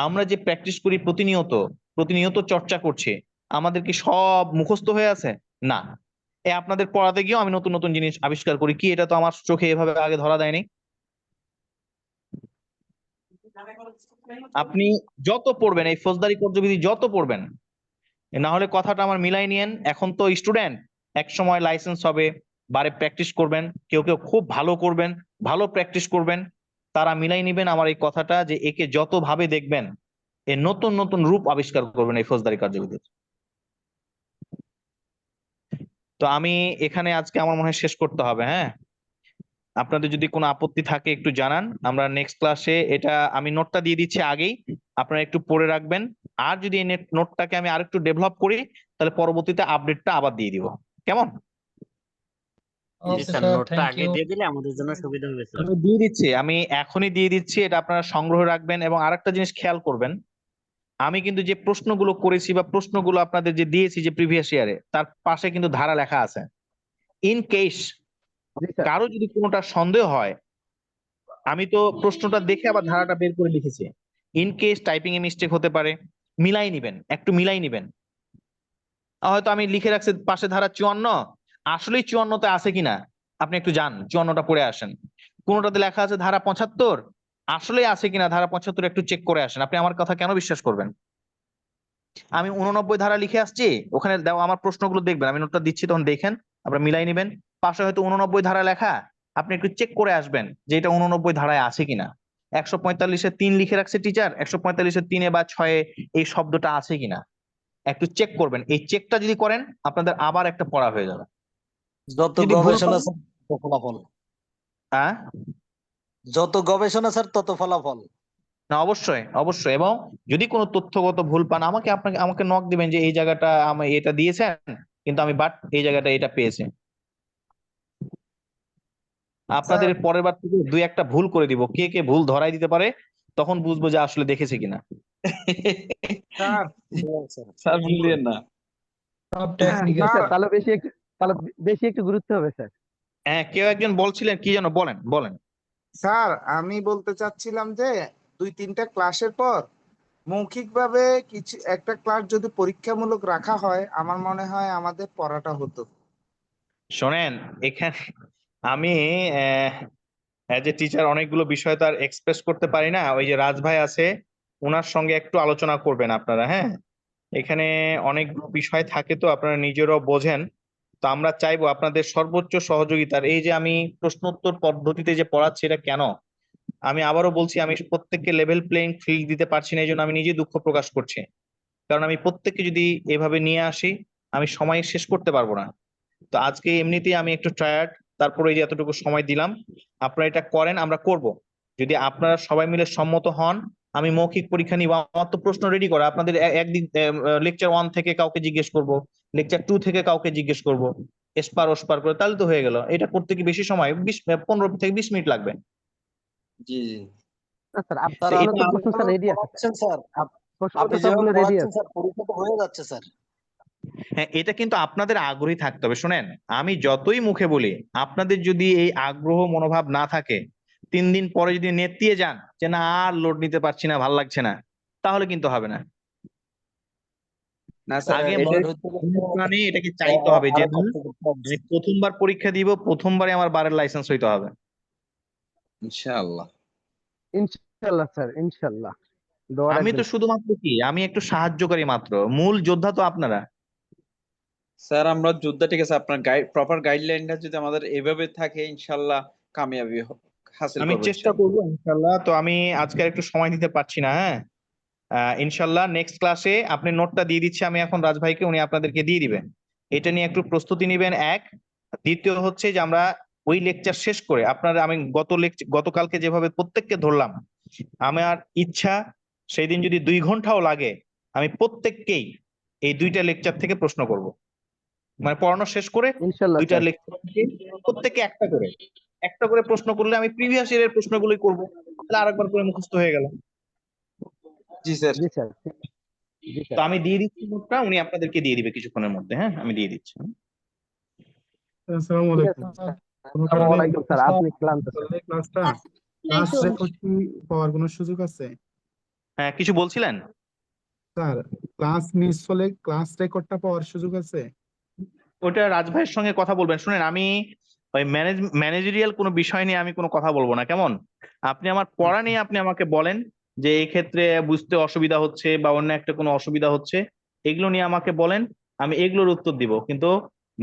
আমরা যে প্র্যাকটিস করি প্রতিনিয়ত, প্রতিনিয়ত চর্চা করছি, আমাদের কি সব মুখস্থ হয়ে আছে? না। আপনাদের পড়াতে গিয়েও আমি নতুন নতুন জিনিস আবিষ্কার করি, কি এটা তো আমার চোখে এভাবে আগে ধরা দেয়নি। আপনি যত পড়বেন এই ফৌজদারি কার্যবিধি যত পড়বেন, না হলে কথাটা আমার মিলাই নিয়েন, এখন তো স্টুডেন্ট, এক সময় লাইসেন্স হবে, বারে প্র্যাকটিস করবেন, কেউ কেউ খুব ভালো করবেন, ভালো প্র্যাকটিস করবেন, তারা মিলাই নিবেন আমার এই কথাটা, যে একে যত ভাবে দেখবেন এ নতুন নতুন রূপ আবিষ্কার করবেন এই ফৌজদারি কার্যবিধির। তো আমি এখানে আজকে আমার মনে হয় শেষ করতে হবে। হ্যাঁ, আপনাদের যদি কোনো আপত্তি থাকে একটু জানান, আমরা নেক্সট ক্লাসে এটা আমি নোটটা দিয়ে দিচ্ছি আগেই, আপনারা একটু পড়ে রাখবেন। আর যদি এই নোটটাকে আমি আরেকটু ডেভেলপ করি, তাহলে পরবর্তীতে আপডেটটা আবার দিয়ে দিব, কেমন? জি ওকে স্যার, স্যার, নোটটা থ্যাংক আগে ইউ। দিয়ে দিলে আমাদের জন্য সুবিধা হবে স্যার। আমি দিয়ে দিচ্ছি, আমি এখনই দিয়ে দিচ্ছি, এটা আপনারা সংগ্রহ রাখবেন। এবং আরেকটা জিনিস খেয়াল করবেন, আমি কিন্তু যে প্রশ্নগুলো করেছি বা প্রশ্নগুলো আপনাদের যে দিয়েছি যে প্রিভিয়াস ইয়ারে, তার পাশে কিন্তু ধারা লেখা আছে। In case G sir. কারো যদি কোনোটা সন্দেহ হয়, আমি তো প্রশ্নটা দেখে আবার ধারাটা বের করে লিখেছি। In case typing a mistake হতে পারে, মিলাই নিবেন, একটু মিলাই নিবেন। হয়তো আমি লিখে রাখছি পাশে ধারা 54, আসলেই 54তে আছে কিনা আপনি একটু যান 54টা পড়ে আসেন। কোনোটাতে লেখা আছে ধারা 75, আসলেই আছে কিনা ধারা 75 একটু চেক করে আসেন। আপনি আমার কথা কেন বিশ্বাস করবেন? আমি 89 ধারা লিখে আসছি, ওখানে দেওয়া আমার প্রশ্নগুলো দেখবেন, আমি নোটটা দিচ্ছি, তখন দেখেন, আপনারা মিলাই নিবেন। পাশে হয়তো 89 ধারা লেখা, আপনি একটু চেক করে আসবেন যে এটা 89 ধারায় আছে কিনা। 145-এ 3 লিখে রাখছে টিচার, 145-এ 3-এ বা 6-এ এই শব্দটা আছে কিনা একটু চেক করবেন। এই চেকটা যদি করেন, আপনাদের আবার একটা পড়া হয়ে যাবে। যত যদি ভুল গবেষণা করেন, স্যার তত ফলাফল। হ্যাঁ যত গবেষণা স্যার তত ফলাফল। না, অবশ্যই অবশ্যই। এবং যদি কোনো তথ্যগত ভুল পান, আমাকে নক দিবেন যে এই জায়গাটা আমি এটা দিয়েছেন, কিন্তু আমি বাট এই জায়গাটা এটা পেয়েছি। আপনাদের পরের বার থেকে 2-1টা ভুল করে দিব, কে কে ভুল ধরাই দিতে পারে, তখন বুঝবো যে আসলে দেখেছে কিনা। স্যার স্যার ভুল দিয়েন না। সব টেকনিক্যাল। স্যার তাহলে বেশি একটু গুরুত্ব হবে স্যার। হ্যাঁ, কেউ একজন বলছিলেন কি যেন, বলেন বলেন। স্যার আমি বলতে চাচ্ছিলাম যে 2-3টা ক্লাসের পর মৌখিকভাবে কিছু একটা ক্লাস যদি পরীক্ষামূলক রাখা হয়, আমার মনে হয় আমাদের পড়াটা হতো। শোনেন, এখানে আমি অ্যাজ এ টিচার অনেকগুলো বিষয় তো আর এক্সপ্রেস করতে পারি না। ওই যে রাজ ভাই আছে, ওনার সঙ্গে একটু আলোচনা করবেন আপনারা, হ্যাঁ। এখানে অনেকগুলো বিষয় থাকে তো আপনারা নিজেরাও বোঝেন। তো আমরা চাইবো আপনাদের সর্বোচ্চ সহযোগিতার। এই যে আমি প্রশ্নোত্তর পদ্ধতিতে যে পড়াচ্ছি, এটা কেন, আমি আবারও বলছি, আমি প্রত্যেককে লেভেল প্লেইং ফিল্ড দিতে পারছি না, এই জন্য আমি নিজেই দুঃখ প্রকাশ করছি। কারণ আমি প্রত্যেককে যদি এভাবে নিয়ে আসি, আমি সময় শেষ করতে পারবো না। তো আজকে এমনিতেই আমি একটু টায়ার্ড, তারপরে এই যে এতটুকু সময় দিলাম, আপনারা এটা করেন, আমরা করব। যদি আপনারা সবাই মিলে সম্মত হন, আমি মৌখিক পরীক্ষা নিব। আমার তো প্রশ্ন রেডি করা, আপনাদের একদিন লেকচার 1 থেকে কাউকে জিজ্ঞেস করব, লেকচার 2 থেকে কাউকে জিজ্ঞেস করব, এসপার ওসপার করে, তাহলে তো হয়ে গেল। এটা করতে কি বেশি সময়? 15 থেকে 20 মিনিট লাগবে। জি জি না স্যার, স্যার তো আপনার আপনি তো প্রশ্ন স্যার যেভাবে রেডি আছে পড়াচ্ছেন স্যার, প্রশ্ন আপনি তো যেভাবে সবগুলো রেডি পড়াচ্ছেন আছে। স্যার, পরীক্ষা তো হয়ে যাচ্ছে স্যার। হ্যাঁ, এটা কিন্তু আপনাদের আগ্রহী থাকতে হবে। শুনেন, আমি যতই মুখে বলি, আপনাদের যদি এই আগ্রহ মনোভাব না থাকে, 3 দিন পরে যদি নেতিয়ে যান যে না আর লোড নিতে পারছি না, ভাল লাগছে না, তাহলে কিন্তু হবে না। না স্যার আগে এটা মনে প্রাণে এটাকে চাইতে হবে যে না, আমি প্রথমবার পরীক্ষা দিব, প্রথমবারে আমার বারের লাইসেন্স হইতে হবে। ইনশাআল্লাহ। ইনশাল্লাহ স্যার, ইনশাল্লাহ, দোয়া আমি তো রাখবেন। শুধুমাত্র কি, আমি একটু সাহায্যকারী মাত্র, মূল যোদ্ধা তো আপনারা। স্যার আমরা যোদ্ধা, ঠিক আছে, আপনার প্রপার গাইডলাইনটা যদি আমাদের এভাবে থাকে ইনশাআল্লাহ কামিয়াবি হাসিল আমি করবো চেষ্টা ইনশাআল্লাহ। করবো ইনশাল্লাহ। তো আমি আজকে আর একটু সময় দিতে পারছি না, হ্যাঁ। ইনশাল্লাহ নেক্সট ক্লাসে আপনি নোটটা দিয়ে দিচ্ছি আমি এখন রাজ ভাইকে, উনি আপনাদেরকে দিয়ে দিবেন। এটা নিয়ে একটু প্রস্তুতি নেবেন, এক। দ্বিতীয় হচ্ছে যে আমরা ওই লেকচার শেষ করে, আপনারা, আমি গতকালকে যেভাবে প্রত্যেককে ধরলাম, আমার ইচ্ছা সেই দিন যদি 2 ঘন্টাও লাগে, আমি প্রত্যেককেই এই 2টা লেকচার থেকে প্রশ্ন করব। মানে পড়ানো শেষ করে ইনশাল্লাহ 2টা স্যার। লেকচার থেকে প্রত্যেককে একটা করে প্রশ্ন করলে আমি প্রিভিয়াস ইয়ারের প্রশ্নগুলোই করব, তাহলে আরেকবার করে মুখস্থ হয়ে গেল। জি স্যার। জি স্যার, জি তো স্যার, আমি দিয়ে দিচ্ছি নোটটা, উনি আপনাদেরকে দিয়ে দিবে কিছুক্ষণের মধ্যে, হ্যাঁ, আমি দিয়ে দিচ্ছি। আসসালামু ঠিক আলাইকুম। আছে স্যার। কোনো আসসালামু কারণে আলাইকুম স্যার, আপনি ক্লান্ত স্যার। ক্লাস আসসালামাইকুম। রেকর্ড কি পাওয়ার কোনো সুযোগ আছে? হ্যাঁ, কিছু বলছিলেন? স্যার, ক্লাস মিস হলে ক্লাস রেকর্ডটা পাওয়ার সুযোগ আছে? ওটা রাজ ভাইয়ের সঙ্গে কথা বলবেন। শুনেন, আমি ওই ম্যানেজেরিয়াল কোনো বিষয় নিয়ে আমি কোনো কথা বলবো না, কেমন? আপনি আমার পড়া নিয়ে আপনি আমাকে বলেন যে এই ক্ষেত্রে বুঝতে অসুবিধা হচ্ছে বা অন্য একটা কোনো অসুবিধা হচ্ছে, এগুলো নিয়ে আমাকে বলেন, আমি এগুলোর উত্তর দিব। কিন্তু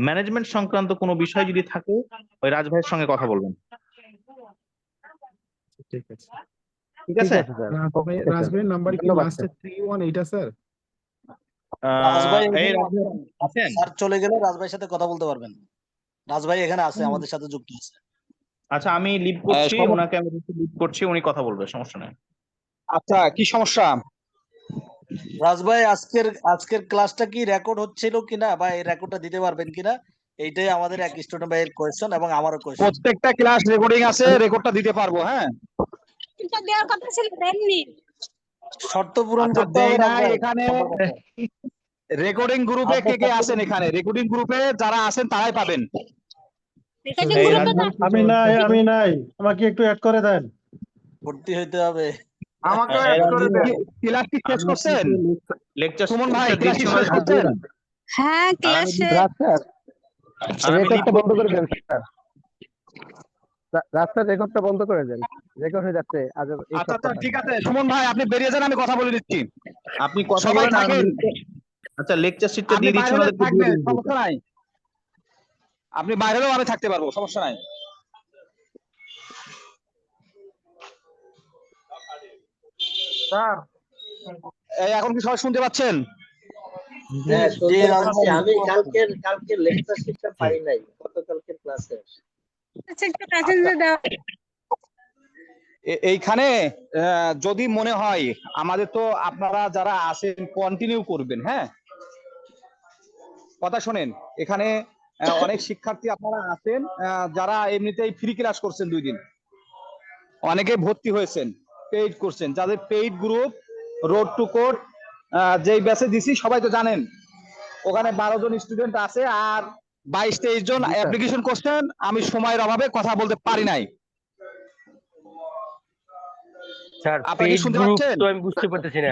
ম্যানেজমেন্ট সংক্রান্ত কোনো বিষয় যদি থাকে, ওই রাজ ভাইয়ের সঙ্গে কথা বলবেন। ঠিক আছে। ঠিক ঠিক আছে? আছে স্যার, রাজ ওকে স্যার, রাজভাইয়ের নাম্বার কি ধন্যবাদ লাস্টে স্যার। 318 স্যার? রাজভাই এই এখানে রাজ ভাই আছেন। আছেন? স্যার চলে গেলে রাজভাইয়ের সাথে কথা বলতে পারবেন। রাজভাই এখানে আছে, আমাদের সাথে যুক্ত আছে। আচ্ছা, আমি লিভ করছি ওনাকে, আমি লিভ করছি, উনি কথা বলবে, সমস্যা নাই। আচ্ছা, কি সমস্যা? রাজভাই আজকের ক্লাসটা কি রেকর্ড হচ্ছিল কিনা, বা এই রেকর্ডটা দিতে পারবেন কিনা, এইটাই আমাদের এক স্টুডেন্ট ভাইয়ের কোয়েশ্চেন এবং আমারও কোয়েশ্চেন। প্রত্যেকটা ক্লাস রেকর্ডিং আছে, রেকর্ডটা দিতে পারবো, হ্যাঁ। এটা দেওয়ার কথা ছিল, দেননি। শর্ত পূরণ আচ্ছা, করতে দেই হবে নাই। রাজভাই। এখানে রেকর্ডিং গ্রুপে কে কে আছেন? এখানে রেকর্ডিং গ্রুপে যারা আছেন তারাই পাবেন। রেকর্ডিং এই গ্রুপে রাজ তো ভাই, আমি নাই, আমাকে একটু অ্যাড করে দেন। ভর্তি হইতে হবে। আমাকেও এই অ্যাড রাজ করে ভাই, দেন। ক্লাস কি শেষ আমি করছেন? লেকচার সুমন ভাই, ক্লাস কি শেষ দিচ্ছি, করছেন? হ্যাঁ, আর আমি ক্লাসে রাজ স্যার, আমি লিভ রেকর্ডটা বন্ধ করছি। করে দেন স্যার। রাজ স্যার, রেকর্ডটা বন্ধ করে দেন, রেকর্ড হয়ে যাচ্ছে আজ এই আচ্ছা আচ্ছা, সপ্তাহটা। ঠিক আছে সুমন ভাই, আপনি বেরিয়ে যান, আমি কথা বলে নিচ্ছি। আপনি কথা সবাই বলেন আর আমি থাকেন, আচ্ছা, লেকচার শিটটা আপনি দিয়ে দিচ্ছি, বাইরে হলে ওনাদেরকে দিয়ে থাকবেন, দিন। সমস্যা নাই। আপনি বাইরে হলেও আমি থাকতে পারবো, সমস্যা নাই। স্যার, এই এখন কি সবাই শুনতে পাচ্ছেন? হ্যাঁ, জি রাজভাই। আমি কালকের লেকচার শিটটা পাই নাই, গতকালকের ক্লাসে। একটা প্যাসেঞ্জার দেওয়া। এইখানে যদি মনে হয়, আমাদের তো আপনারা যারা আছেন কন্টিনিউ করবেন, হ্যাঁ। কথা শোনেন, এখানে অনেক শিক্ষার্থী আপনারা আছেন যারা এমনিতেই ফ্রি ক্লাস করছেন 2 দিন, অনেকে ভর্তি হয়েছেন, পেইড করছেন। যাদের paid group road to code যেই ব্যাচে দিছি সবাই তো জানেন, ওখানে 12 জন স্টুডেন্ট আছে আর 22-23 জন জি স্যার। অ্যাপ্লিকেশন করছেন। আমি সময়ের অভাবে কথা বলতে পারি নাই। স্যার, আপনারা কি পেইড শুনতে গ্রুপ পাচ্ছেন? তো আমি বুঝতে পারতেছি না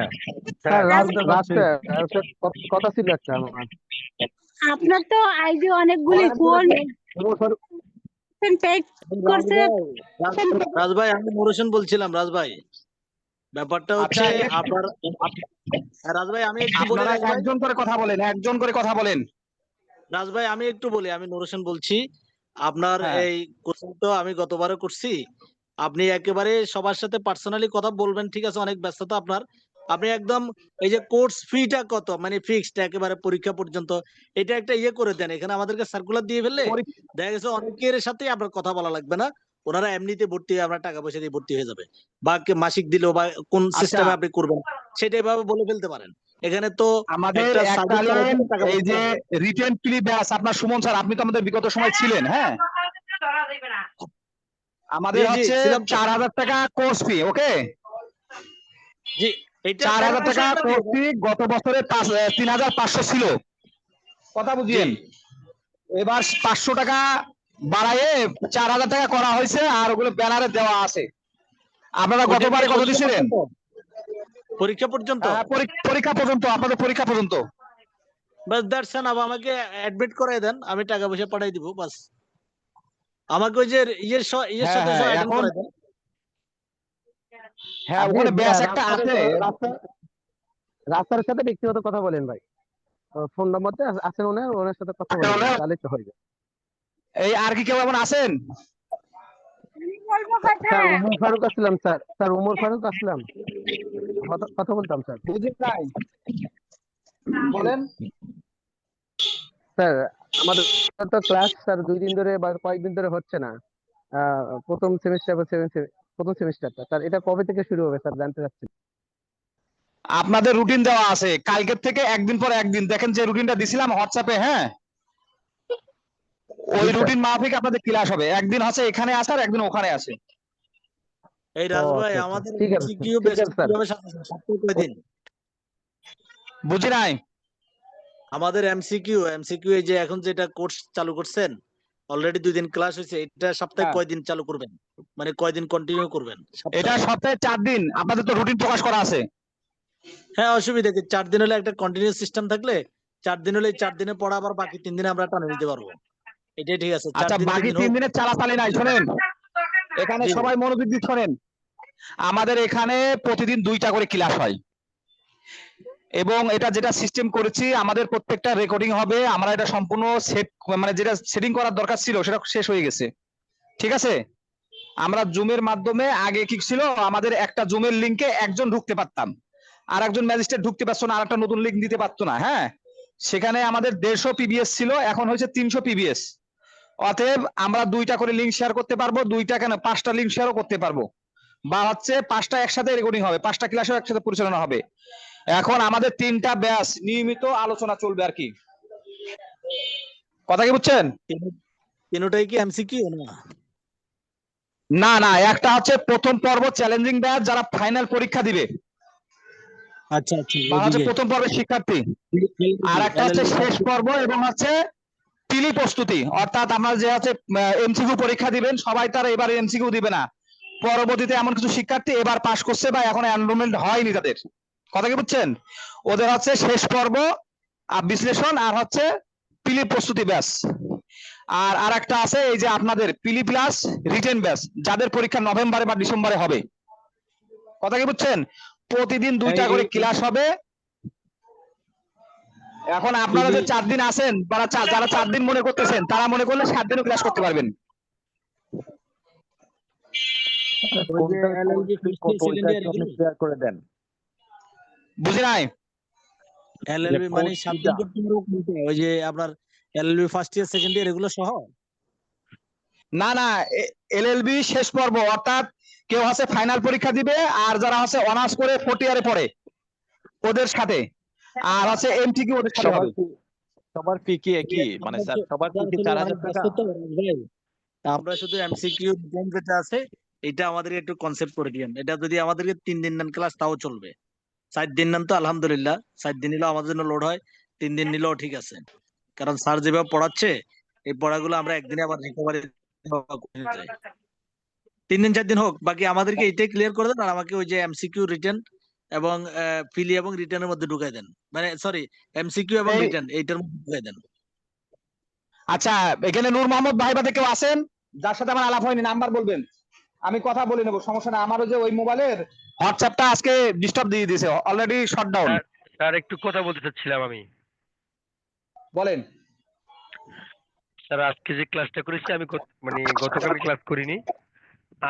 স্যার, স্যার। রাজ স্যার, কথা ছিল একটা আমার। আপনার তো আইডি অনেকগুলি, কোন পেড করছে। রাজ ভাই আমি মোরেশন বলছিলাম রাজ ভাই, ব্যাপারটা হচ্ছে আচ্ছা, আপনার রাজ ভাই আমি একটু বলি আপনারা রাজ ভাই, একজন করে কথা বলেন, একজন করে কথা বলেন। রাজ ভাই আমি একটু বলি, আমি নোরেশন বলছি। আপনার হ্যাঁ। এই কোচিং তো আমি গতবারও করছি, আপনি একেবারে সবার সাথে পার্সোনালি কথা বলবেন, ঠিক আছে, অনেক ব্যস্ততা আপনার। আপনি একদম এই যে কোর্স ফিটা কত মানে ফিক্সড একেবারে পরীক্ষা পর্যন্ত, এটা একটা ইয়ে করে দেন, এখানে আমাদেরকে সার্কুলার দিয়ে ফেললে দেখা গেছে অনেকের সাথে আপনার কথা বলা লাগবে না, ওনারা এমনিতে ভর্তি হয়ে আপনার টাকা পয়সা দিয়ে ভর্তি হয়ে যাবে, বা মাসিক দিলেও বা কোন সিস্টেমে আপনি করবেন সেটা এভাবে বলে ফেলতে পারেন। এখানে তো আমাদের একটা একটা সার্ভিস করার লাইন জন্য টাকা এই পয়সা যে লাগবে। রিটেন প্রি ব্যাচ, আপনার সুমন স্যার আপনি তো আমাদের বিগত সময় ছিলেন, হ্যাঁ, আমাদের জি, জি, হচ্ছে ছিলাম তো। 4000 টাকা কোর্স ফি, ওকে, জি, এটা 4000 টাকা টাকা পয়সা আমরা কোর্স দিব। ফি, গত বছরে 3500 ছিল, কথা বুঝিয়েন। এবার 500 টাকা বাড়ায়ে 4000 টাকা করা হয়েছে, আর ওগুলো ব্যানারে দেওয়া আছে। আপনারা ওটা কি গতবারে কত পরীক্ষা দিছিলেন? পর্যন্ত? পরীক্ষা পর্যন্ত? পরীক্ষা পর্যন্ত, আপনাদের পরীক্ষা পর্যন্ত। বাস দ্যাটস এনাফ, আমাকে অ্যাডমিট করাই দেন, আমি টাকা পয়সা পাঠাই দিব বাস। আমাকে ওই যে ইয়ের ইয়ের হ্যাঁ সাথে হ্যাঁ, অ্যাটেন্ড এখন করাই দেন। হ্যাঁ আপনি ওখানে ব্যাচ একটা রাস্তার আছে। রাস্তার সাথে ব্যক্তিগত কথা বলেন ভাই, ফোন নম্বরটা আছে ওনার সাথে কথা বলে নেন, তাহলে তো হয়ে যাবে। এই আর কি কেউ এমন আছেন? স্যার উমর ফারুক আসলাম, স্যার উমর ফারুক আসলাম, কথা বলতাম স্যার। বুঝি নাই, বলেন। স্যার আমাদের তো ক্লাস স্যার 2 দিন ধরে বা কয়েকদিন ধরে হচ্ছে না, প্রথম সেমিস্টারটা স্যার, এটা কবে থেকে শুরু হবে স্যার জানতে চাচ্ছি। আপনাদের রুটিন দেওয়া আছে, কালকের থেকে একদিন পর একদিন, দেখেন যে রুটিনটা দিছিলাম হোয়াটসঅ্যাপে, হ্যাঁ, ওই রুটিন মাফিক আপনাদের ক্লাস হবে, একদিন হচ্ছে এখানে আসার, একদিন ওখানে আসে। এই ও রাজ ভাই আচ্ছা আচ্ছা, আমাদের ঠিক আছে এমসিকিউ ঠিক বেস আছে স্যার। কিভাবে সাজানো, সপ্তাহে কয়দিন? বুঝি নাই। আমাদের এমসিকিউ এই যে এখন যেটা কোর্স চালু করছেন, অলরেডি 2 দিন ক্লাস হয়েছে, এটা সপ্তাহে হ্যাঁ। কয়দিন চালু করবেন, মানে কয়দিন কন্টিনিউ করবেন এটা সপ্তাহে? সপ্তাহে 4 দিন, আপনাদের তো রুটিন প্রকাশ করা আছে। হ্যাঁ, অসুবিধা কি, 4 দিন হলে একটা কন্টিনিউয়াস সিস্টেম থাকলে 4 দিন হলে 4 দিনে পড়া, আবার বাকি 3 দিনে আমরা টানে নিতে পারবো, এটাই ঠিক আছে। 4 আচ্ছা, দিন 3 বাকি দিন 3 হোক। দিনের চালাচালি নাই, শোনেন, এখানে জি ভাই। সবাই মনোযোগ দিয়ে শোনেন। আমাদের এখানে প্রতিদিন 2টা করে ক্লাস হয়, এবং এটা যেটা সিস্টেম করেছি, আমাদের প্রত্যেকটা রেকর্ডিং হবে। আমরা এটা সম্পূর্ণ সেট, মানে যেটা সেটিং করার দরকার ছিল সেটা শেষ হয়ে গেছে, ঠিক আছে। আমরা জুমের মাধ্যমে, আগে কি ছিল, আমাদের একটা জুমের লিংকে একজন ঢুকতে পারতাম, আর একজন ম্যাজিস্ট্রেট ঢুকতে পারতো না, আর একটা নতুন লিংক দিতে পারতো না, হ্যাঁ। সেখানে আমাদের 150 পিবিএস ছিল, এখন হয়েছে 300 পিবিএস। অতএব আমরা 2টা করে লিংক শেয়ার করতে পারবো, 2টা কেন 5টা লিংক শেয়ারও করতে পারবো, বা হচ্ছে 5টা একসাথে রেকর্ডিং হবে, 5টা ক্লাসও একসাথে পরিচালনা হবে। এখন আমাদের 3টা ব্যাচ নিয়মিত আলোচনা চলবে আর কি, কথা কি বুঝছেন? তিনটাই কি এমসিকিউ না? না না, একটা হচ্ছে প্রথম পর্ব চ্যালেঞ্জিং ব্যাচ, যারা ফাইনাল পরীক্ষা দিবে, আচ্ছা আচ্ছা, বা হচ্ছে ওইদিকে প্রথম পর্বের শিক্ষার্থী। আর একটা হচ্ছে শেষ পর্ব, এবং হচ্ছে পিলি প্রস্তুতি, অর্থাৎ আমরা যে হচ্ছে এমসিকিউ পরীক্ষা দিবেন, সবাই তারা এবার এমসিকিউ দিবে না, পরবর্তীতে এমন কিছু শিক্ষার্থী এবার পাস করছে বা এখন এনরোলমেন্ট হয়নি তাদের, কথা কি বুঝছেন? ওদের হচ্ছে শেষ পর্ব বিশ্লেষণ, আর হচ্ছে পিলি প্রস্তুতি ব্যাচ। আর আরেকটা আছে এই যে আপনাদের পিলি প্লাস রিটেন ব্যাচ, যাদের পরীক্ষা নভেম্বরে বা ডিসেম্বরে হবে, কথা কি বুঝছেন? প্রতিদিন 2টা করে ক্লাস হবে। এখন আপনারা যে 4 দিন আছেন, যারা 4 দিন মনে করতেছেন, তারা মনে করলে 7 দিনও ক্লাস করতে পারবেন। ক্লিয়ার করে দেন। বুঝি নাই। এলএলবি মানে 7 দিন করতে পারবো কোনটা? ওই যে আপনার LLB first year second year এগুলো সহ? না না, এলএলবি শেষ পর্ব, অর্থাৎ কেউ হচ্ছে ফাইনাল পরীক্ষা দিবে, আর যারা হচ্ছে অনার্স করে 4th ইয়ারে পড়ে ওদের সাথে, আর হচ্ছে এমটিকিউ ওদের সাথে হবে। সবার ফি কি একই, মানে স্যার সবার ফি কি 4000 টাকা? আমরা শুধু এমসিকিউ যেটা আছে এটা আমাদের একটু কনসেপ্ট করে দিয়েন, এটা যদি আমাদেরকে 3 দিন নেন ক্লাস তাও চলবে, 4 দিন নেন তো আলহামদুলিল্লাহ, 4 দিন নিলেও আমাদের জন্য লোড হয়, 3 দিন নিলেও ঠিক আছে, কারণ স্যার যেভাবে পড়াচ্ছে এই পড়াগুলো আমরা একদিনে আবার রিকভারি 3 দিন 4 দিন হোক, বাকি আমাদেরকে এটাই ক্লিয়ার করে দেন, আর আমাকে ওই যে এমসিকিউ রিটেন এবং ফিলি এবং রিটেনের মধ্যে ঢুকাই দেন, মানে সরি এমসিকিউ এবং রিটেন এইটার মধ্যে ঢুকাই দেন। আচ্ছা, এখানে নূর মোহাম্মদ ভাই বাদে কেউ আছেন? যার সাথে আমার আলাপ হয়নি নাম্বার বলবেন, আমি কথা বলে নেবো, সমস্যা না। আমারও যে ওই মোবাইলের হোয়াটসঅ্যাপটা আজকে ডিস্টার্ব দিয়ে দিয়েছে, অলরেডি শাটডাউন। স্যার স্যার একটু কথা বলতে চাচ্ছিলাম আমি। বলেন। স্যার আজকে যে ক্লাসটা করেছি আমি মানে গতকালকে ক্লাস করিনি।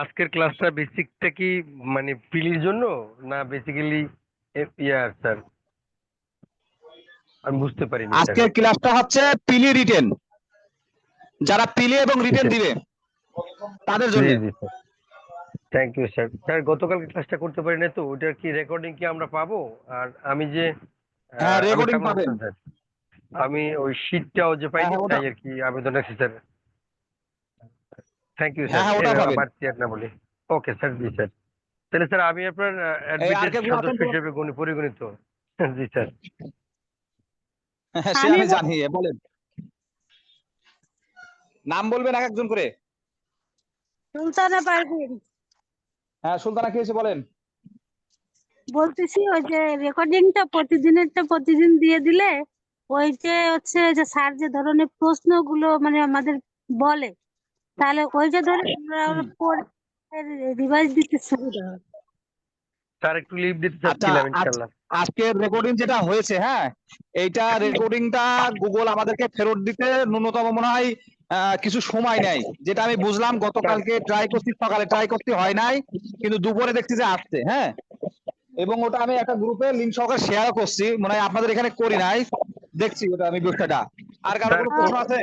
আজকের ক্লাসটা বেসিকটা কি মানে পিলির জন্য না বেসিক্যালি ইয়ার স্যার? আমি বুঝতে পারিনি স্যার। আজকের ক্লাসটা হচ্ছে পিলি রিটেন, যারা পিলি এবং রিটেন দিবে তাদের জন্য। জি জি sir, thank you sir. Sir গতকালকে ক্লাসটা করতে পারি না তো, ওটার কি রেকর্ডিং কি আমরা পাবো? আর আমি যে হ্যাঁ, আমি রেকর্ডিং কামরুল পাবেন। হাসান স্যার, আমি ওই শীটটাও যে হ্যাঁ পাইনি হ্যাঁ ওটা, তাই আর কি আবেদন আছে স্যার। থ্যাংক ইউ হ্যাঁ স্যার। হ্যাঁ ওটা পাবেন। বাড়তি আর না বলি। ওকে স্যার, জি স্যার। তাহলে স্যার আমি আপনার এই আর অ্যাডমিটেড কে গুলো আছেন সদস্য হিসেবে পরিগণিত? জি স্যার। সে আমি আমি জানি। বলেন, নাম বলবেন এক একজন করে। সুলতানা পারভিন হ্যাঁ, সুলতানা কি হয়েছে বলেন। বলতেছি, ওই যে রেকর্ডিংটা প্রতিদিনেরটা প্রতিদিন দিয়ে দিলে ওই যে হচ্ছে যে স্যার যে ধরনের প্রশ্নগুলো মানে আমাদের বলে, তাহলে ওইটা ধরে আমরা পড়ে রিভাইজ দিতে সুবিধা হয়। স্যার একটু লিভ দিতে আচ্ছা, চাচ্ছিলাম ইনশাল্লাহ। আজকের রেকর্ডিং যেটা হয়েছে, হ্যাঁ, এইটা রেকর্ডিংটা গুগল আমাদেরকে ফেরত দিতে ন্যূনতম মনে হয় কিছু সময় নেয়, যেটা আমি বুঝলাম। গতকালকে ট্রাই করছি, সকালে ট্রাই করতে হয় নাই, কিন্তু দুপুরে দেখছি যে আসছে। হ্যাঁ, এবং ওটা আমি একটা গ্রুপে লিঙ্ক সহকারে শেয়ার করছি, মনে হয় আপনাদের এখানে করি নাই, দেখছি ওটা আমি বিষয়টা। আর কারো কোনো প্রশ্ন আছে?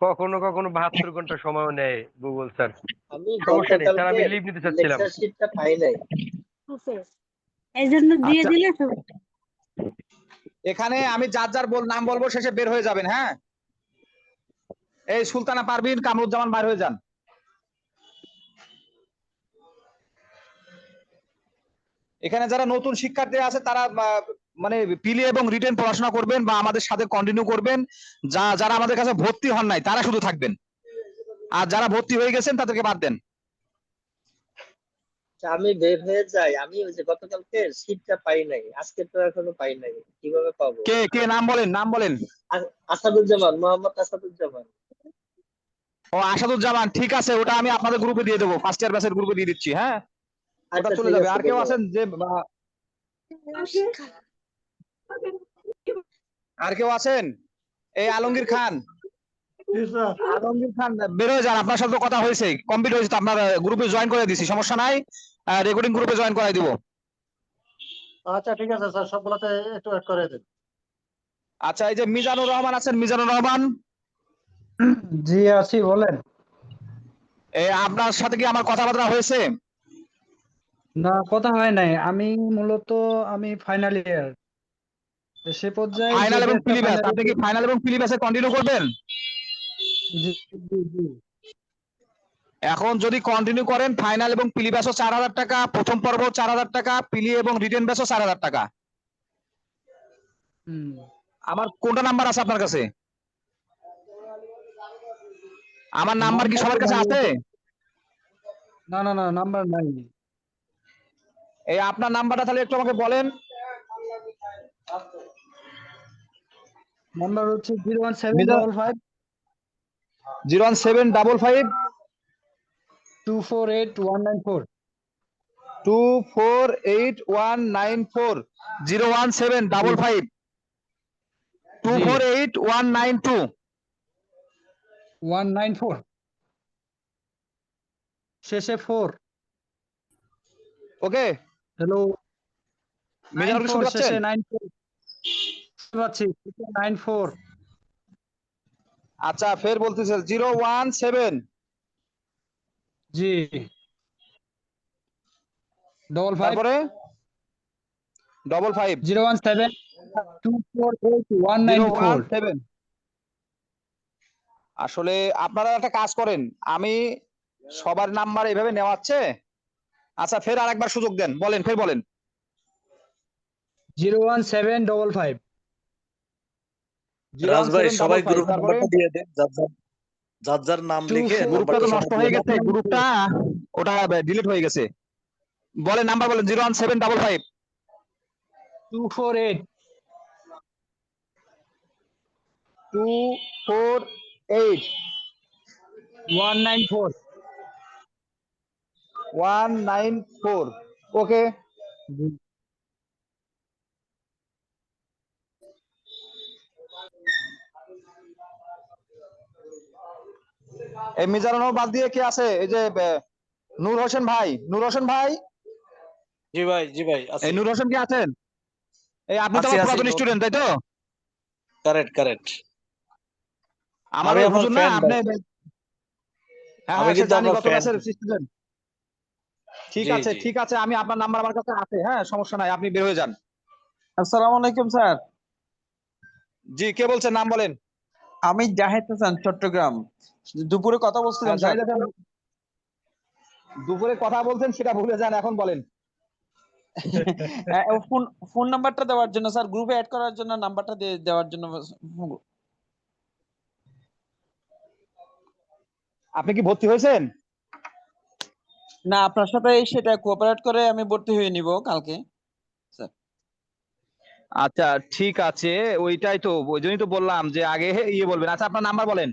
কখনো কখনো 72 ঘন্টা সময়ও নেয় গুগল স্যার। আমি সমস্যা নেই স্যার, গতকালকে আমি লিভ নিতে চাচ্ছিলাম। লেকচার শিটটা পাই নাই। এই জন্য দিয়ে আচ্ছা, দিলে সুবিধা। এখানে আমি যার যার নাম বলবো, শেষে বের হয়ে যাবেন। হ্যাঁ, এই সুলতানা পারভিন, কামরুজ্জামান বাইর হয়ে যান। এখানে যারা নতুন শিক্ষার্থী আছে তারা মানে পিলি এবং রিটেন পড়াশোনা করবেন বা আমাদের সাথে কন্টিনিউ করবেন। যারা আমাদের কাছে ভর্তি হন নাই তারা শুধু থাকবেন, আর যারা ভর্তি হয়ে গেছেন তাদেরকে বাদ দেন। আচ্ছা, আমি বের হয়ে যাই। আমি ওই যে গতকালকে শিটটা পাই নাই, আজকে তো এখনো পাই নাই, কিভাবে পাবো? কে কে নাম বলেন, নাম বলেন। আসাদুজ্জামান, মোহাম্মদ আসাদুজ্জামান। ও, আসাদুজ্জামান, ঠিক আছে, ওটা আমি আপনাদের গ্রুপে দিয়ে দেবো, ফার্স্ট ইয়ার ব্যাচের গ্রুপে দিয়ে দিচ্ছি। হ্যাঁ, ওটা আচ্ছা চলে ঠিক যাবে। আছে, আর কেউ ধন্যবাদ। আছেন যে আর কেউ আছেন? এই আলমগীর খান, আলমগীর খান বের হয়ে যান। আপনার সাথে তো কথা হয়েছে, কমপ্লিট হয়েছে তো, আপনার গ্রুপে জয়েন করে দিছি, সমস্যা নাই। রেকর্ডিং গ্রুপে জয়েন করাই দিব। আচ্ছা ঠিক আছে স্যার, সবগুলোতে একটু অ্যাড করে দিন। আচ্ছা, এই যে মিজানুর রহমান আছেন, মিজানুর রহমান, জি আছি, বলেন। আপনার সাথে কি আমার কথাবার্তা হয়েছে? না, কথা হয় নাই। মূলত আমি ফাইনাল ইয়ার, সে পর্যায়ে যে ফাইনাল এবং ব্যাচটা প্রি ব্যাচ, ফাইনাল। আপনি কি ফাইনাল এবং প্রি ব্যাচে কন্টিনিউ করবেন? জি জি জি। এখন যদি কন্টিনিউ করেন, ফাইনাল এবং প্রি ব্যাচও 4000 টাকা, প্রথম পর্ব 4000 টাকা, প্রি এবং রিটেন ব্যাচও 4000 টাকা। আমার কোনটা নাম্বার আছে আপনার কাছে? আমার নাম্বার কি সবার কাছে আছে? না না না, নাম্বার নাই। এই আপনার নাম্বারটা তাহলে একটু আমাকে বলেন। নাম্বার হচ্ছে 01755 01755 248194। 248194 01755 248192 194 শেষে 4। ওকে, হ্যালো, মিজানুর কি শুনতে পাচ্ছেন? শেষে 94 শুনতে পাচ্ছি, 94। আচ্ছা, ফের বলতেছে 017 জি, 55 তারপরে 55 017 248194। 017। আসলে আপনারা একটা কাজ করেন, আমি সবার নাম্বার এভাবে নেওয়াচ্ছে। আচ্ছা, ফের আরেকবার সুযোগ দেন, বলেন, ফের বলেন। 01755 রাজ ভাই, সবাই 01755 গ্রুপে তারপরে নাম্বারটা দিয়ে দেন, যার যার নাম লিখে গ্রুপটা নাম্বারটা তো সবাই নষ্ট দিয়ে হয়ে দেন। গেছে, গ্রুপটা ওটা ডিলিট হয়ে গেছে। বলেন নাম্বার বলেন। 01755 248 248 194 194 ওকে। এই মিজানুর বাদ দিয়ে কে আছে? এই যে নূর হোসেন ভাই, নূর হোসেন ভাই, জি ভাই, জি ভাই, আছি এই নূর হোসেন কি আছেন? এই আপনি তো আছি আমার আছি পুরাতন স্টুডেন্ট তাই তো? Correct correct. আমার আমি ওই আপনার হুজুর না ফ্রেন্ড আপনি? ভাই, হ্যাঁ আমি হ্যাঁ, সে কিন্তু জানি আপনার গত ফ্রেন্ড। ক্লাসের স্টুডেন্ট। ঠিক জি আছে জি। ঠিক আছে, আমি আপনার নাম্বার আমার কাছে আছে, হ্যাঁ সমস্যা নাই, আপনি বের হয়ে যান। আসসালামু আলাইকুম স্যার। জি, কে বলছেন, নাম বলেন। আমি জাহেদ হাসান, চট্টগ্রাম। দুপুরে কথা বলছিলাম হ্যাঁ স্যার। জাহিদ হাসান, দুপুরে কথা বলছেন সেটা ভুলে যান, এখন বলেন। ফোন ফোন নাম্বারটা দেওয়ার জন্য স্যার, গ্রুপে অ্যাড করার জন্য নাম্বারটা দেওয়ার জন্য। আপনি কি ভর্তি হয়েছেন? না, আপনার সাথে সেটা কোঅপারেট করে আমি ভর্তি হয়ে নিব কালকে স্যার। আচ্ছা ঠিক আছে, ওইটাই তো, ওই জন্যই তো বললাম যে আগে ইয়ে বলবেন। আচ্ছা আপনার নাম্বার বলেন।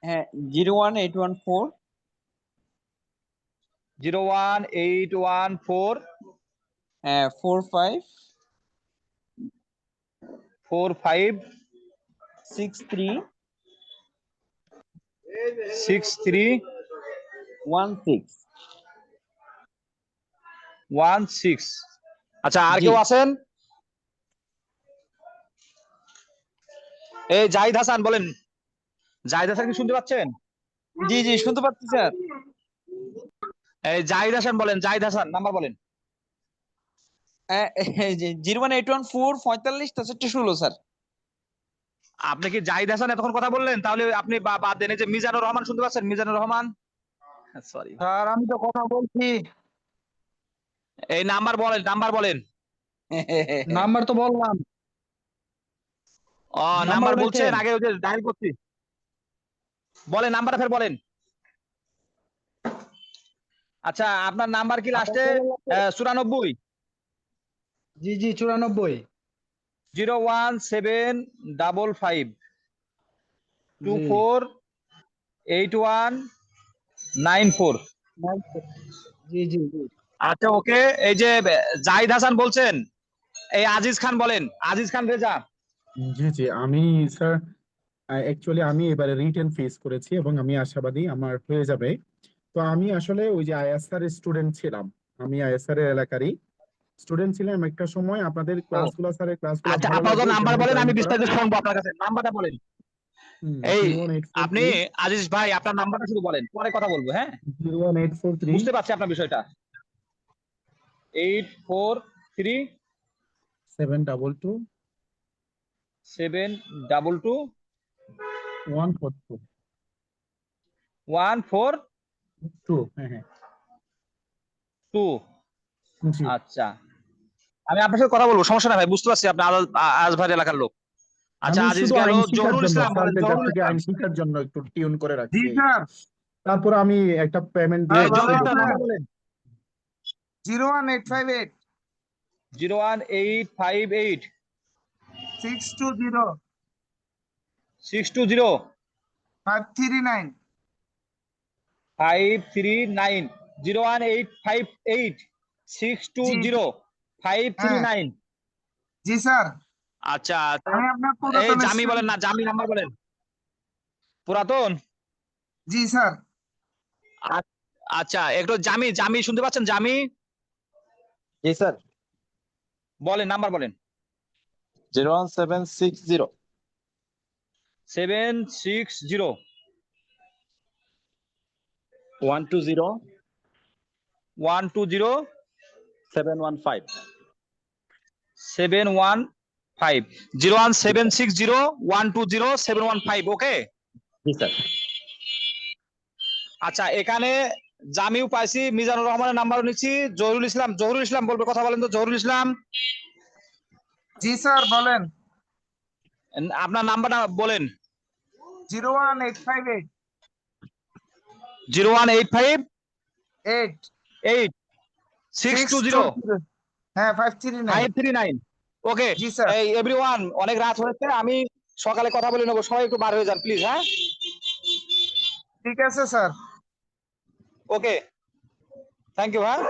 হ্যাঁ, 01814 01814 45 45 63 63 16। 16। আচ্ছা আর জি। কেউ আছেন? এই জাহিদ হাসান বলেন। জাহিদ হাসান কি শুনতে পাচ্ছেন? জি জি, শুনতে পাচ্ছি স্যার। এই জাহিদ হাসান বলেন, জাহিদ হাসান নাম্বার বলেন। 01814 45 63 16 স্যার। আপনি কি জাহিদ হাসান এতক্ষণ কথা বললেন? তাহলে আপনি বাদ দেন। এই যে মিজানুর রহমান শুনতে পাচ্ছেন? মিজানুর রহমান, সরি স্যার আমি তো কথা বলছি। এই নাম্বার বলেন, নাম্বার বলেন। নাম্বার তো বললাম। ও নাম্বার নাম্বার বলেছেন? বলছেন, আগে ওই যে ডায়াল করছি। বলেন নাম্বারটা ফের বলেন। আচ্ছা আপনার নাম্বার কি লাস্টে 94? জি জি, 94। 01755 248194। জি জি জি। আচ্ছা ওকে। এই যে জাহিদ হাসান বলছেন, এই আজিজ খান বলেন, আজিজ খান রেজা। জি জি, আমি স্যার অ্যাকচুয়ালি আমি এবারে রিটেন ফেস করেছি এবং আমি আশাবাদী আমার হয়ে যাবে। তো আমি আসলে ওই যে আইএসআর স্টুডেন্ট ছিলাম, আমি আইএসআর এর এলাকারই স্টুডেন্ট ছিলাম একটা সময়। আপনাদের ক্লাসগুলো স্যারের ক্লাসগুলো আচ্ছা ভালো আপনার লাগতো, এই নাম্বার জন্য বলেন, জয়েন আমি করা। বিস্তারিত শুনবো আপনার কাছে। নাম্বারটা বলেন। এই আপনি 01843 আজিজ ভাই আপনার নাম্বারটা শুধু বলেন, পরে কথা বলবো। হ্যাঁ 01843 বুঝতে পারছি আপনার বিষয়টা। 843 722 722 142 142। হ্যাঁ হ্যাঁ জি। আচ্ছা আমি আপনার সাথে কথা বলবো, সমস্যা নাই ভাই, বুঝতে পারছি আপনি আজ ভাই এলাকার লোক। আচ্ছা আমি আজিজ শুধু গেল। আইন শিখার জহুরুল জন্য ইসলাম বলেন, স্যারদের কাছ জহুরুল থেকে ইসলাম। আইন শিখার জন্য একটু টিউন করে জি রাখছি। স্যার। তারপর আমি একটা পেমেন্ট স্যার দিয়ে ভালো জহুরুল ছেড়ে ইসলাম দেবো। আছেন? নাম্বার বলেন। 01858 01858 620 620 539 539। 01858 জি 620 হ্যাঁ 539। জি স্যার। আচ্ছা আমি আপনার এই পুরাতন জামি বলেন স্টুডেন্ট। না, জামি নাম্বার বলেন। পুরাতন। জি স্যার। আচ্ছা একটু জামি, জামি শুনতে পাচ্ছেন? জামি জি স্যার। বলেন, নাম্বার বলেন। 01760 760 120 120 715। 715। 01760 120 715। ওকে জি স্যার। আচ্ছা এখানে জামিও পাইছি, মিজানুর রহমানের নাম্বারও নিচ্ছি। জহুরুল ইসলাম, জহুরুল ইসলাম বলবে, কথা বলেন তো জহুরুল ইসলাম। জি স্যার বলেন। আপনার নাম্বারটা বলেন। 01858 01858 8 620 হ্যাঁ 539। 539। ওকে জি স্যার। এই এভরিওয়ান, অনেক রাত হয়েছে, আমি সকালে কথা বলে নেবো। সবাই একটু বার হয়ে যান প্লিজ। হ্যাঁ ঠিক আছে স্যার। ওকে, থ্যাংক ইউ, হ্যাঁ।